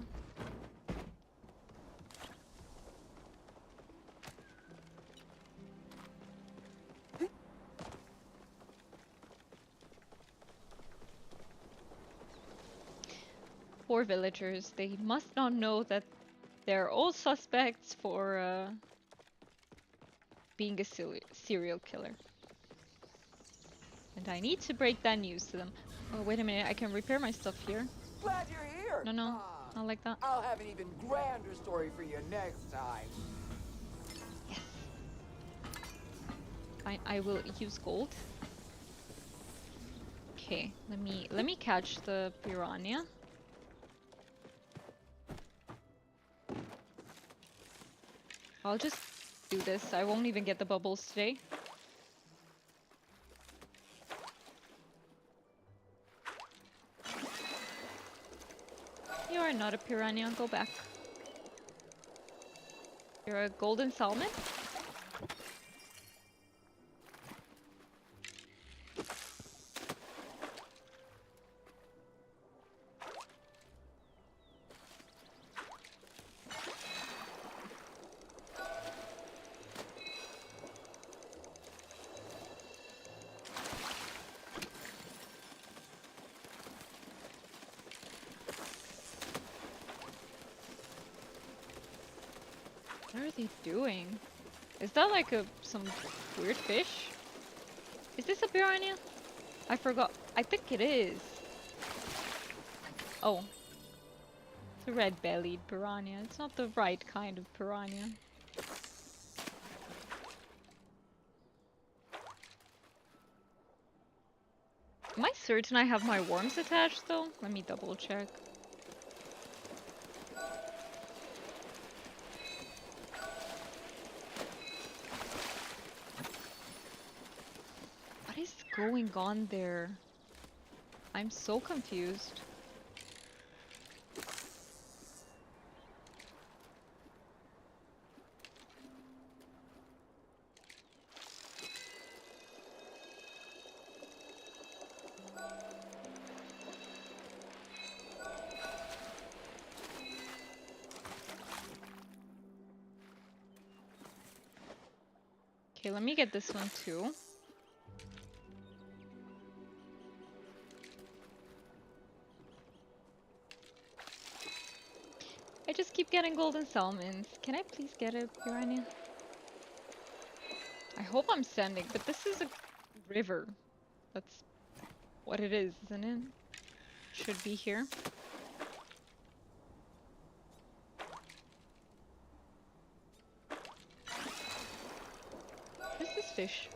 Poor villagers, they must not know that they're all suspects for being a serial killer. And I need to break that news to them. Oh, wait a minute, I can repair my stuff here. Glad you're here. No, not like that. I'll have an even grander story for you next time. Yes. Fine, I will use gold. Okay, let me catch the piranha. I'll just do this. I won't even get the bubbles today. You are not a piranha. Go back. You're a golden salmon? What are they doing? Is that like some weird fish? Is this a piranha? I forgot. I think it is. Oh. The red-bellied piranha. It's not the right kind of piranha. Am I certain I have my worms attached though? Let me double check. What is going on there? I'm so confused. Okay, let me get this one too. I just keep getting golden salmons. Can I please get a piranha? I hope I'm standing, but this is a river. That's what it is, isn't it? Should be here. What is this fish?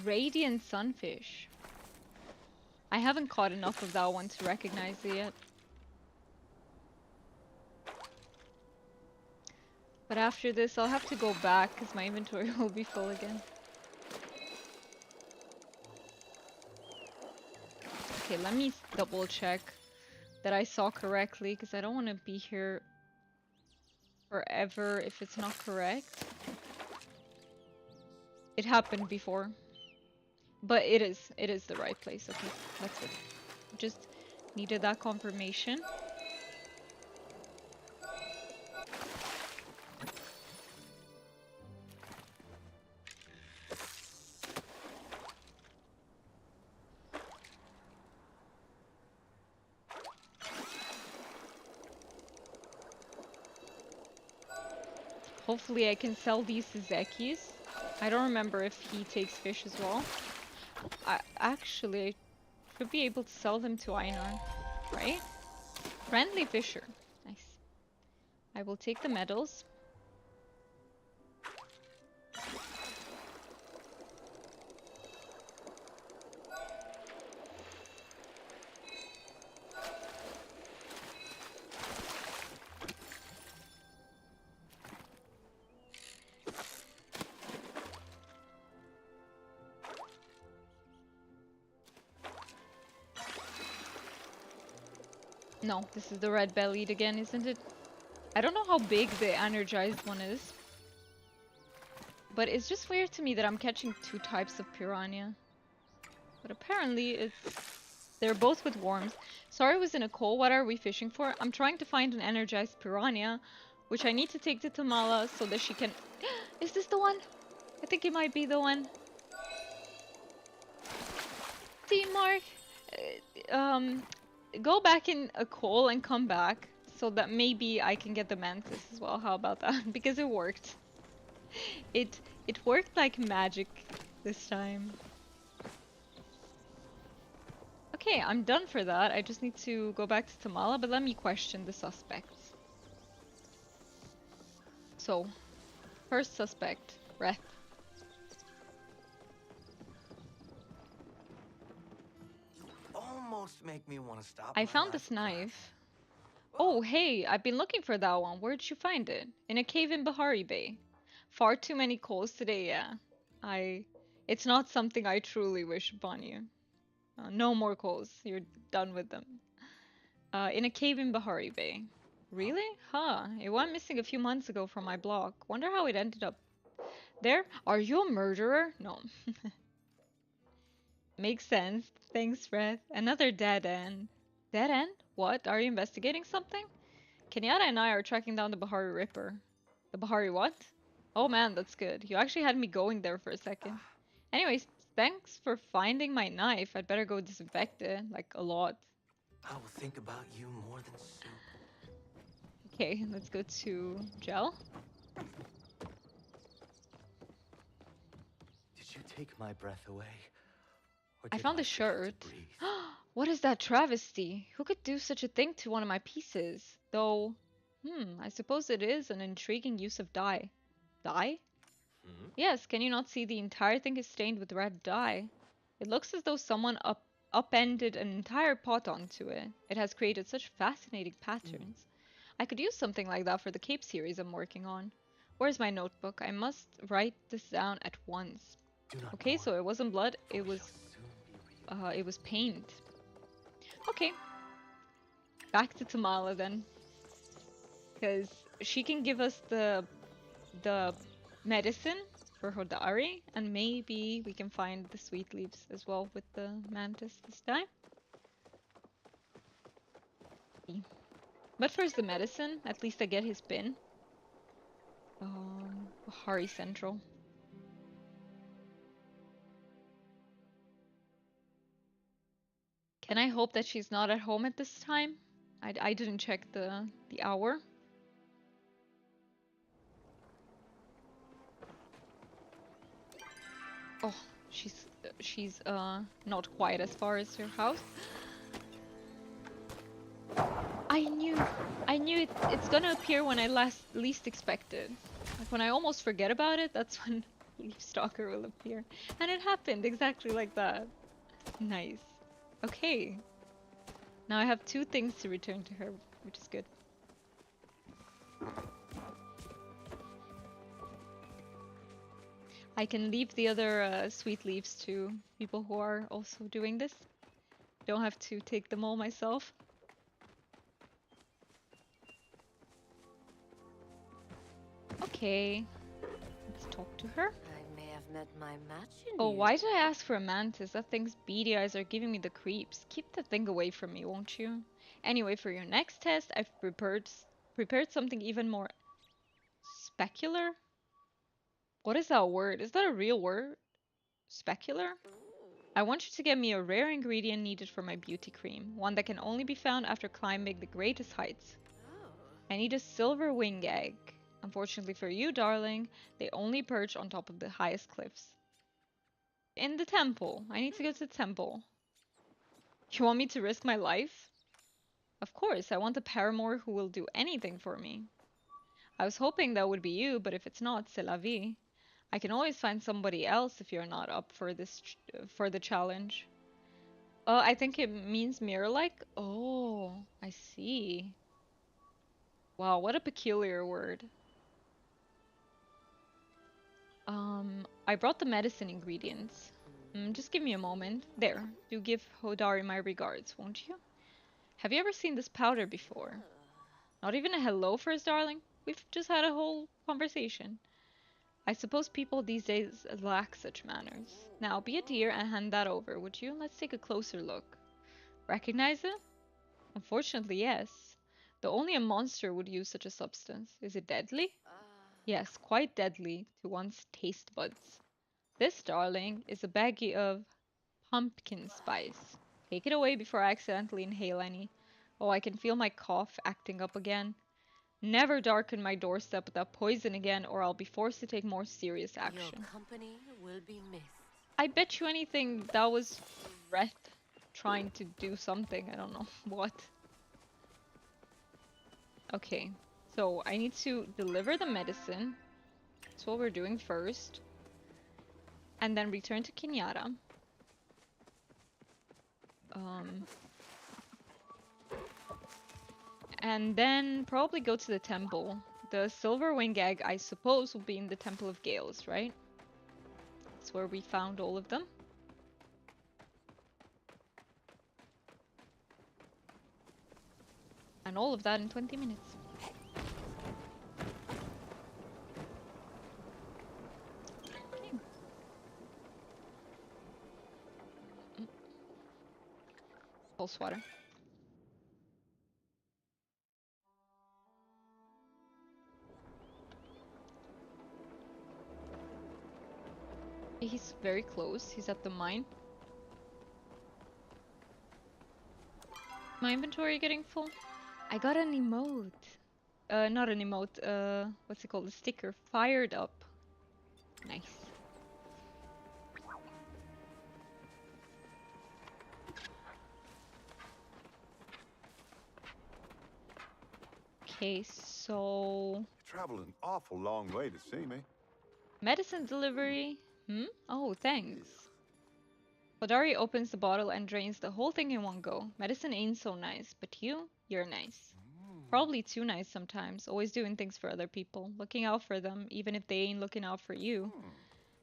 Radiant sunfish. I haven't caught enough of that one to recognize it yet. But after this, I'll have to go back because my inventory will be full again. Okay, let me double check that I saw correctly because I don't want to be here forever if it's not correct. It happened before. But it is the right place. Okay, that's good. Just needed that confirmation. Hopefully I can sell these to Zekis. I don't remember if he takes fish as well. Actually, I should be able to sell them to Einar, right? Friendly fisher. Nice. I will take the medals. No, this is the red-bellied again, isn't it? I don't know how big the energized one is. But it's just weird to me that I'm catching two types of piranha. But apparently they're both with worms. Sorry I was in a call, what are we fishing for? I'm trying to find an energized piranha, which I need to take to Tamala so that she can... Is this the one? I think it might be the one. Team Mark, go back in a call and come back so that maybe I can get the mantis as well. How about that? Because it worked. It worked like magic this time. Okay, I'm done for that. I just need to go back to Tamala, but let me question the suspects. So, first suspect, Reth. Almost make me want to stop. I my found life this and knife. Oh, hey, I've been looking for that one. Where'd you find it? In a cave in Bahari Bay. Far too many calls today, yeah. It's not something I truly wish upon you. No more calls. You're done with them. In a cave in Bahari Bay. Really? Huh. It went missing a few months ago from my blog. Wonder how it ended up there. Are you a murderer? No. Makes sense. Thanks, Fred. Another dead end. Dead end? What? Are you investigating something? Kenyatta and I are tracking down the Bahari Ripper. The Bahari what? Oh man, that's good. You actually had me going there for a second. Anyways, thanks for finding my knife. I'd better go disinfect it, like a lot. I will think about you more than soup. Okay, let's go to gel. Did you take my breath away? Or I did found a forget to shirt. breathe? What is that travesty? Who could do such a thing to one of my pieces? Though, I suppose it is an intriguing use of dye. Dye? Yes, can you not see the entire thing is stained with red dye? It looks as though someone upended an entire pot onto it. It has created such fascinating patterns. I could use something like that for the Cape series I'm working on. Where's my notebook? I must write this down at once. Okay, so it wasn't blood, it was paint. Okay, back to Tamala then. Because she can give us the medicine for Hodari, and maybe we can find the sweet leaves as well with the mantis this time. But first the medicine, at least I get his pin. Bahari Central. Can I hope that she's not at home at this time? I didn't check the hour. Oh, she's not quite as far as her house. I knew it's gonna appear when I least expected. Like when I almost forget about it, that's when Leaf Stalker will appear. And it happened exactly like that. Nice. Okay. Now I have 2 things to return to her, which is good. I can leave the other sweet leaves to people who are also doing this. Don't have to take them all myself. Okay, let's talk to her. I may have met my match in Oh, you. why did I ask for a mantis? That thing's beady eyes are giving me the creeps. Keep the thing away from me, won't you? Anyway, for your next test, I've prepared something even more specular. What is that word? Is that a real word? Specular? I want you to get me a rare ingredient needed for my beauty cream, one that can only be found after climbing the greatest heights. I need a silver wing egg. Unfortunately for you, darling, they only perch on top of the highest cliffs. In the temple. I need to go to the temple. You want me to risk my life? Of course, I want a paramour who will do anything for me. I was hoping that would be you, but if it's not, c'est la vie. I can always find somebody else if you're not up for this for the challenge. I think it means mirror-like. Oh, I see. Wow, what a peculiar word. I brought the medicine ingredients. Just give me a moment. There, do give Hodari my regards, won't you? Have you ever seen this powder before? Not even a hello first, darling? We've just had a whole conversation. I suppose people these days lack such manners. Now, be a dear and hand that over, would you? Let's take a closer look. Recognize it? Unfortunately, yes. Though only a monster would use such a substance. Is it deadly? Yes, quite deadly to one's taste buds. This, darling, is a baggie of pumpkin spice. Take it away before I accidentally inhale any. Oh, I can feel my cough acting up again. Never darken my doorstep with that poison again, or I'll be forced to take more serious action. Your company will be missed. I bet you anything that was Ret trying to do something. I don't know what. Okay, so I need to deliver the medicine. That's what we're doing first. And then return to Kenyatta. And then probably go to the temple. The silver wing egg, I suppose, will be in the Temple of Gales, right? That's where we found all of them. And all of that in 20 minutes. Okay. Pulse water. He's very close. He's at the mine. My inventory getting full? I got an emote. Not an emote. What's it called? A sticker. Fired up. Nice. Okay, so Traveled an awful long way to see me. medicine delivery. Oh, thanks. Hodari opens the bottle and drains the whole thing in one go. Medicine ain't so nice, but you're nice. Probably too nice sometimes, always doing things for other people, looking out for them, even if they ain't looking out for you.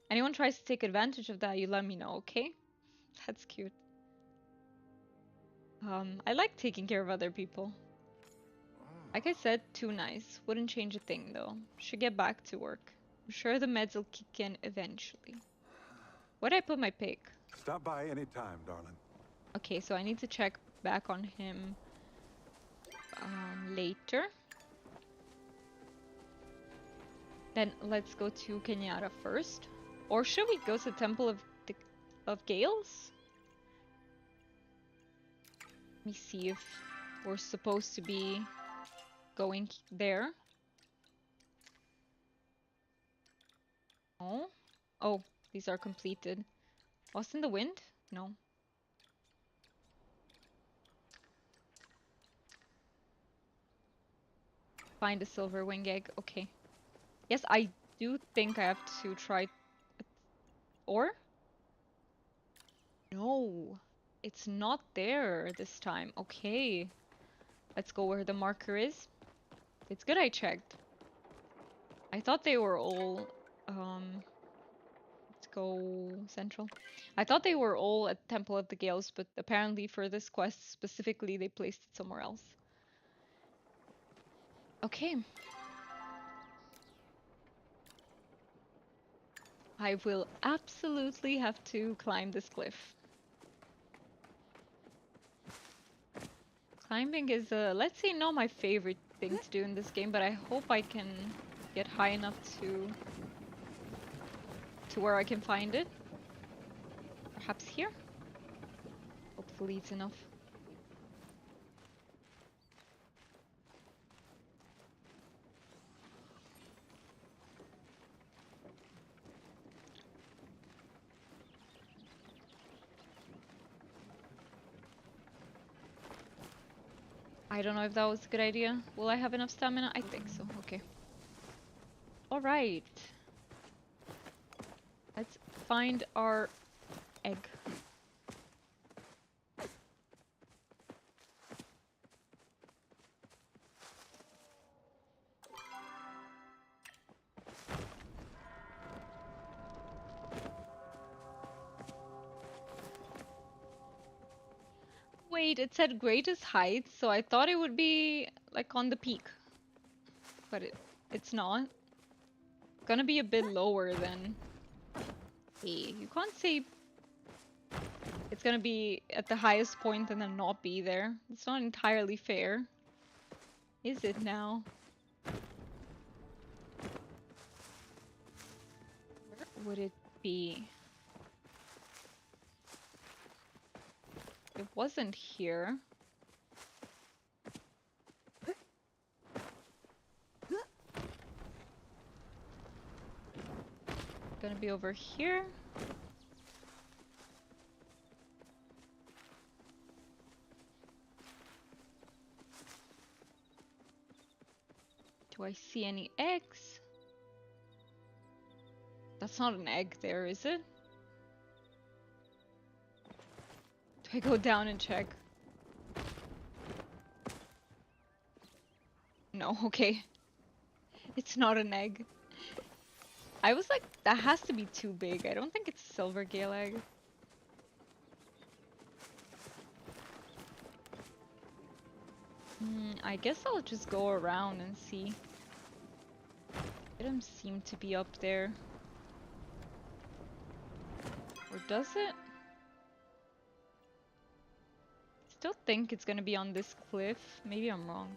Anyone tries to take advantage of that, you let me know, okay? That's cute. I like taking care of other people. Like I said, too nice. Wouldn't change a thing though. Should get back to work. I'm sure the meds will kick in eventually. Where'd I put my pig? Stop by any time, darling. Okay, so I need to check back on him later. Then let's go to Kenyatta first. Or should we go to the Temple of Gales? Let me see if we're supposed to be going there. Oh. Oh, these are completed. Lost in the Wind? No. Find a silver wing egg. Okay. Yes, I do think I have to try. Or? No. It's not there this time. Okay. Let's go where the marker is. It's good I checked. I thought they were all let's go central. I thought they were all at Temple of the Gales, but apparently for this quest specifically they placed it somewhere else. Okay. I will absolutely have to climb this cliff. Climbing is, let's say, not my favorite thing to do in this game, but I hope I can get high enough to where I can find it. Perhaps here? Hopefully it's enough. I don't know if that was a good idea. Will I have enough stamina? I think so. Okay. Alright. Let's find our egg. Wait, it said greatest height, so I thought it would be like on the peak. But it's not. It's gonna be a bit lower than... Hey, you can't say it's gonna be at the highest point and then not be there. It's not entirely fair. Is it now? Where would it be? It wasn't here. Gonna be over here. Do I see any eggs? That's not an egg there, is it? Do I go down and check? No, okay. It's not an egg. I was like, that has to be too big. I don't think it's a silver gale egg. I guess I'll just go around and see. Items seem to be up there. Or does it? Still think it's gonna be on this cliff. Maybe I'm wrong.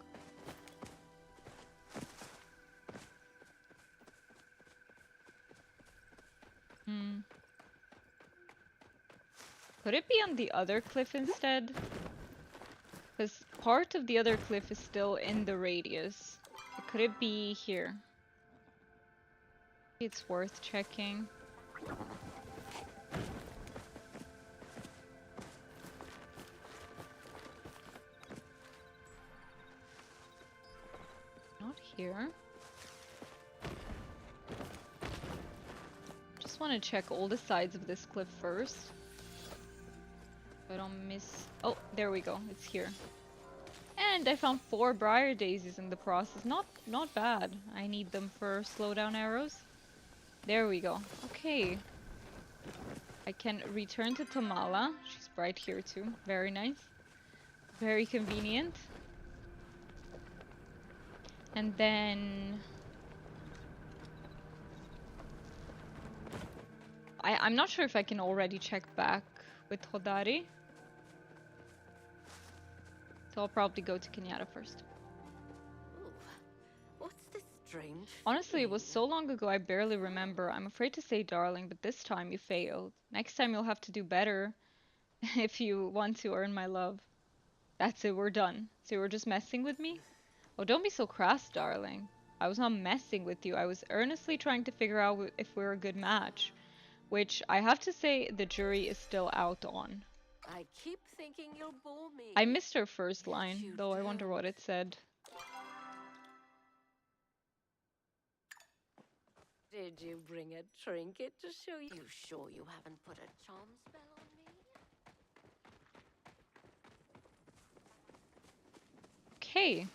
Could it be on the other cliff instead? Because part of the other cliff is still in the radius. Could it be here? It's worth checking. here. Just want to check all the sides of this cliff first. So I don't miss... Oh, there we go. It's here. And I found 4 briar daisies in the process. Not bad. I need them for slowdown arrows. There we go. Okay. I can return to Tamala. She's right here too. Very nice. Very convenient. And then... I'm not sure if I can already check back with Hodari. So I'll probably go to Kenyatta first. Ooh, what's this strange Honestly, it was feeling? so long ago I barely remember. I'm afraid to say darling, but this time you failed. Next time you'll have to do better if you want to earn my love. That's it, we're done. So you were just messing with me? Oh, don't be so crass, darling. I was not messing with you. I was earnestly trying to figure out if we're a good match. Which, I have to say, the jury is still out on. I keep thinking you'll bore me. I missed her first But line, you though I wonder don't. what it said. Did you bring a trinket to show you? You sure you haven't put a charm spell on me? Okay.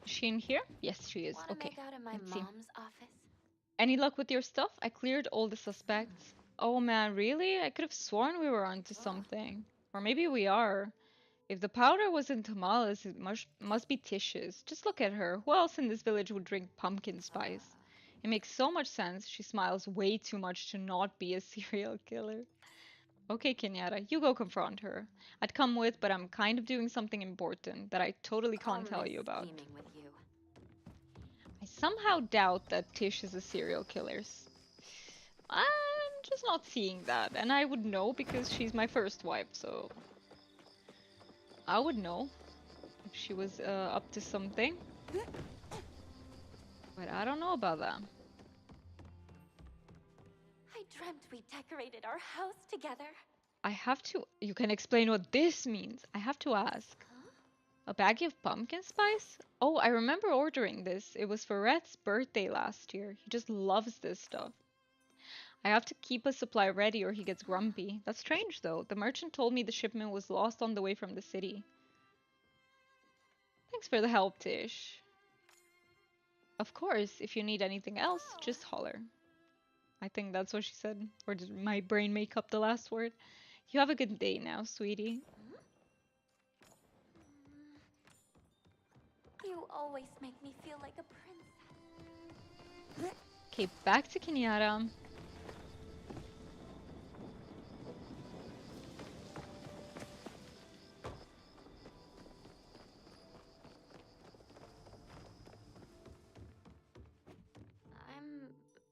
Is she in here? Yes, she is. Want to Okay, make out in my let's see. mom's office? Any luck with your stuff? I cleared all the suspects. Oh man, really? I could have sworn we were onto something. Or maybe we are. If the powder wasn't tamales, it must be Tish's. Just look at her. Who else in this village would drink pumpkin spice? It makes so much sense. She smiles way too much to not be a serial killer. Okay, Kenyatta, you go confront her. I'd come with, but I'm kind of doing something important that I totally I'll can't tell miss you about. scheming with you. I somehow doubt that Tish is a serial killer. I'm just not seeing that, and I would know because she's my first wife, so I would know if she was up to something. But I don't know about that. I dreamt we decorated our house together. I have to. You can explain what this means. I have to ask. Huh? A baggie of pumpkin spice? Oh, I remember ordering this. It was for Rhett's birthday last year. He just loves this stuff. I have to keep a supply ready or he gets grumpy. That's strange though. The merchant told me the shipment was lost on the way from the city. Thanks for the help, Tish. Of course, if you need anything else, just holler. I think that's what she said. Or did my brain make up the last word? You have a good day now, sweetie. You always make me feel like a princess. Okay, back to Kenyatta. I'm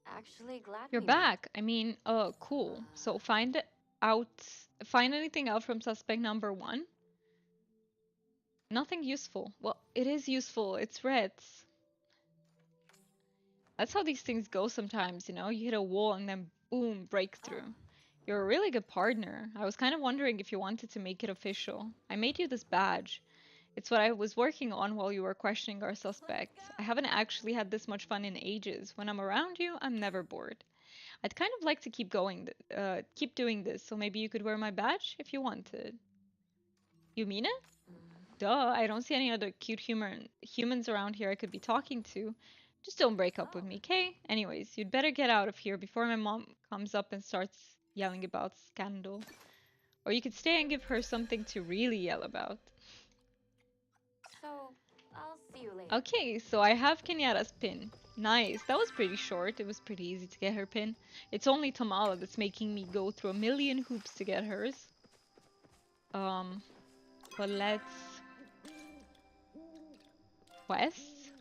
actually glad You're we met. back. I mean, cool. So out, find anything out from suspect number 1? Nothing useful. Well, it is useful. It's Reds. That's how these things go sometimes, you know? You hit a wall and then boom, breakthrough. Oh. You're a really good partner. I was kind of wondering if you wanted to make it official. I made you this badge. It's what I was working on while you were questioning our suspects. I haven't actually had this much fun in ages. When I'm around you, I'm never bored. I'd kind of like to keep doing this, so maybe you could wear my badge if you wanted. You mean it? Duh, I don't see any other cute humans around here I could be talking to. Just don't break up with Oh. me, okay? Anyways, you'd better get out of here before my mom comes up and starts yelling about scandal. Or you could stay and give her something to really yell about. So, I'll see you later. Okay, so I have Kenyatta's pin. Nice. That was pretty short. It was pretty easy to get her pin. It's only Tamala that's making me go through a million hoops to get hers. But let's quest.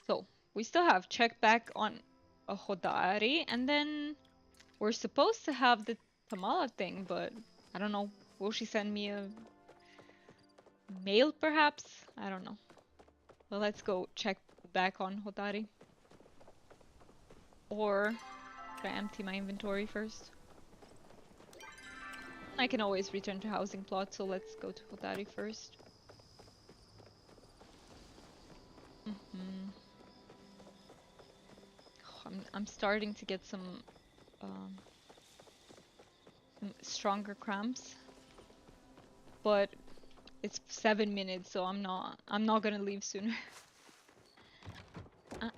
So we still have check back on a Hodari, and then we're supposed to have the Tamala thing, but I don't know. Will she send me a mail perhaps? I don't know. Well, let's go check back on Hodari. Or should I empty my inventory first? I can always return to housing plot, so let's go to Hodari first. I'm starting to get some stronger cramps, but it's 7 minutes, so I'm not gonna leave sooner.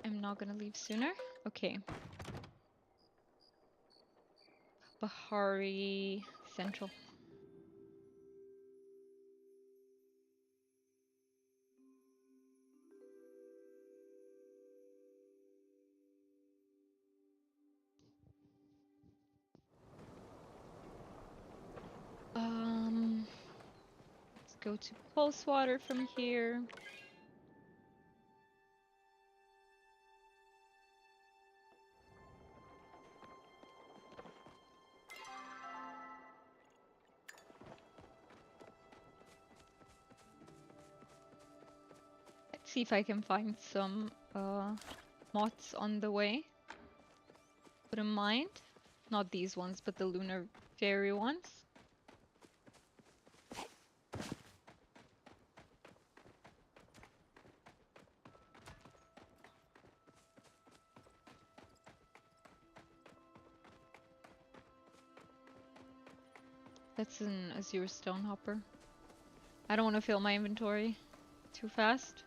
I'm not gonna leave sooner. Okay. Bahari Central. Let's go to Pulse Water from here. Let's see if I can find some moths on the way. Wouldn't mind. Not these ones, but the lunar fairy ones. That's an Azure Stonehopper. I don't want to fill my inventory too fast.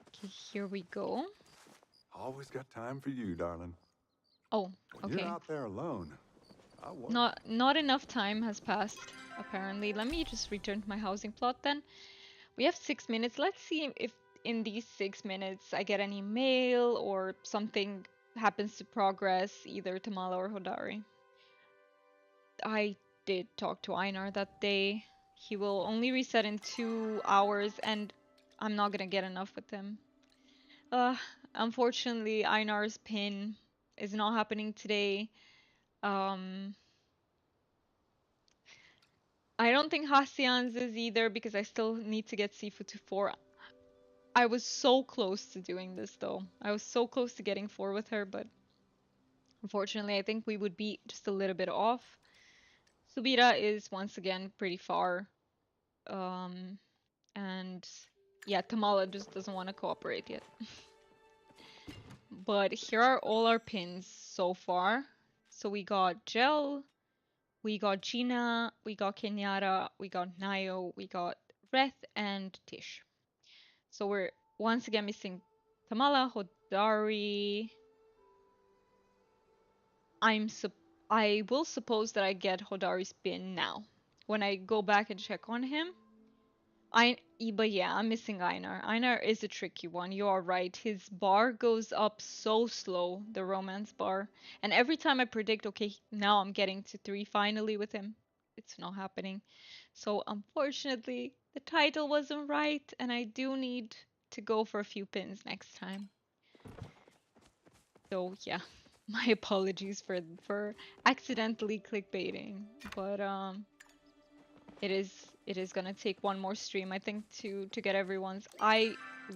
Okay, here we go. Always got time for you, darling. Oh, When okay. you're out there alone, I wonder. Not enough time has passed, apparently. Let me just return to my housing plot then. We have 6 minutes. Let's see if in these 6 minutes I get any mail or something happens to progress, either Tamala or Hodari. I did talk to Einar that day. He will only reset in 2 hours, and I'm not gonna get enough with him. Unfortunately, Einar's pin is not happening today. I don't think Hassian's is either, because I still need to get Sifu to 4. I was so close to doing this though. I was so close to getting 4 with her, but unfortunately I think we would be just a little bit off. Subira is once again pretty far. And yeah, Tamala just doesn't want to cooperate yet. But here are all our pins so far. So we got Gel, we got Gina, we got Kenyatta, we got Nayo, we got Reth, and Tish. So we're once again missing Tamala, Hodari. I will suppose that I get Hodari's pin now. When I go back and check on him. But yeah, I'm missing Einar. Einar is a tricky one. You are right. His bar goes up so slow, the romance bar. And every time I predict, okay, now I'm getting to 3 finally with him, it's not happening. So unfortunately, the title wasn't right, and I do need to go for a few pins next time. So yeah, my apologies for accidentally clickbaiting, but it is gonna take one more stream, I think, to get everyone's.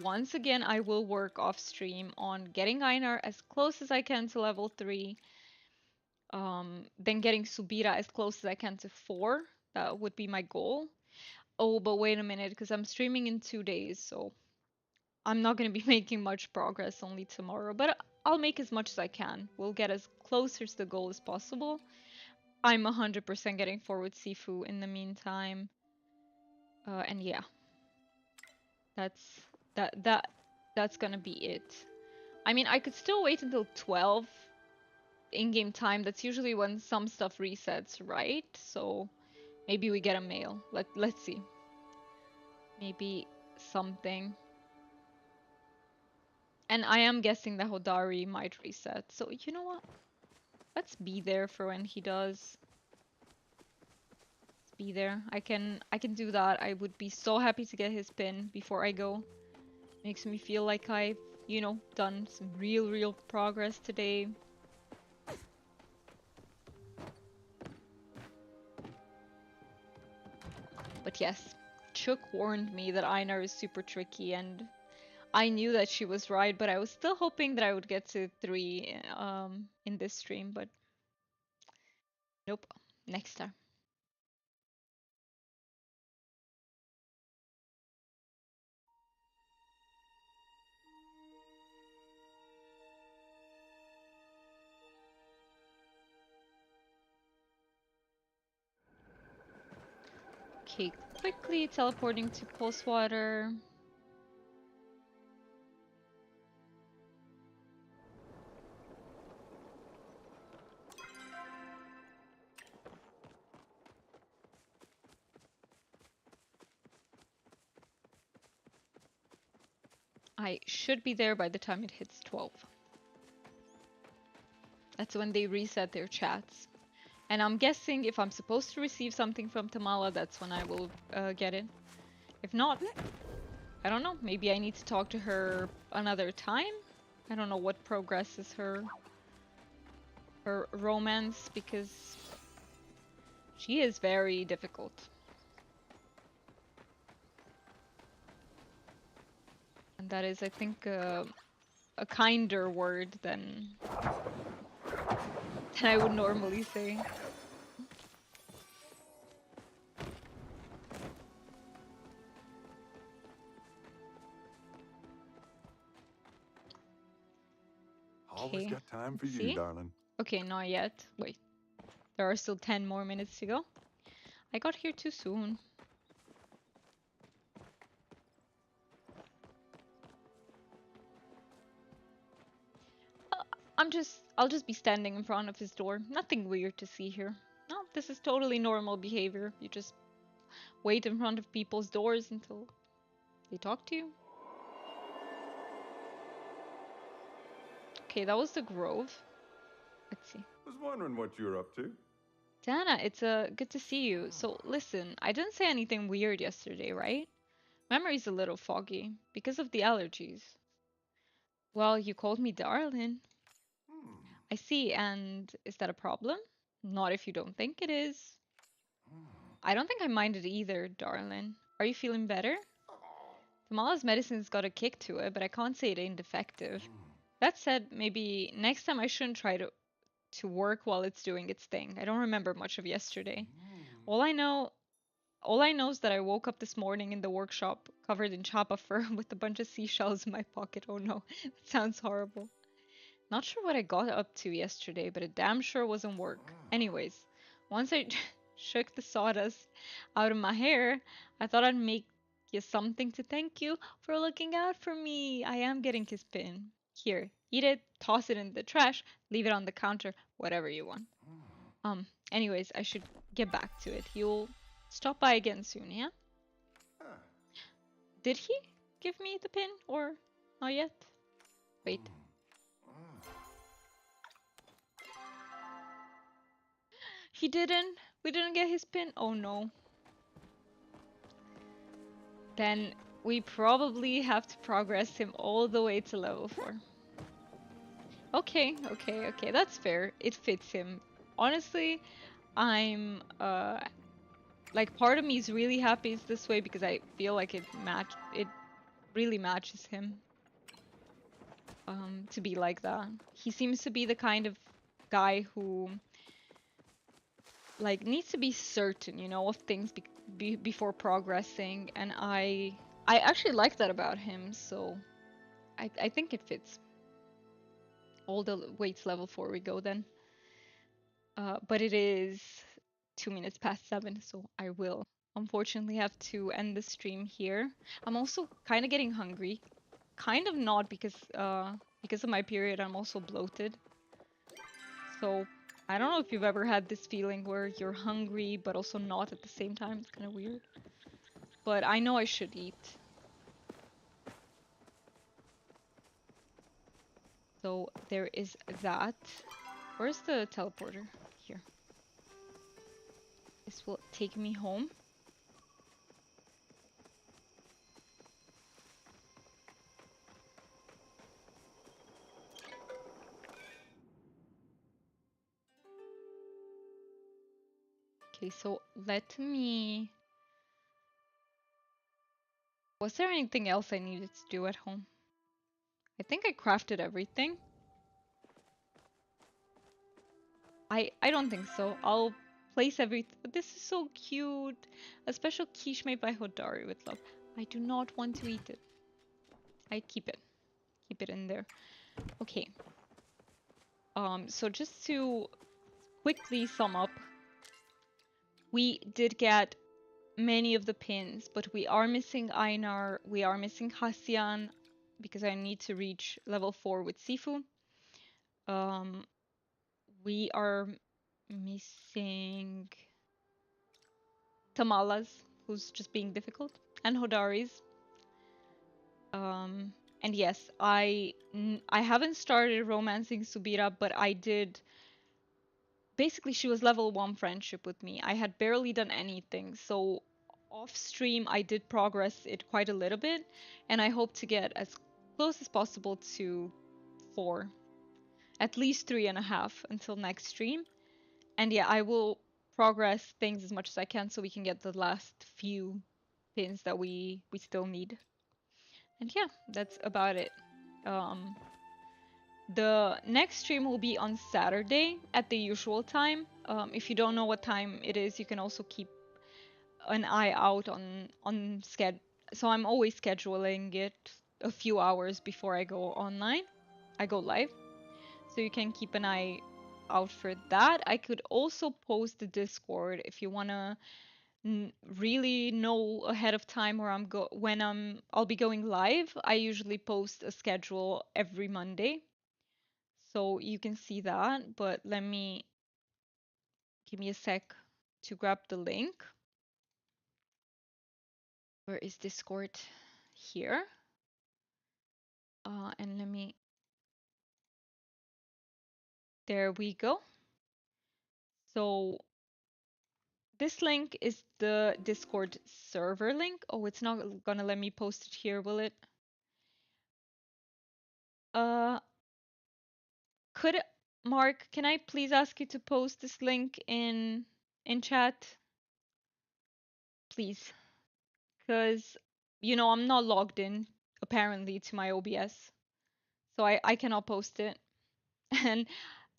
Once again I will work off stream on getting Einar as close as I can to level 3. Then getting Subira as close as I can to 4. That would be my goal. Oh, but wait a minute, because I'm streaming in 2 days, so I'm not gonna be making much progress only tomorrow, but I'll make as much as I can. We'll get as closer to the goal as possible. I'm 100% getting forward Sifu in the meantime. And yeah, that's that that's gonna be it. I mean, I could still wait until 12 in-game time. That's usually when some stuff resets, right? So maybe we get a mail. Let's see. Maybe something. And I am guessing that Hodari might reset. So you know what? Let's be there for when he does. Let's be there. I can do that. I would be so happy to get his pin before I go. Makes me feel like I've, done some real progress today. But yes, Chook warned me that Einar is super tricky, and I knew that she was right, but I was still hoping that I would get to 3 in this stream, but nope. Next time. Okay, quickly teleporting to Pulse Water. I should be there by the time it hits 12. That's when they reset their chats. And I'm guessing if I'm supposed to receive something from Tamala, that's when I will get it. If not, I don't know. Maybe I need to talk to her another time. I don't know what progresses her romance, because she is very difficult. And that is, I think, a kinder word than I would normally say. Always Okay, got time for let's you, see. darling. Okay, not yet. Wait, there are still 10 more minutes to go. I got here too soon. I'll just be standing in front of his door. Nothing weird to see here. No, this is totally normal behavior. You just wait in front of people's doors until they talk to you. Okay, that was the Grove. Let's see. Was wondering what you're up to. Dana, it's good to see you. So listen, I didn't say anything weird yesterday, right? Memory's a little foggy because of the allergies. Well, you called me darling. I see, and is that a problem? Not if you don't think it is. I don't think I minded either, darling. Are you feeling better? Kamala's medicine's got a kick to it, but I can't say it ain't effective. That said, maybe next time I shouldn't try to work while it's doing its thing. I don't remember much of yesterday. All I know all I know is that I woke up this morning in the workshop covered in chapa fur with a bunch of seashells in my pocket. Oh no, that sounds horrible. Not sure what I got up to yesterday, but it damn sure wasn't work. Anyways, once I shook the sawdust out of my hair, I thought I'd make you something to thank you for looking out for me. I am getting his pin. Here, eat it, toss it in the trash, leave it on the counter, whatever you want. Anyways, I should get back to it. You'll stop by again soon, yeah? Did he give me the pin or not yet? Wait. He didn't? We didn't get his pin? Oh no. Then we probably have to progress him all the way to level 4. Okay, that's fair. It fits him. Honestly, I'm like part of me is really happy it's this way because I feel like it really matches him to be like that. He seems to be the kind of guy who like needs to be certain, of things before progressing, and I actually like that about him, so I think it fits. All the weights level 4 we go then. But it is 2 minutes past 7, so I will unfortunately have to end the stream here. I'm also kind of getting hungry. kind of not because of my period. I'm also bloated. So I don't know if you've ever had this feeling where you're hungry but also not at the same time. It's kind of weird. But I know I should eat. So there is that. Where's the teleporter? Here. This will take me home. Okay, so let me... Was there anything else I needed to do at home? I think I crafted everything. I don't think so. I'll place everything. This is so cute. A special quiche made by Hodari with love. I do not want to eat it. I keep it. Keep it in there. Okay. So just to quickly sum up, we did get many of the pins, but we are missing Einar, we are missing Hassian, because I need to reach level 4 with Sifu. We are missing Tamala's, who's just being difficult, and Hodari's. And yes, I haven't started romancing Subira, but I did. Basically, she was level 1 friendship with me. I had barely done anything, so off stream I did progress it quite a little bit, and I hope to get as close as possible to 4, at least 3.5 until next stream. And yeah, I will progress things as much as I can so we can get the last few pins that we still need. And yeah, that's about it. The next stream will be on Saturday at the usual time. If you don't know what time it is, you can also keep an eye out on schedule. So I'm always scheduling it a few hours before I go online. I go live. So you can keep an eye out for that. I could also post the Discord if you wanna really know ahead of time where I'll be going live. I usually post a schedule every Monday. So you can see that, but give me a sec to grab the link. Where is Discord? Here. And there we go. So this link is the Discord server link. Oh, it's not gonna let me post it here, will it? Uh, could Mark, can I please ask you to post this link in chat? Please. Because, I'm not logged in, apparently, to my OBS. So I cannot post it. And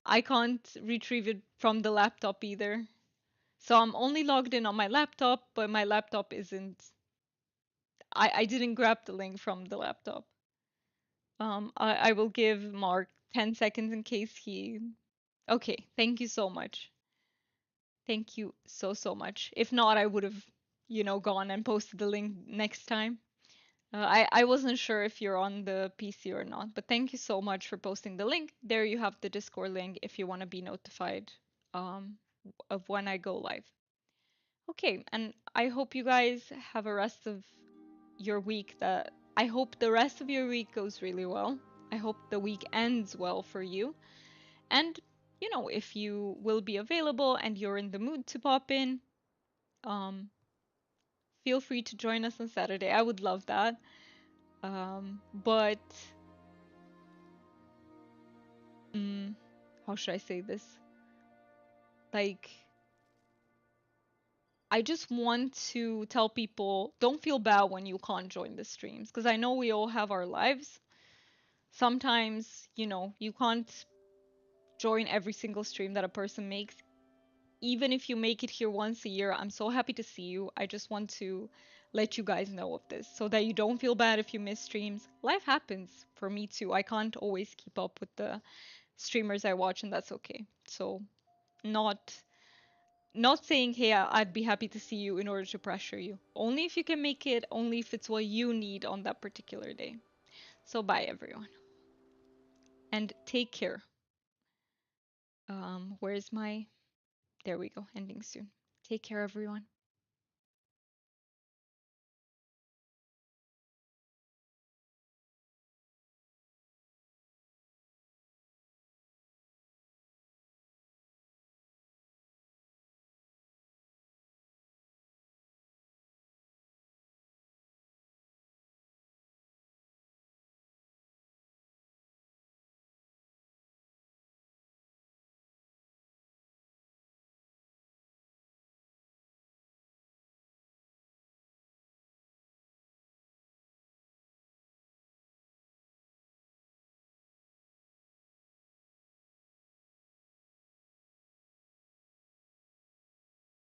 I can't retrieve it from the laptop either. So I'm only logged in on my laptop, but my laptop isn't... I didn't grab the link from the laptop. I will give Mark 10 seconds in case he... Okay, thank you so much. Thank you so much. If not, I would have, gone and posted the link next time. I wasn't sure if you're on the PC or not, but thank you so much for posting the link. There you have the Discord link if you want to be notified of when I go live. Okay, and I hope you guys have a rest of your week I hope the rest of your week goes really well. I hope the week ends well for you. And, if you will be available and you're in the mood to pop in, feel free to join us on Saturday. I would love that. But how should I say this? Like, I just want to tell people, don't feel bad when you can't join the streams, because I know we all have our lives. Sometimes, you can't join every single stream that a person makes. Even if you make it here once a year, I'm so happy to see you. I just want to let you guys know of this so that you don't feel bad if you miss streams. Life happens for me too. I can't always keep up with the streamers I watch, and that's okay. So not saying, hey, I'd be happy to see you in order to pressure you. Only if you can make it, only if it's what you need on that particular day. So bye everyone. And take care. Where's my... There we go, ending soon. Take care everyone.